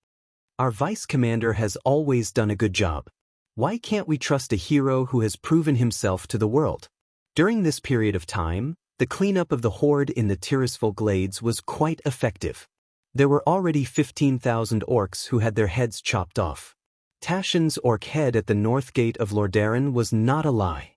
Our vice commander has always done a good job. Why can't we trust a hero who has proven himself to the world? During this period of time, the cleanup of the horde in the Tirisful Glades was quite effective. There were already 15,000 orcs who had their heads chopped off. Tashin's orc head at the north gate of Lordaeron was not a lie.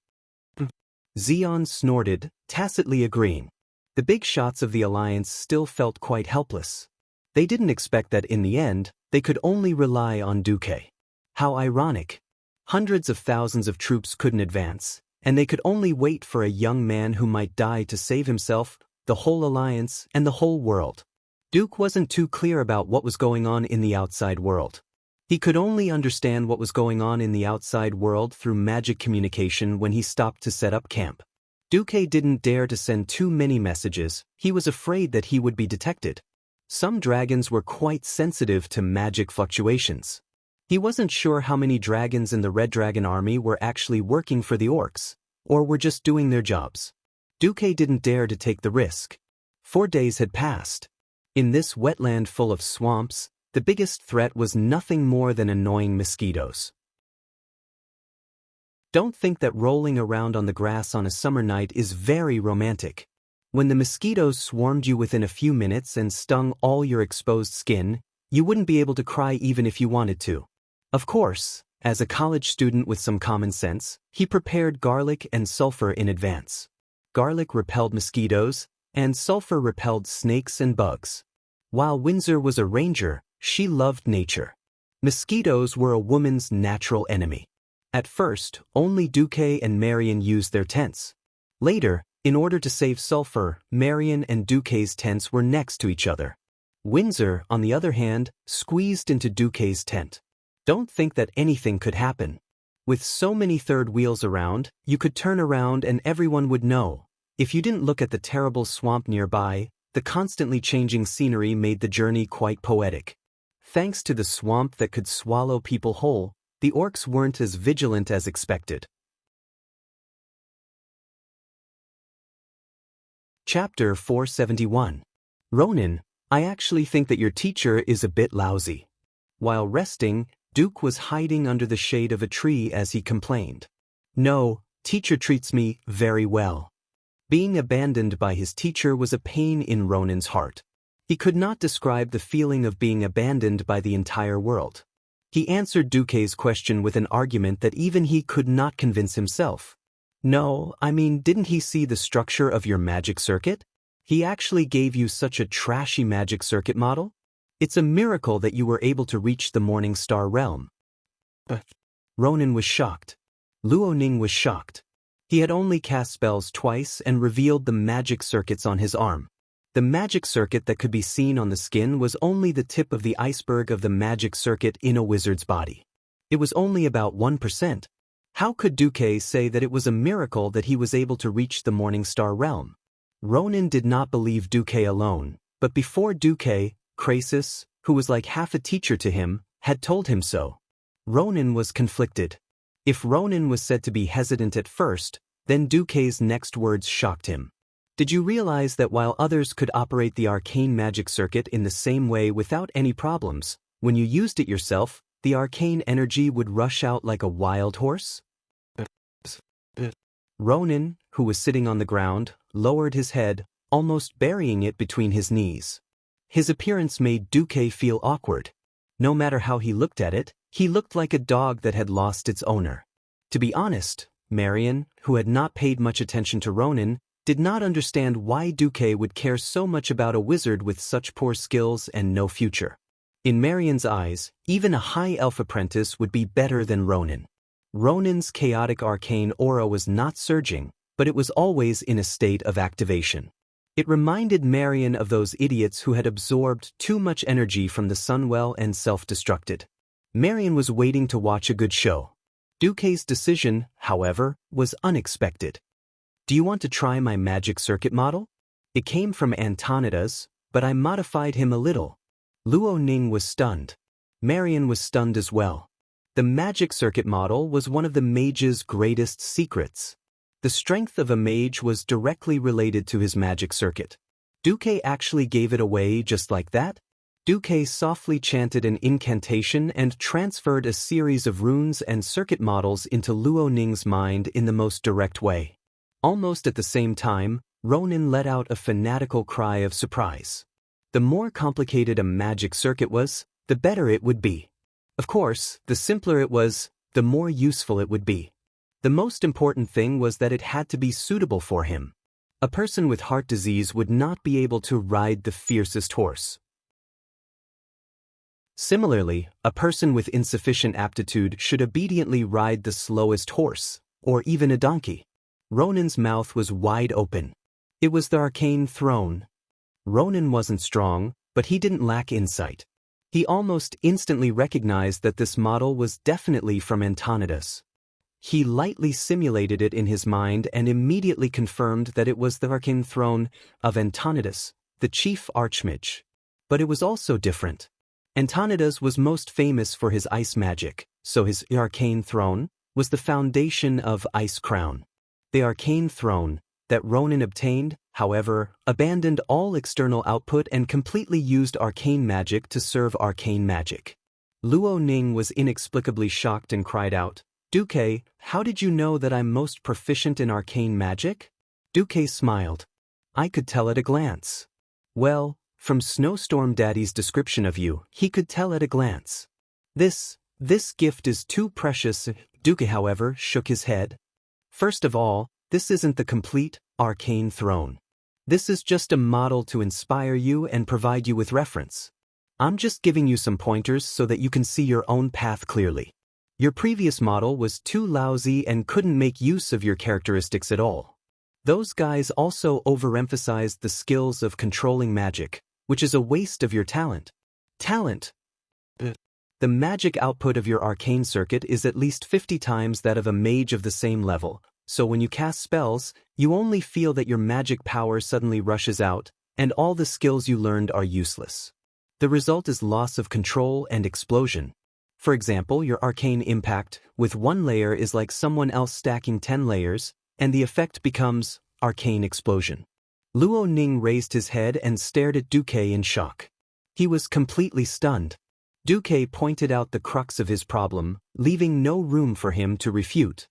Xian snorted, tacitly agreeing. The big shots of the Alliance still felt quite helpless. They didn't expect that in the end, they could only rely on Duque. How ironic. Hundreds of thousands of troops couldn't advance, and they could only wait for a young man who might die to save himself, the whole Alliance, and the whole world. Duke wasn't too clear about what was going on in the outside world. He could only understand what was going on in the outside world through magic communication when he stopped to set up camp. Duque didn't dare to send too many messages, he was afraid that he would be detected. Some dragons were quite sensitive to magic fluctuations. He wasn't sure how many dragons in the Red Dragon army were actually working for the orcs, or were just doing their jobs. Duque didn't dare to take the risk. 4 days had passed. In this wetland full of swamps, the biggest threat was nothing more than annoying mosquitoes. Don't think that rolling around on the grass on a summer night is very romantic. When the mosquitoes swarmed you within a few minutes and stung all your exposed skin, you wouldn't be able to cry even if you wanted to. Of course, as a college student with some common sense, he prepared garlic and sulfur in advance. Garlic repelled mosquitoes, and sulfur repelled snakes and bugs. While Windsor was a ranger, she loved nature. Mosquitoes were a woman's natural enemy. At first, only Duque and Marion used their tents. Later, in order to save sulfur, Marion and Duque's tents were next to each other. Windsor, on the other hand, squeezed into Duque's tent. Don't think that anything could happen. With so many third wheels around, you could turn around and everyone would know. If you didn't look at the terrible swamp nearby, the constantly changing scenery made the journey quite poetic. Thanks to the swamp that could swallow people whole, the orcs weren't as vigilant as expected. Chapter 471. Ronin, I actually think that your teacher is a bit lousy. While resting, Duke was hiding under the shade of a tree as he complained. No, teacher treats me very well. Being abandoned by his teacher was a pain in Ronin's heart. He could not describe the feeling of being abandoned by the entire world. He answered Duque's question with an argument that even he could not convince himself. No, I mean, didn't he see the structure of your magic circuit? He actually gave you such a trashy magic circuit model? It's a miracle that you were able to reach the Morning Star realm. Ronin was shocked. Luo Ning was shocked. He had only cast spells twice and revealed the magic circuits on his arm. The magic circuit that could be seen on the skin was only the tip of the iceberg of the magic circuit in a wizard's body. It was only about 1%. How could Duque say that it was a miracle that he was able to reach the Morning Star realm? Ronin did not believe Duque alone, but before Duque, Crasus, who was like half a teacher to him, had told him so. Ronin was conflicted. If Ronin was said to be hesitant at first, then Duque's next words shocked him. Did you realize that while others could operate the arcane magic circuit in the same way without any problems, when you used it yourself, the arcane energy would rush out like a wild horse? Ronin, who was sitting on the ground, lowered his head, almost burying it between his knees. His appearance made Duque feel awkward. No matter how he looked at it, he looked like a dog that had lost its owner. To be honest, Marion, who had not paid much attention to Ronin, did not understand why Duque would care so much about a wizard with such poor skills and no future. In Marion's eyes, even a high elf apprentice would be better than Ronin. Ronin's chaotic arcane aura was not surging, but it was always in a state of activation. It reminded Marion of those idiots who had absorbed too much energy from the Sunwell and self-destructed. Marion was waiting to watch a good show. Duque's decision, however, was unexpected. Do you want to try my magic circuit model? It came from Antonidas, but I modified him a little. Luo Ning was stunned. Marion was stunned as well. The magic circuit model was one of the mage's greatest secrets. The strength of a mage was directly related to his magic circuit. Duque actually gave it away just like that? Duque softly chanted an incantation and transferred a series of runes and circuit models into Luo Ning's mind in the most direct way. Almost at the same time, Ronin let out a fanatical cry of surprise. The more complicated a magic circuit was, the better it would be. Of course, the simpler it was, the more useful it would be. The most important thing was that it had to be suitable for him. A person with heart disease would not be able to ride the fiercest horse. Similarly, a person with insufficient aptitude should obediently ride the slowest horse, or even a donkey. Ronin's mouth was wide open. It was the arcane throne. Ronin wasn't strong, but he didn't lack insight. He almost instantly recognized that this model was definitely from Antonidas. He lightly simulated it in his mind and immediately confirmed that it was the arcane throne of Antonidas, the chief archmage. But it was also different. Antonidas was most famous for his ice magic, so his arcane throne was the foundation of Ice Crown. The arcane throne that Ronin obtained, however, abandoned all external output and completely used arcane magic to serve arcane magic. Luo Ning was inexplicably shocked and cried out, "Duque, how did you know that I'm most proficient in arcane magic?" Duque smiled. "I could tell at a glance." Well, from Snowstorm Daddy's description of you, he could tell at a glance. This gift is too precious." Duque, however, shook his head. "First of all, this isn't the complete arcane throne. This is just a model to inspire you and provide you with reference. I'm just giving you some pointers so that you can see your own path clearly. Your previous model was too lousy and couldn't make use of your characteristics at all. Those guys also overemphasized the skills of controlling magic, which is a waste of your talent. Talent? The magic output of your arcane circuit is at least 50 times that of a mage of the same level, so when you cast spells, you only feel that your magic power suddenly rushes out, and all the skills you learned are useless. The result is loss of control and explosion. For example, your arcane impact with one layer is like someone else stacking 10 layers, and the effect becomes arcane explosion. Luo Ning raised his head and stared at Duque in shock. He was completely stunned. Duque pointed out the crux of his problem, leaving no room for him to refute.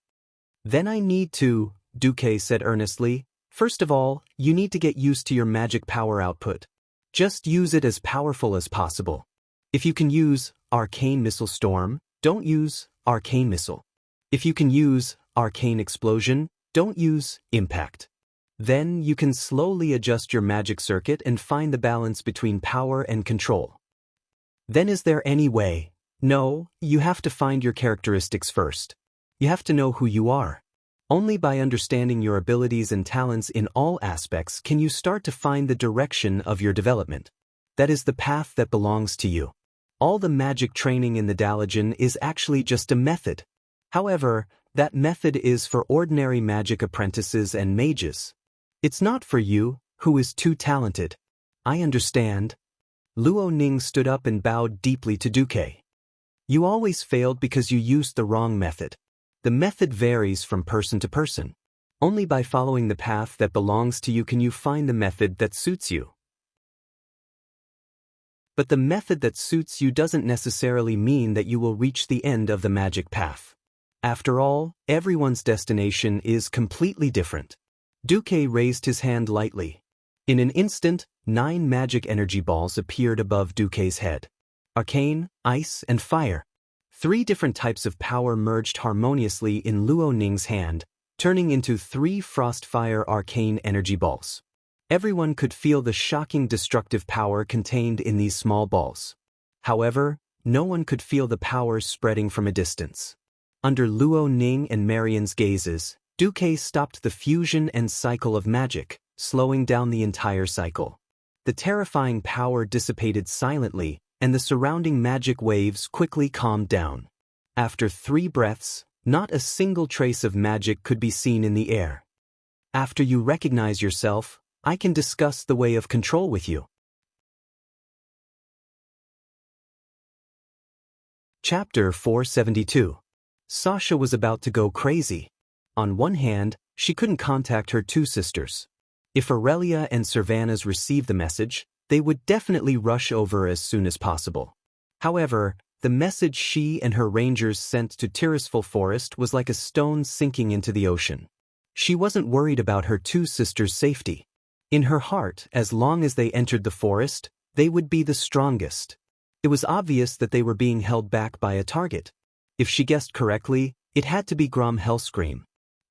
"Then I need to," Duque said earnestly. "First of all, you need to get used to your magic power output. Just use it as powerful as possible. If you can use Arcane Missile Storm, don't use Arcane Missile. If you can use Arcane Explosion, don't use Impact. Then you can slowly adjust your magic circuit and find the balance between power and control." "Then is there any way?" "No, you have to find your characteristics first. You have to know who you are. Only by understanding your abilities and talents in all aspects can you start to find the direction of your development. That is the path that belongs to you. All the magic training in the Dalajan is actually just a method. However, that method is for ordinary magic apprentices and mages. It's not for you, who is too talented." "I understand." Luo Ning stood up and bowed deeply to Duque. "You always failed because you used the wrong method. The method varies from person to person. Only by following the path that belongs to you can you find the method that suits you. But the method that suits you doesn't necessarily mean that you will reach the end of the magic path. After all, everyone's destination is completely different." Duque raised his hand lightly. In an instant, 9 magic energy balls appeared above Duque's head. Arcane, ice, and fire. 3 different types of power merged harmoniously in Luo Ning's hand, turning into 3 frost-fire arcane energy balls. Everyone could feel the shocking destructive power contained in these small balls. However, no one could feel the power spreading from a distance. Under Luo Ning and Marian's gazes, Duque stopped the fusion and cycle of magic, slowing down the entire cycle. The terrifying power dissipated silently, and the surrounding magic waves quickly calmed down. After 3 breaths, not a single trace of magic could be seen in the air. "After you recognize yourself, I can discuss the way of control with you." Chapter 472. Sasha was about to go crazy. On one hand, she couldn't contact her 2 sisters. If Aurelia and Servanas received the message, they would definitely rush over as soon as possible. However, the message she and her rangers sent to Tirisful Forest was like a stone sinking into the ocean. She wasn't worried about her 2 sisters' safety. In her heart, as long as they entered the forest, they would be the strongest. It was obvious that they were being held back by a target. If she guessed correctly, it had to be Grom Hellscream.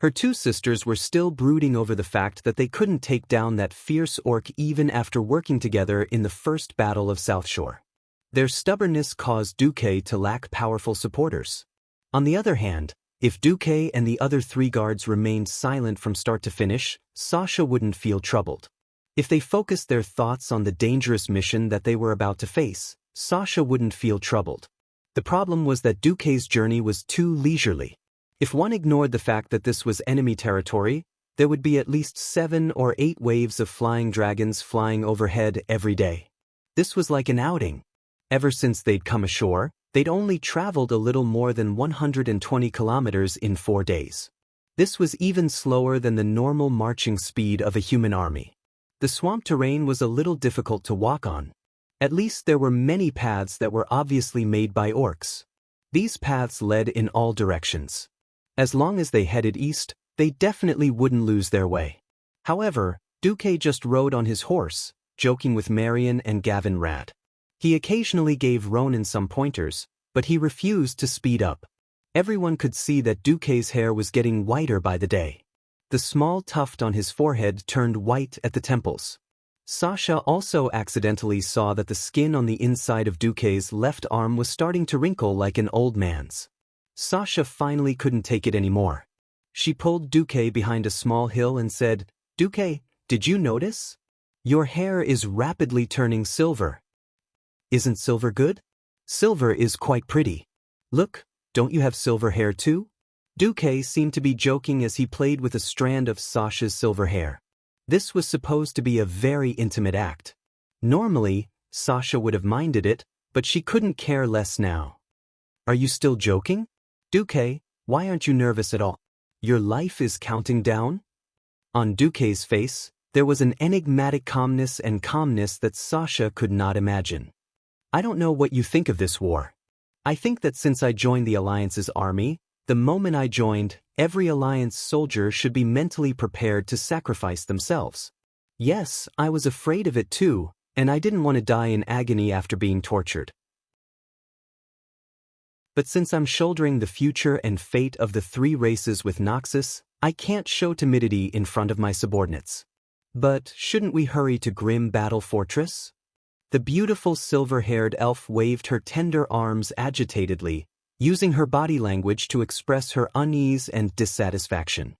Her two sisters were still brooding over the fact that they couldn't take down that fierce orc even after working together in the first battle of South Shore. Their stubbornness caused Duque to lack powerful supporters. On the other hand, if Duque and the other three guards remained silent from start to finish, Sasha wouldn't feel troubled. If they focused their thoughts on the dangerous mission that they were about to face, Sasha wouldn't feel troubled. The problem was that Duque's journey was too leisurely. If one ignored the fact that this was enemy territory, there would be at least 7 or 8 waves of flying dragons flying overhead every day. This was like an outing. Ever since they'd come ashore, they'd only traveled a little more than 120 kilometers in 4 days. This was even slower than the normal marching speed of a human army. The swamp terrain was a little difficult to walk on. At least there were many paths that were obviously made by orcs. These paths led in all directions. As long as they headed east, they definitely wouldn't lose their way. However, Duque just rode on his horse, joking with Marion and Gavin Rad. He occasionally gave Ronan some pointers, but he refused to speed up. Everyone could see that Duque's hair was getting whiter by the day. The small tuft on his forehead turned white at the temples. Sasha also accidentally saw that the skin on the inside of Duque's left arm was starting to wrinkle like an old man's. Sasha finally couldn't take it anymore. She pulled Duque behind a small hill and said, "Duque, did you notice? Your hair is rapidly turning silver." "Isn't silver good?" "Silver is quite pretty. Look, don't you have silver hair too?" Duque seemed to be joking as he played with a strand of Sasha's silver hair. This was supposed to be a very intimate act. Normally, Sasha would have minded it, but she couldn't care less now. "Are you still joking? Duque, why aren't you nervous at all? Your life is counting down?" On Duque's face, there was an enigmatic calmness that Sasha could not imagine. "I don't know what you think of this war. I think that since I joined the Alliance's army, the moment I joined, every Alliance soldier should be mentally prepared to sacrifice themselves. Yes, I was afraid of it too, and I didn't want to die in agony after being tortured. But since I'm shouldering the future and fate of the 3 races with Noxus, I can't show timidity in front of my subordinates. But shouldn't we hurry to Grim Battle Fortress?" The beautiful silver-haired elf waved her tender arms agitatedly, using her body language to express her unease and dissatisfaction.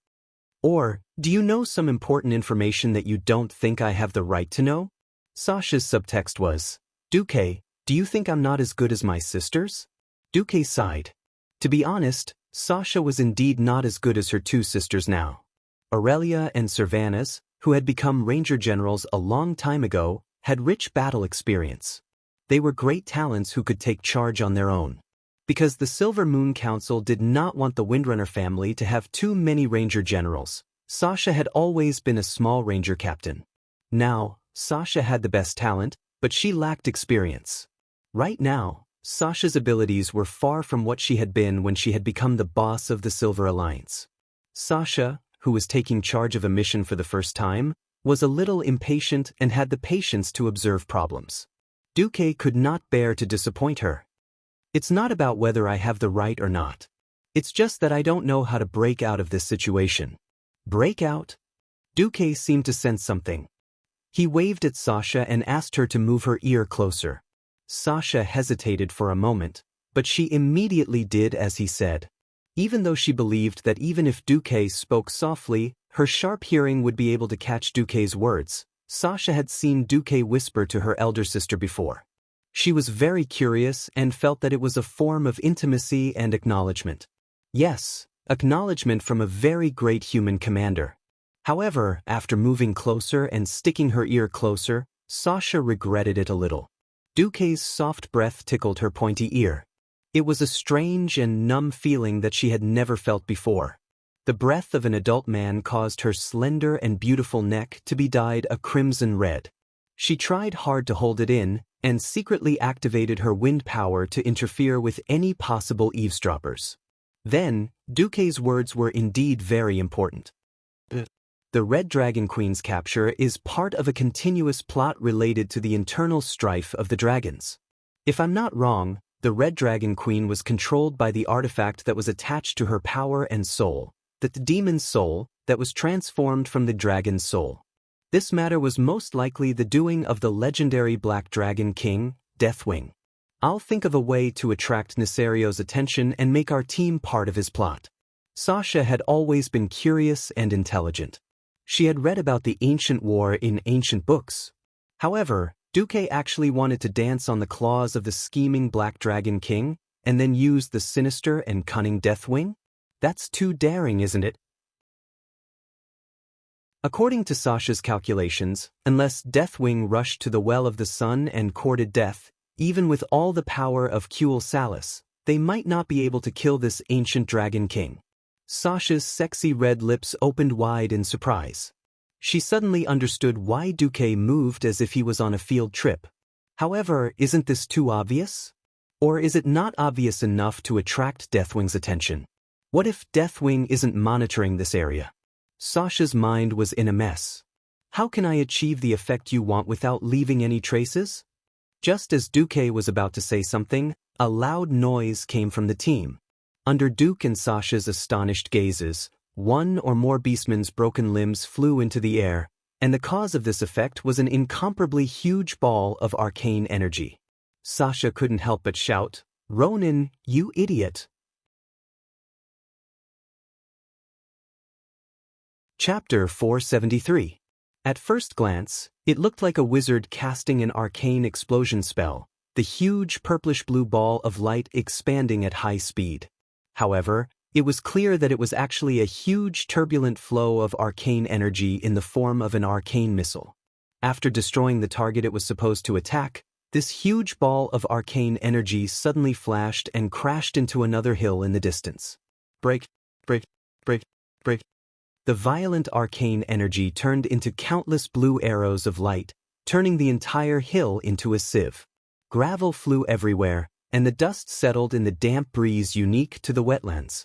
"Or, do you know some important information that you don't think I have the right to know?" Sasha's subtext was, "Duque, do you think I'm not as good as my sisters?" Duque sighed. To be honest, Sasha was indeed not as good as her 2 sisters now. Aurelia and Servanas, who had become ranger generals a long time ago, had rich battle experience. They were great talents who could take charge on their own. Because the Silver Moon Council did not want the Windrunner family to have too many ranger generals, Sasha had always been a small ranger captain. Now, Sasha had the best talent, but she lacked experience. Right now, Sasha's abilities were far from what she had been when she had become the boss of the Silver Alliance. Sasha, who was taking charge of a mission for the first time, was a little impatient and had the patience to observe problems. Duque could not bear to disappoint her. "It's not about whether I have the right or not. It's just that I don't know how to break out of this situation." "Break out?" Duque seemed to sense something. He waved at Sasha and asked her to move her ear closer. Sasha hesitated for a moment, but she immediately did as he said. Even though she believed that even if Duque spoke softly, her sharp hearing would be able to catch Duque's words, Sasha had seen Duque whisper to her elder sister before. She was very curious and felt that it was a form of intimacy and acknowledgement. Yes, acknowledgement from a very great human commander. However, after moving closer and sticking her ear closer, Sasha regretted it a little. Duque's soft breath tickled her pointy ear. It was a strange and numb feeling that she had never felt before. The breath of an adult man caused her slender and beautiful neck to be dyed a crimson red. She tried hard to hold it in, and secretly activated her wind power to interfere with any possible eavesdroppers. Then, Duque's words were indeed very important. The Red Dragon Queen's capture is part of a continuous plot related to the internal strife of the dragons. If I'm not wrong, the Red Dragon Queen was controlled by the artifact that was attached to her power and soul, that the demon's soul that was transformed from the dragon's soul. This matter was most likely the doing of the legendary Black Dragon King, Deathwing. I'll think of a way to attract Nesario's attention and make our team part of his plot. Sasha had always been curious and intelligent. She had read about the ancient war in ancient books. However, Duque actually wanted to dance on the claws of the scheming Black Dragon King and then use the sinister and cunning Deathwing? That's too daring, isn't it? According to Sasha's calculations, unless Deathwing rushed to the Well of the Sun and courted death, even with all the power of Kuel Salus, they might not be able to kill this ancient Dragon King. Sasha's sexy red lips opened wide in surprise. She suddenly understood why Duque moved as if he was on a field trip. However, isn't this too obvious? Or is it not obvious enough to attract Deathwing's attention? What if Deathwing isn't monitoring this area? Sasha's mind was in a mess. How can I achieve the effect you want without leaving any traces? Just as Duque was about to say something, a loud noise came from the team. Under Duke and Sasha's astonished gazes, one or more beastmen's broken limbs flew into the air, and the cause of this effect was an incomparably huge ball of arcane energy. Sasha couldn't help but shout, "Ronin, you idiot!" Chapter 473. At first glance, it looked like a wizard casting an arcane explosion spell, the huge purplish-blue ball of light expanding at high speed. However, it was clear that it was actually a huge turbulent flow of arcane energy in the form of an arcane missile. After destroying the target it was supposed to attack, this huge ball of arcane energy suddenly flashed and crashed into another hill in the distance. Break, break, break, break. The violent arcane energy turned into countless blue arrows of light, turning the entire hill into a sieve. Gravel flew everywhere, and the dust settled in the damp breeze unique to the wetlands.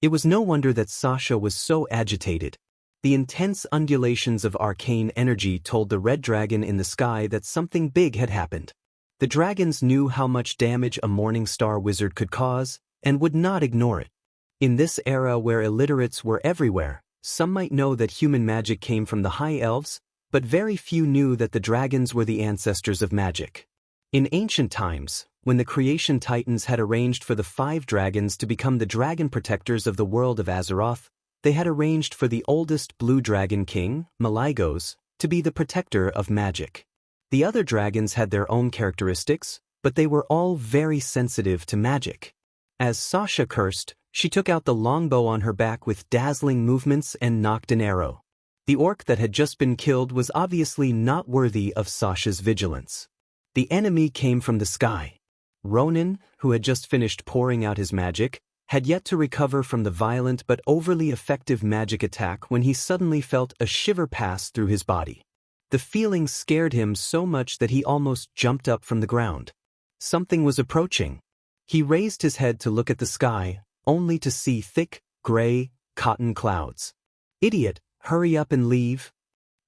It was no wonder that Sasha was so agitated. The intense undulations of arcane energy told the red dragon in the sky that something big had happened. The dragons knew how much damage a morning star wizard could cause, and would not ignore it. In this era where illiterates were everywhere, some might know that human magic came from the high elves, but very few knew that the dragons were the ancestors of magic. In ancient times, when the creation titans had arranged for the 5 dragons to become the dragon protectors of the world of Azeroth, they had arranged for the oldest blue dragon king, Malygos, to be the protector of magic. The other dragons had their own characteristics, but they were all very sensitive to magic. As Sasha cursed, she took out the longbow on her back with dazzling movements and nocked an arrow. The orc that had just been killed was obviously not worthy of Sasha's vigilance. The enemy came from the sky. Ronin, who had just finished pouring out his magic, had yet to recover from the violent but overly effective magic attack when he suddenly felt a shiver pass through his body. The feeling scared him so much that he almost jumped up from the ground. Something was approaching. He raised his head to look at the sky, only to see thick, gray, cotton clouds. "Idiot, hurry up and leave."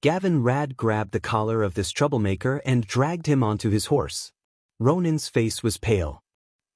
Gavin Rad grabbed the collar of this troublemaker and dragged him onto his horse. Ronin's face was pale.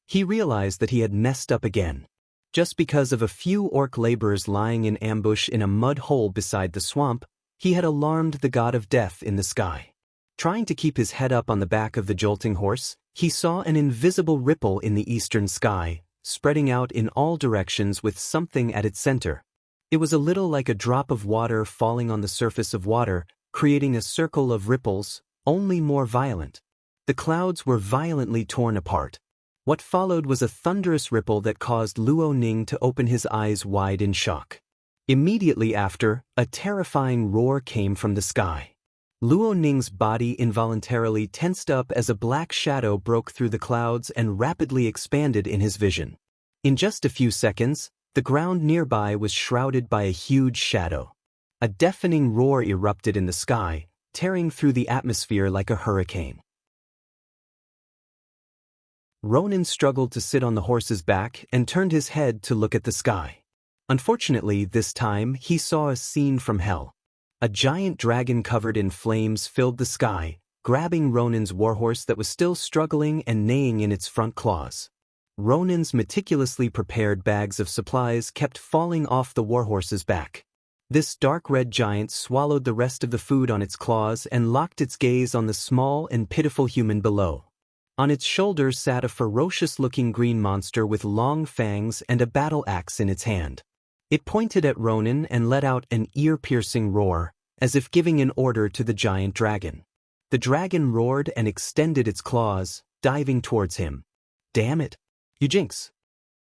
He realized that he had messed up again. Just because of a few orc laborers lying in ambush in a mud hole beside the swamp, he had alarmed the god of death in the sky. Trying to keep his head up on the back of the jolting horse, he saw an invisible ripple in the eastern sky, spreading out in all directions with something at its center. It was a little like a drop of water falling on the surface of water, creating a circle of ripples, only more violent. The clouds were violently torn apart. What followed was a thunderous ripple that caused Luo Ning to open his eyes wide in shock. Immediately after, a terrifying roar came from the sky. Luo Ning's body involuntarily tensed up as a black shadow broke through the clouds and rapidly expanded in his vision. In just a few seconds, the ground nearby was shrouded by a huge shadow. A deafening roar erupted in the sky, tearing through the atmosphere like a hurricane. Ronin struggled to sit on the horse's back and turned his head to look at the sky. Unfortunately, this time he saw a scene from hell. A giant dragon covered in flames filled the sky, grabbing Ronin's warhorse that was still struggling and neighing in its front claws. Ronin's meticulously prepared bags of supplies kept falling off the warhorse's back. This dark red giant swallowed the rest of the food on its claws and locked its gaze on the small and pitiful human below. On its shoulders sat a ferocious-looking green monster with long fangs and a battle axe in its hand. It pointed at Ronin and let out an ear-piercing roar, as if giving an order to the giant dragon. The dragon roared and extended its claws, diving towards him. "Damn it! You jinx!"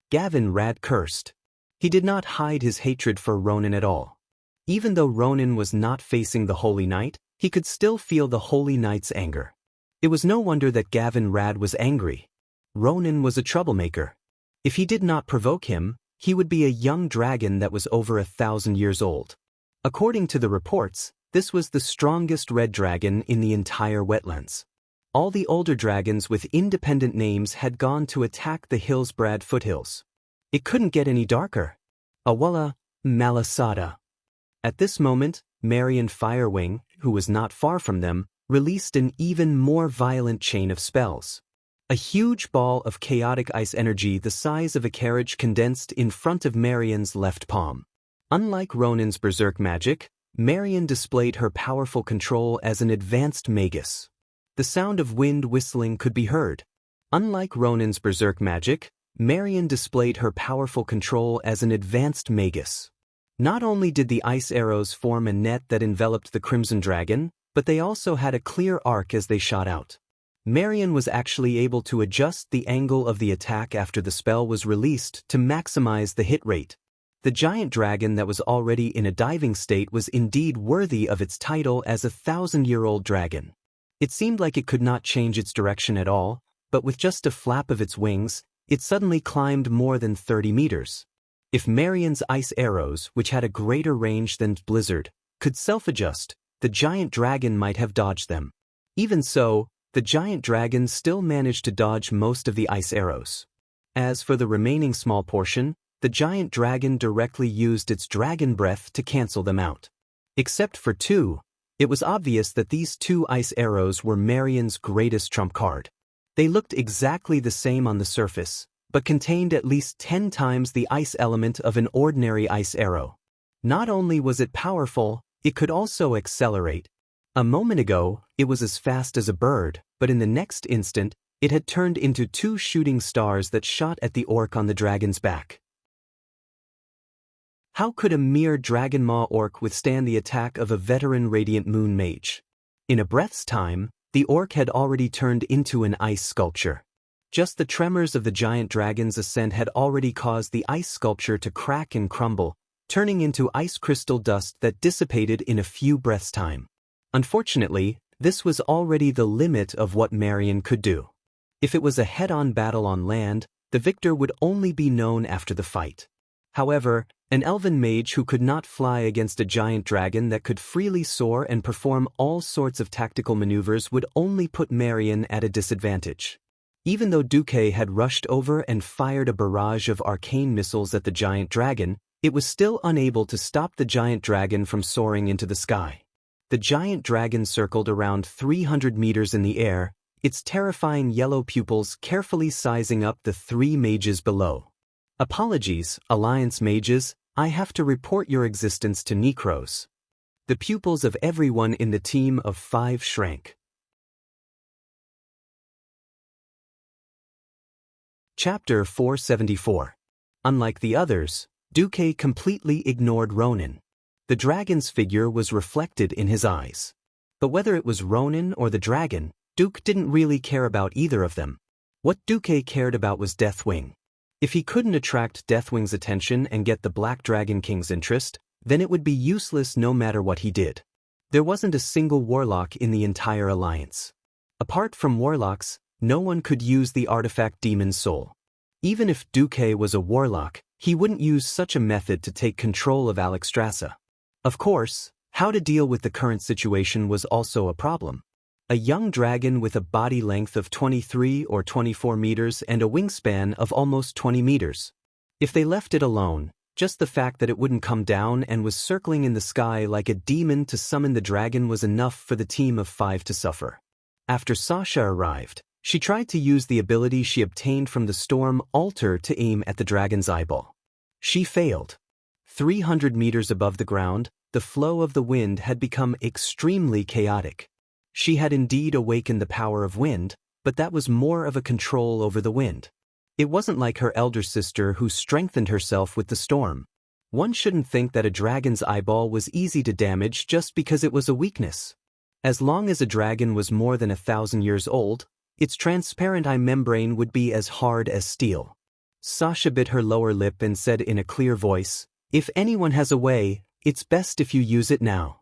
Gavin Rad cursed. He did not hide his hatred for Ronin at all. Even though Ronin was not facing the Holy Knight, he could still feel the Holy Knight's anger. It was no wonder that Gavin Rad was angry. Ronin was a troublemaker. If he did not provoke him, he would be a young dragon that was over 1,000 years old. According to the reports, this was the strongest red dragon in the entire wetlands. All the older dragons with independent names had gone to attack the Hillsbrad foothills. It couldn't get any darker. Awala Malasada. At this moment, Marion Firewing, who was not far from them, released an even more violent chain of spells. A huge ball of chaotic ice energy the size of a carriage condensed in front of Marion's left palm. Unlike Ronin's berserk magic, Marion displayed her powerful control as an advanced magus. The sound of wind whistling could be heard. Unlike Ronin's berserk magic, Marion displayed her powerful control as an advanced magus. Not only did the ice arrows form a net that enveloped the Crimson Dragon, but they also had a clear arc as they shot out. Marion was actually able to adjust the angle of the attack after the spell was released to maximize the hit rate. The giant dragon that was already in a diving state was indeed worthy of its title as a 1,000-year-old dragon. It seemed like it could not change its direction at all, but with just a flap of its wings, it suddenly climbed more than 30 meters. If Marion's ice arrows, which had a greater range than Blizzard, could self-adjust, the giant dragon might have dodged them. Even so, the giant dragon still managed to dodge most of the ice arrows. As for the remaining small portion, the giant dragon directly used its dragon breath to cancel them out. Except for two, it was obvious that these two ice arrows were Marion's greatest trump card. They looked exactly the same on the surface, but contained at least 10 times the ice element of an ordinary ice arrow. Not only was it powerful, it could also accelerate. A moment ago, it was as fast as a bird, but in the next instant, it had turned into 2 shooting stars that shot at the orc on the dragon's back. How could a mere Dragon Maw orc withstand the attack of a veteran Radiant Moon mage? In a breath's time, the orc had already turned into an ice sculpture. Just the tremors of the giant dragon's ascent had already caused the ice sculpture to crack and crumble, turning into ice crystal dust that dissipated in a few breaths' time. Unfortunately, this was already the limit of what Marion could do. If it was a head-on battle on land, the victor would only be known after the fight. However, an elven mage who could not fly against a giant dragon that could freely soar and perform all sorts of tactical maneuvers would only put Marion at a disadvantage. Even though Duque had rushed over and fired a barrage of arcane missiles at the giant dragon, it was still unable to stop the giant dragon from soaring into the sky. The giant dragon circled around 300 meters in the air, its terrifying yellow pupils carefully sizing up the 3 mages below. Apologies, Alliance mages, I have to report your existence to Necros. The pupils of everyone in the team of 5 shrank. Chapter 474. Unlike the others, Duque completely ignored Ronin. The dragon's figure was reflected in his eyes. But whether it was Ronin or the dragon, Duke didn't really care about either of them. What Duque cared about was Deathwing. If he couldn't attract Deathwing's attention and get the Black Dragon King's interest, then it would be useless no matter what he did. There wasn't a single warlock in the entire alliance. Apart from warlocks, no one could use the artifact Demon's Soul. Even if Duque was a warlock, he wouldn't use such a method to take control of Alexstrasza. Of course, how to deal with the current situation was also a problem. A young dragon with a body length of 23 or 24 meters and a wingspan of almost 20 meters. If they left it alone, just the fact that it wouldn't come down and was circling in the sky like a demon to summon the dragon was enough for the team of 5 to suffer. After Sasha arrived, She tried to use the ability she obtained from the storm altar to aim at the dragon's eyeball. She failed. 300 meters above the ground, the flow of the wind had become extremely chaotic. She had indeed awakened the power of wind, but that was more of a control over the wind. It wasn't like her elder sister who strengthened herself with the storm. One shouldn't think that a dragon's eyeball was easy to damage just because it was a weakness. As long as a dragon was more than 1,000 years old, its transparent eye membrane would be as hard as steel. Xianxia bit her lower lip and said in a clear voice, "If anyone has a way, it's best if you use it now."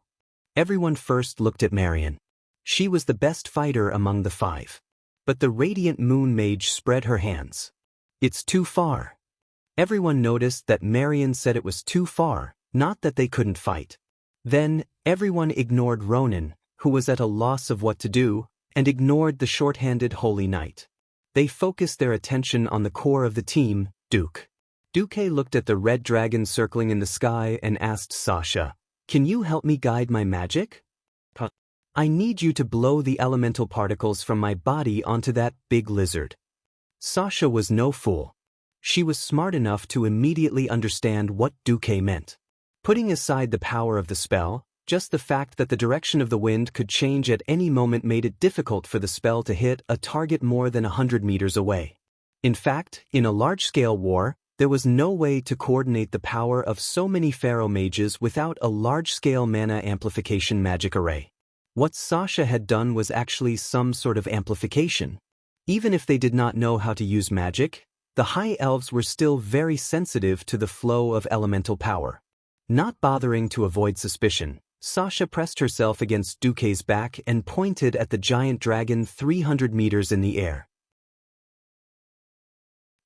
Everyone first looked at Marion. She was the best fighter among the 5. But the radiant moon mage spread her hands. "It's too far." Everyone noticed that Marion said it was too far, not that they couldn't fight. Then, everyone ignored Ronan, who was at a loss of what to do, and ignored the short-handed Holy Knight. They focused their attention on the core of the team, Duke. Duke looked at the red dragon circling in the sky and asked Xianxia, "Can you help me guide my magic? I need you to blow the elemental particles from my body onto that big lizard." Xianxia was no fool. She was smart enough to immediately understand what Duke meant. Putting aside the power of the spell, just the fact that the direction of the wind could change at any moment made it difficult for the spell to hit a target more than 100 meters away. In fact, in a large-scale war, there was no way to coordinate the power of so many pharaoh mages without a large-scale mana amplification magic array. What Xianxia had done was actually some sort of amplification. Even if they did not know how to use magic, the high elves were still very sensitive to the flow of elemental power. Not bothering to avoid suspicion, Xianxia pressed herself against Duke's back and pointed at the giant dragon 300 meters in the air.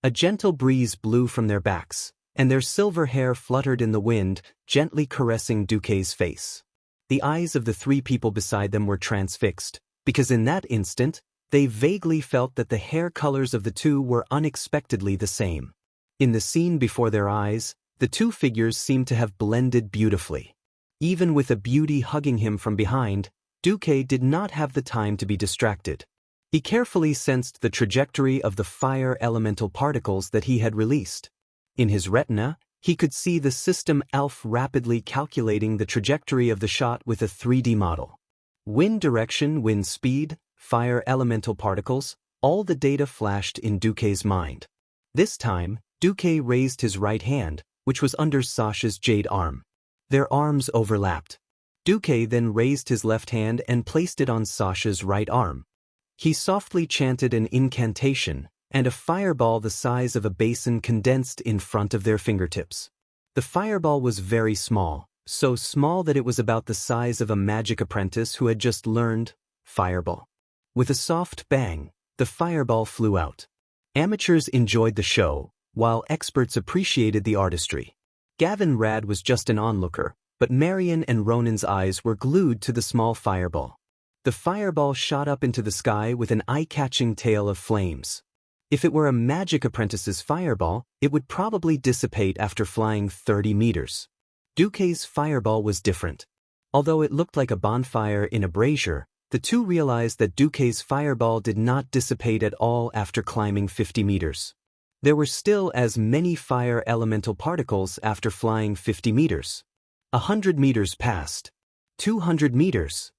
A gentle breeze blew from their backs, and their silver hair fluttered in the wind, gently caressing Duke's face. The eyes of the 3 people beside them were transfixed, because in that instant, they vaguely felt that the hair colors of the 2 were unexpectedly the same. In the scene before their eyes, the 2 figures seemed to have blended beautifully. Even with a beauty hugging him from behind, Duke did not have the time to be distracted. He carefully sensed the trajectory of the fire elemental particles that he had released. In his retina, he could see the system Elf rapidly calculating the trajectory of the shot with a 3D model. Wind direction, wind speed, fire elemental particles, all the data flashed in Duke's mind. This time, Duke raised his right hand, which was under Xianxia's jade arm. Their arms overlapped. Duke then raised his left hand and placed it on Xianxia's right arm. He softly chanted an incantation, and a fireball the size of a basin condensed in front of their fingertips. The fireball was very small, so small that it was about the size of a magic apprentice who had just learned fireball. With a soft bang, the fireball flew out. Amateurs enjoyed the show, while experts appreciated the artistry. Gavin Rad was just an onlooker, but Marion and Ronan's eyes were glued to the small fireball. The fireball shot up into the sky with an eye-catching tail of flames. If it were a magic apprentice's fireball, it would probably dissipate after flying 30 meters. Duke's fireball was different. Although it looked like a bonfire in a brazier, the 2 realized that Duke's fireball did not dissipate at all after climbing 50 meters. There were still as many fire elemental particles after flying 50 meters. 100 meters passed. 200 meters.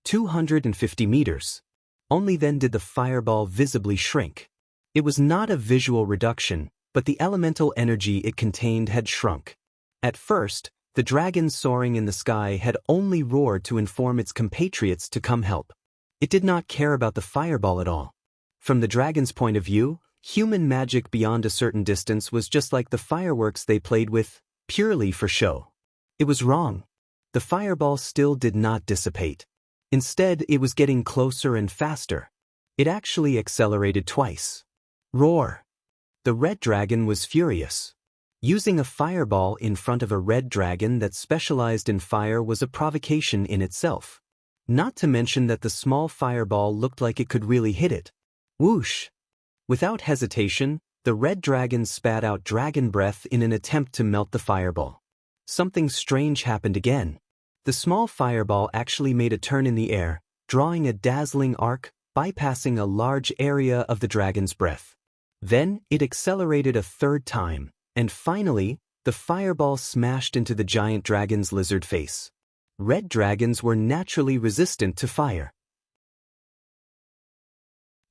250 meters. Only then did the fireball visibly shrink. It was not a visual reduction, but the elemental energy it contained had shrunk. At first, the dragon soaring in the sky had only roared to inform its compatriots to come help. It did not care about the fireball at all. From the dragon's point of view, human magic beyond a certain distance was just like the fireworks they played with, purely for show. It was wrong. The fireball still did not dissipate. Instead, it was getting closer and faster. It actually accelerated twice. Roar! The red dragon was furious. Using a fireball in front of a red dragon that specialized in fire was a provocation in itself. Not to mention that the small fireball looked like it could really hit it. Whoosh! Without hesitation, the red dragon spat out dragon breath in an attempt to melt the fireball. Something strange happened again. The small fireball actually made a turn in the air, drawing a dazzling arc, bypassing a large area of the dragon's breath. Then, it accelerated a third time, and finally, the fireball smashed into the giant dragon's lizard face. Red dragons were naturally resistant to fire.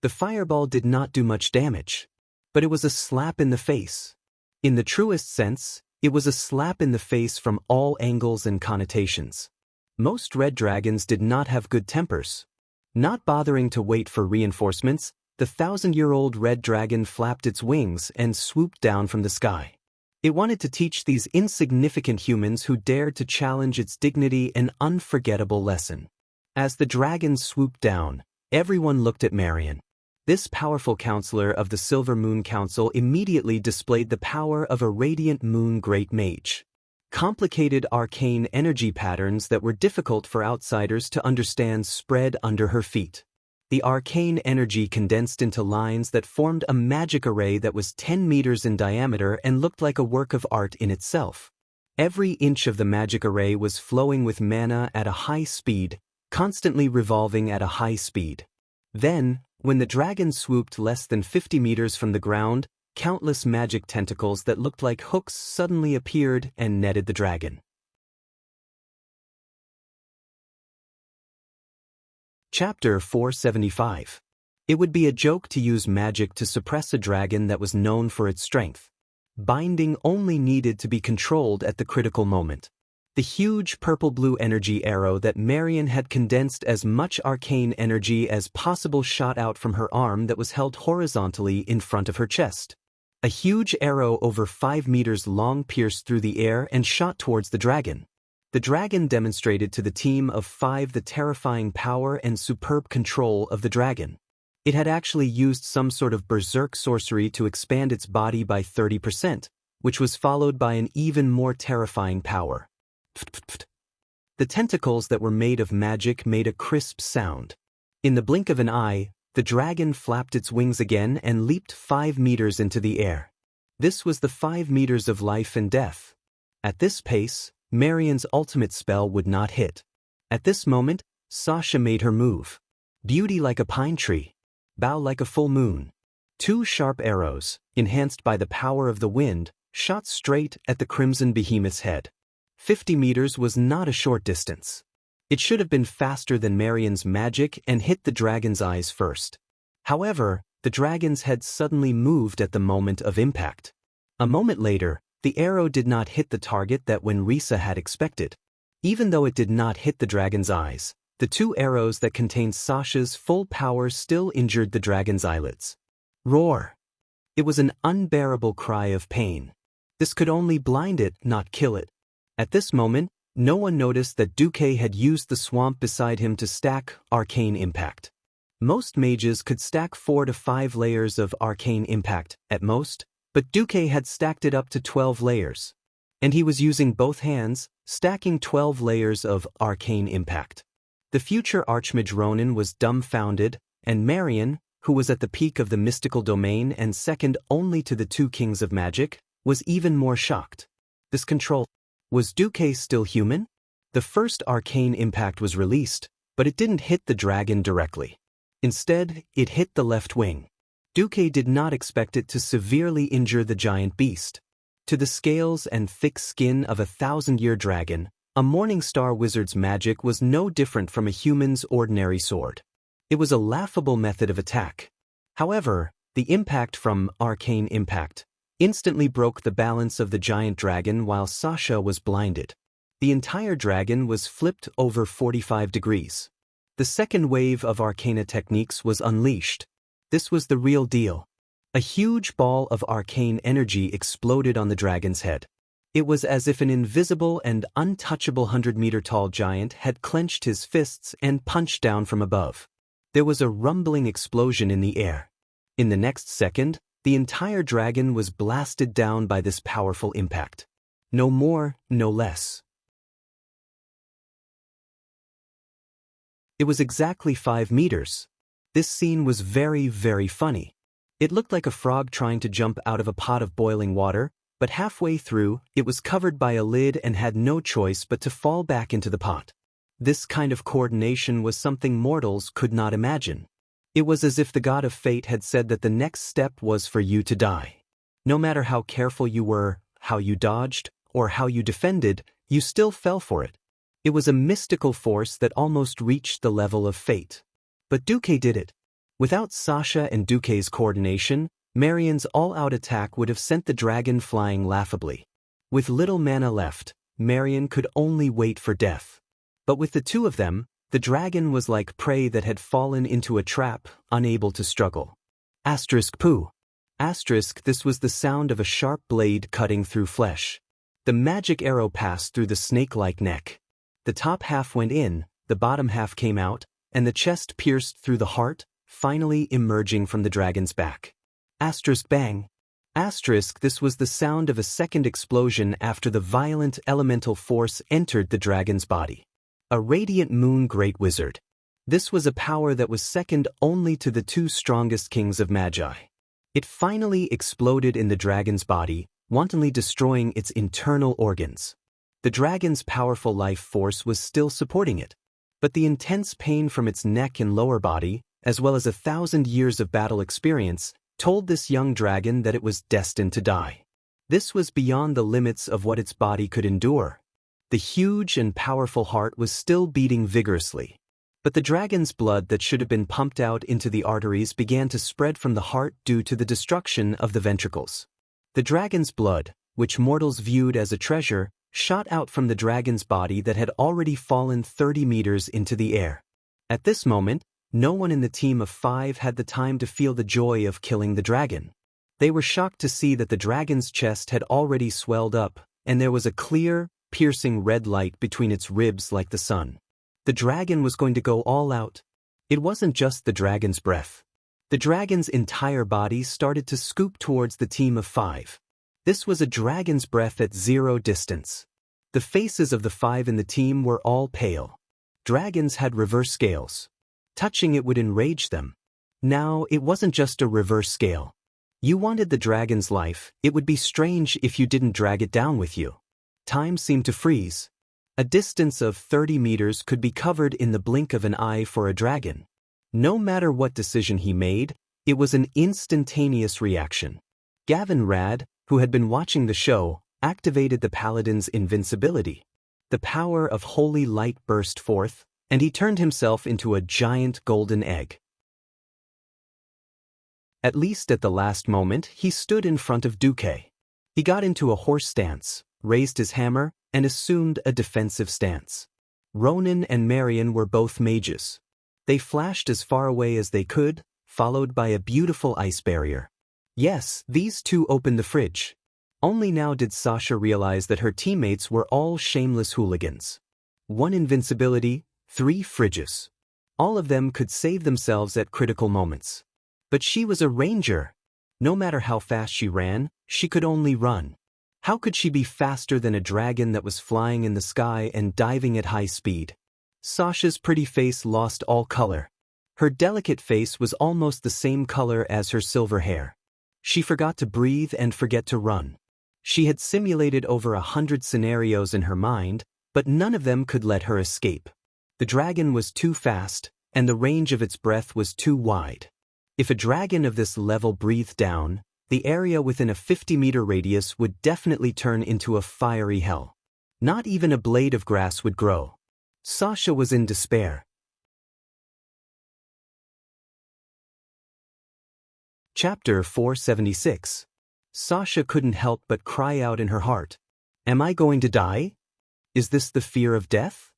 The fireball did not do much damage, but it was a slap in the face. In the truest sense, it was a slap in the face from all angles and connotations. Most red dragons did not have good tempers. Not bothering to wait for reinforcements, the 1,000-year-old red dragon flapped its wings and swooped down from the sky. It wanted to teach these insignificant humans who dared to challenge its dignity an unforgettable lesson. As the dragon swooped down, everyone looked at Marion. This powerful counselor of the Silver Moon Council immediately displayed the power of a radiant moon great mage. Complicated arcane energy patterns that were difficult for outsiders to understand spread under her feet. The arcane energy condensed into lines that formed a magic array that was 10 meters in diameter and looked like a work of art in itself. Every inch of the magic array was flowing with mana at a high speed, constantly revolving at a high speed. Then, when the dragon swooped less than 50 meters from the ground, countless magic tentacles that looked like hooks suddenly appeared and netted the dragon. Chapter 475. It would be a joke to use magic to suppress a dragon that was known for its strength. Binding only needed to be controlled at the critical moment. The huge purple-blue energy arrow that Marion had condensed as much arcane energy as possible shot out from her arm that was held horizontally in front of her chest. A huge arrow over 5 meters long pierced through the air and shot towards the dragon. The dragon demonstrated to the team of 5 the terrifying power and superb control of the dragon. It had actually used some sort of berserk sorcery to expand its body by 30%, which was followed by an even more terrifying power. The tentacles that were made of magic made a crisp sound. In the blink of an eye, the dragon flapped its wings again and leaped 5 meters into the air. This was the 5 meters of life and death. At this pace, Marion's ultimate spell would not hit. At this moment, Xianxia made her move. Beauty like a pine tree. Bow like a full moon. 2 sharp arrows, enhanced by the power of the wind, shot straight at the crimson behemoth's head. 50 meters was not a short distance. It should have been faster than Marion's magic and hit the dragon's eyes first. However, the dragon's head suddenly moved at the moment of impact. A moment later, the arrow did not hit the target that Wenrisa had expected. Even though it did not hit the dragon's eyes, the 2 arrows that contained Sasha's full power still injured the dragon's eyelids. Roar! It was an unbearable cry of pain. This could only blind it, not kill it. At this moment, no one noticed that Duque had used the swamp beside him to stack arcane impact. Most mages could stack 4 to 5 layers of arcane impact, at most, but Duque had stacked it up to 12 layers. And he was using both hands, stacking 12 layers of arcane impact. The future Archmage Ronin was dumbfounded, and Marion, who was at the peak of the mystical domain and second only to the 2 kings of magic, was even more shocked. This control. Was Duque still human? The first arcane impact was released, but it didn't hit the dragon directly. Instead, it hit the left wing. Duque did not expect it to severely injure the giant beast. To the scales and thick skin of a 1,000-year dragon, a Morningstar wizard's magic was no different from a human's ordinary sword. It was a laughable method of attack. However, the impact from arcane impact instantly broke the balance of the giant dragon while Xianxia was blinded. The entire dragon was flipped over 45 degrees. The second wave of arcana techniques was unleashed. This was the real deal. A huge ball of arcane energy exploded on the dragon's head. It was as if an invisible and untouchable 100-meter-tall giant had clenched his fists and punched down from above. There was a rumbling explosion in the air. In the next second, the entire dragon was blasted down by this powerful impact. No more, no less. It was exactly 5 meters. This scene was very, very funny. It looked like a frog trying to jump out of a pot of boiling water, but halfway through, it was covered by a lid and had no choice but to fall back into the pot. This kind of coordination was something mortals could not imagine. It was as if the god of fate had said that the next step was for you to die. No matter how careful you were, how you dodged, or how you defended, you still fell for it. It was a mystical force that almost reached the level of fate. But Duque did it. Without Sasha and Duque's coordination, Marian's all-out attack would have sent the dragon flying laughably. With little mana left, Marian could only wait for death. But with the two of them, the dragon was like prey that had fallen into a trap, unable to struggle. Poo. This was the sound of a sharp blade cutting through flesh. The magic arrow passed through the snake-like neck. The top half went in, the bottom half came out, and the chest pierced through the heart, finally emerging from the dragon's back. Bang. This was the sound of a second explosion after the violent elemental force entered the dragon's body. A radiant moon great wizard. This was a power that was second only to the two strongest kings of magi. It finally exploded in the dragon's body, wantonly destroying its internal organs. The dragon's powerful life force was still supporting it, but the intense pain from its neck and lower body, as well as 1,000 years of battle experience, told this young dragon that it was destined to die. This was beyond the limits of what its body could endure. The huge and powerful heart was still beating vigorously. But the dragon's blood that should have been pumped out into the arteries began to spread from the heart due to the destruction of the ventricles. The dragon's blood, which mortals viewed as a treasure, shot out from the dragon's body that had already fallen 30 meters into the air. At this moment, no one in the team of 5 had the time to feel the joy of killing the dragon. They were shocked to see that the dragon's chest had already swelled up, and there was a clear, piercing red light between its ribs like the sun. The dragon was going to go all out. It wasn't just the dragon's breath. The dragon's entire body started to scoop towards the team of 5. This was a dragon's breath at 0 distance. The faces of the 5 in the team were all pale. Dragons had reverse scales. Touching it would enrage them. Now, it wasn't just a reverse scale. You wanted the dragon's life, it would be strange if you didn't drag it down with you. Time seemed to freeze. A distance of 30 meters could be covered in the blink of an eye for a dragon. No matter what decision he made, it was an instantaneous reaction. Gavin Rad, who had been watching the show, activated the paladin's invincibility. The power of holy light burst forth, and he turned himself into a giant golden egg. At least at the last moment, he stood in front of Duque. He got into a horse stance, raised his hammer, and assumed a defensive stance. Ronan and Marian were both mages. They flashed as far away as they could, followed by a beautiful ice barrier. Yes, these two opened the fridge. Only now did Sasha realize that her teammates were all shameless hooligans. 1 invincibility, 3 fridges. All of them could save themselves at critical moments. But she was a ranger. No matter how fast she ran, she could only run. How could she be faster than a dragon that was flying in the sky and diving at high speed? Sasha's pretty face lost all color. Her delicate face was almost the same color as her silver hair. She forgot to breathe and forget to run. She had simulated over 100 scenarios in her mind, but none of them could let her escape. The dragon was too fast, and the range of its breath was too wide. If a dragon of this level breathed down, the area within a 50-meter radius would definitely turn into a fiery hell. Not even a blade of grass would grow. Sasha was in despair. Chapter 476. Sasha couldn't help but cry out in her heart. Am I going to die? Is this the fear of death?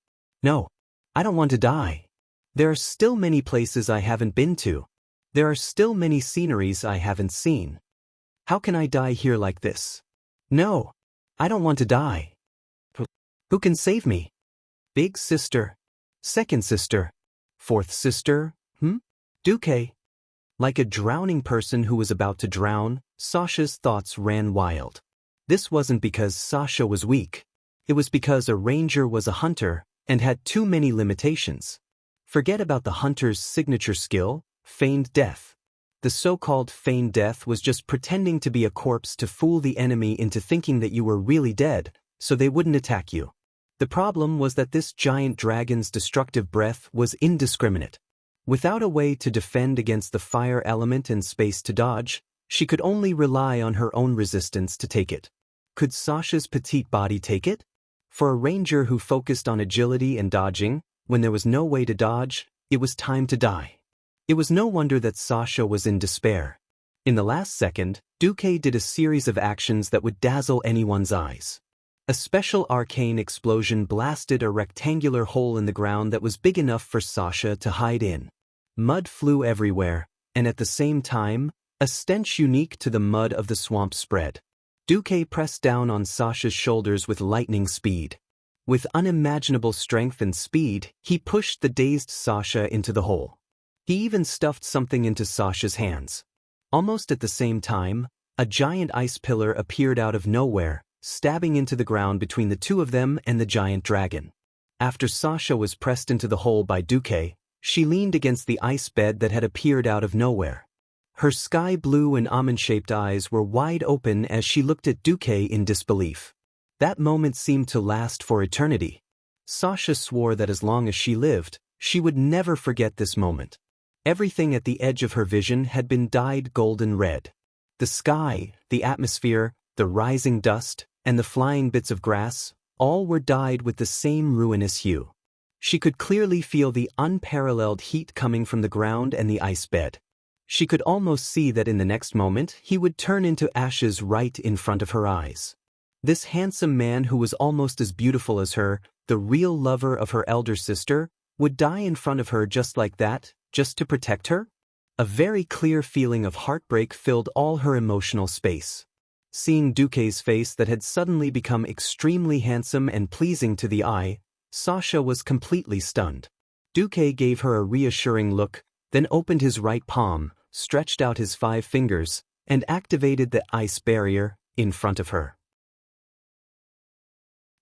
No, I don't want to die. There are still many places I haven't been to. There are still many sceneries I haven't seen. How can I die here like this? No, I don't want to die. Who can save me? Big sister. Second sister. Fourth sister? Duque. Like a drowning person who was about to drown, Sasha's thoughts ran wild. This wasn't because Sasha was weak. It was because a ranger was a hunter and had too many limitations. Forget about the hunter's signature skill, feigned death. The so-called feigned death was just pretending to be a corpse to fool the enemy into thinking that you were really dead, so they wouldn't attack you. The problem was that this giant dragon's destructive breath was indiscriminate. Without a way to defend against the fire element and space to dodge, she could only rely on her own resistance to take it. Could Sasha's petite body take it? For a ranger who focused on agility and dodging, when there was no way to dodge, it was time to die. It was no wonder that Sasha was in despair. In the last second, Duque did a series of actions that would dazzle anyone's eyes. A special arcane explosion blasted a rectangular hole in the ground that was big enough for Sasha to hide in. Mud flew everywhere, and at the same time, a stench unique to the mud of the swamp spread. Duque pressed down on Sasha's shoulders with lightning speed. With unimaginable strength and speed, he pushed the dazed Sasha into the hole. He even stuffed something into Sasha's hands. Almost at the same time, a giant ice pillar appeared out of nowhere, stabbing into the ground between the two of them and the giant dragon. After Sasha was pressed into the hole by Duque, she leaned against the ice bed that had appeared out of nowhere. Her sky blue and almond-shaped eyes were wide open as she looked at Duque in disbelief. That moment seemed to last for eternity. Sasha swore that as long as she lived, she would never forget this moment. Everything at the edge of her vision had been dyed golden red. The sky, the atmosphere, the rising dust, and the flying bits of grass, all were dyed with the same ruinous hue. She could clearly feel the unparalleled heat coming from the ground and the ice bed. She could almost see that in the next moment he would turn into ashes right in front of her eyes. This handsome man who was almost as beautiful as her, the real lover of her elder sister, would die in front of her just like that, just to protect her? A very clear feeling of heartbreak filled all her emotional space. Seeing Duque's face that had suddenly become extremely handsome and pleasing to the eye, Sasha was completely stunned. Duque gave her a reassuring look, then opened his right palm, stretched out his 5 fingers, and activated the ice barrier in front of her.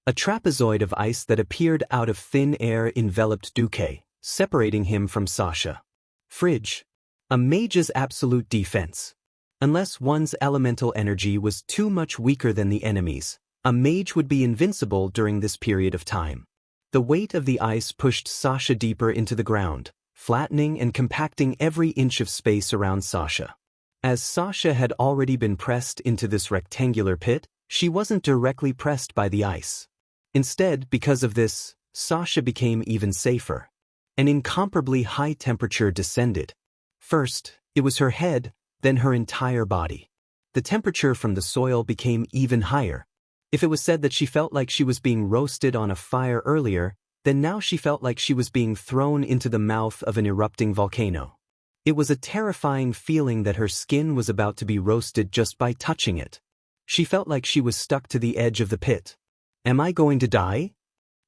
A trapezoid of ice that appeared out of thin air enveloped Duque, separating him from Sasha. Fridge. A mage's absolute defense. Unless one's elemental energy was too much weaker than the enemy's, a mage would be invincible during this period of time. The weight of the ice pushed Sasha deeper into the ground, flattening and compacting every inch of space around Sasha. As Sasha had already been pressed into this rectangular pit, she wasn't directly pressed by the ice. Instead, because of this, Sasha became even safer. An incomparably high temperature descended. First, it was her head, then her entire body. The temperature from the soil became even higher. If it was said that she felt like she was being roasted on a fire earlier, then now she felt like she was being thrown into the mouth of an erupting volcano. It was a terrifying feeling that her skin was about to be roasted just by touching it. She felt like she was stuck to the edge of the pit. Am I going to die?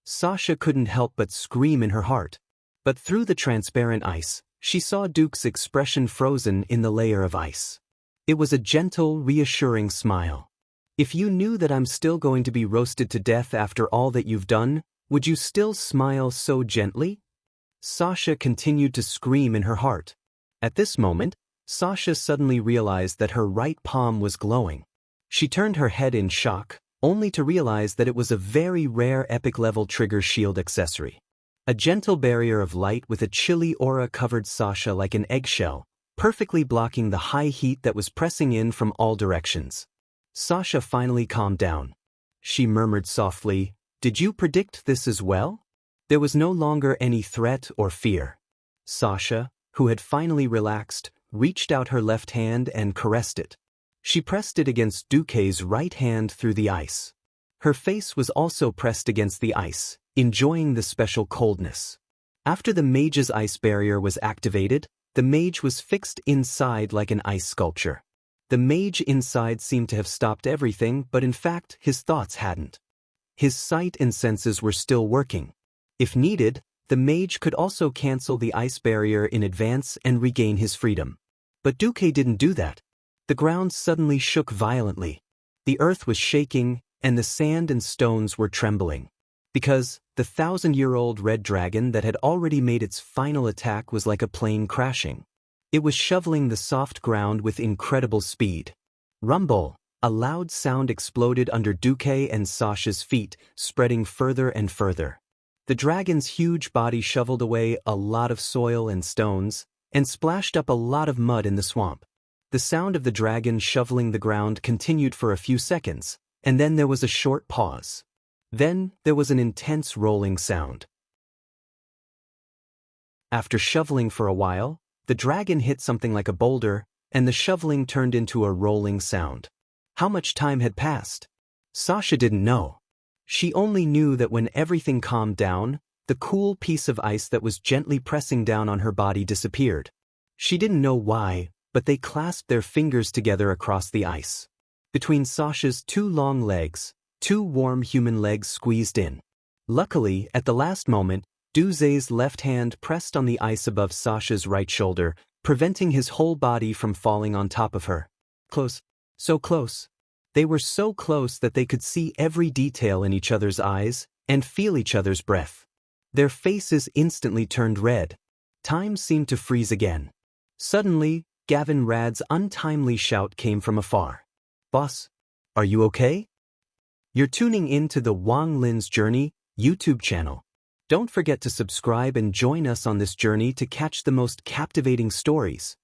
Sasha couldn't help but scream in her heart. But through the transparent ice, she saw Duke's expression frozen in the layer of ice. It was a gentle, reassuring smile. If you knew that I'm still going to be roasted to death after all that you've done, would you still smile so gently? Sasha continued to scream in her heart. At this moment, Sasha suddenly realized that her right palm was glowing. She turned her head in shock, only to realize that it was a very rare epic-level trigger shield accessory. A gentle barrier of light with a chilly aura covered Sasha like an eggshell, perfectly blocking the high heat that was pressing in from all directions. Sasha finally calmed down. She murmured softly, "Did you predict this as well?" There was no longer any threat or fear. Sasha, who had finally relaxed, reached out her left hand and caressed it. She pressed it against Duque's right hand through the ice. Her face was also pressed against the ice, enjoying the special coldness. After the mage's ice barrier was activated, the mage was fixed inside like an ice sculpture. The mage inside seemed to have stopped everything, but in fact, his thoughts hadn't. His sight and senses were still working. If needed, the mage could also cancel the ice barrier in advance and regain his freedom. But Duque didn't do that. The ground suddenly shook violently. The earth was shaking, and the sand and stones were trembling. Because the 1,000-year-old red dragon that had already made its final attack was like a plane crashing. It was shoveling the soft ground with incredible speed. Rumble! A loud sound exploded under Duque and Sasha's feet, spreading further and further. The dragon's huge body shoveled away a lot of soil and stones, and splashed up a lot of mud in the swamp. The sound of the dragon shoveling the ground continued for a few seconds, and then there was a short pause. Then there was an intense rolling sound. After shoveling for a while, the dragon hit something like a boulder, and the shoveling turned into a rolling sound. How much time had passed? Xianxia didn't know. She only knew that when everything calmed down, the cool piece of ice that was gently pressing down on her body disappeared. She didn't know why, but they clasped their fingers together across the ice. Between Xianxia's two long legs, two warm human legs squeezed in. Luckily, at the last moment, Duze's left hand pressed on the ice above Xianxia's right shoulder, preventing his whole body from falling on top of her. Close. So close. They were so close that they could see every detail in each other's eyes and feel each other's breath. Their faces instantly turned red. Time seemed to freeze again. Suddenly, Gavin Rad's untimely shout came from afar. "Boss, are you okay?" You're tuning in to the Wang Lin's Journey YouTube channel. Don't forget to subscribe and join us on this journey to catch the most captivating stories.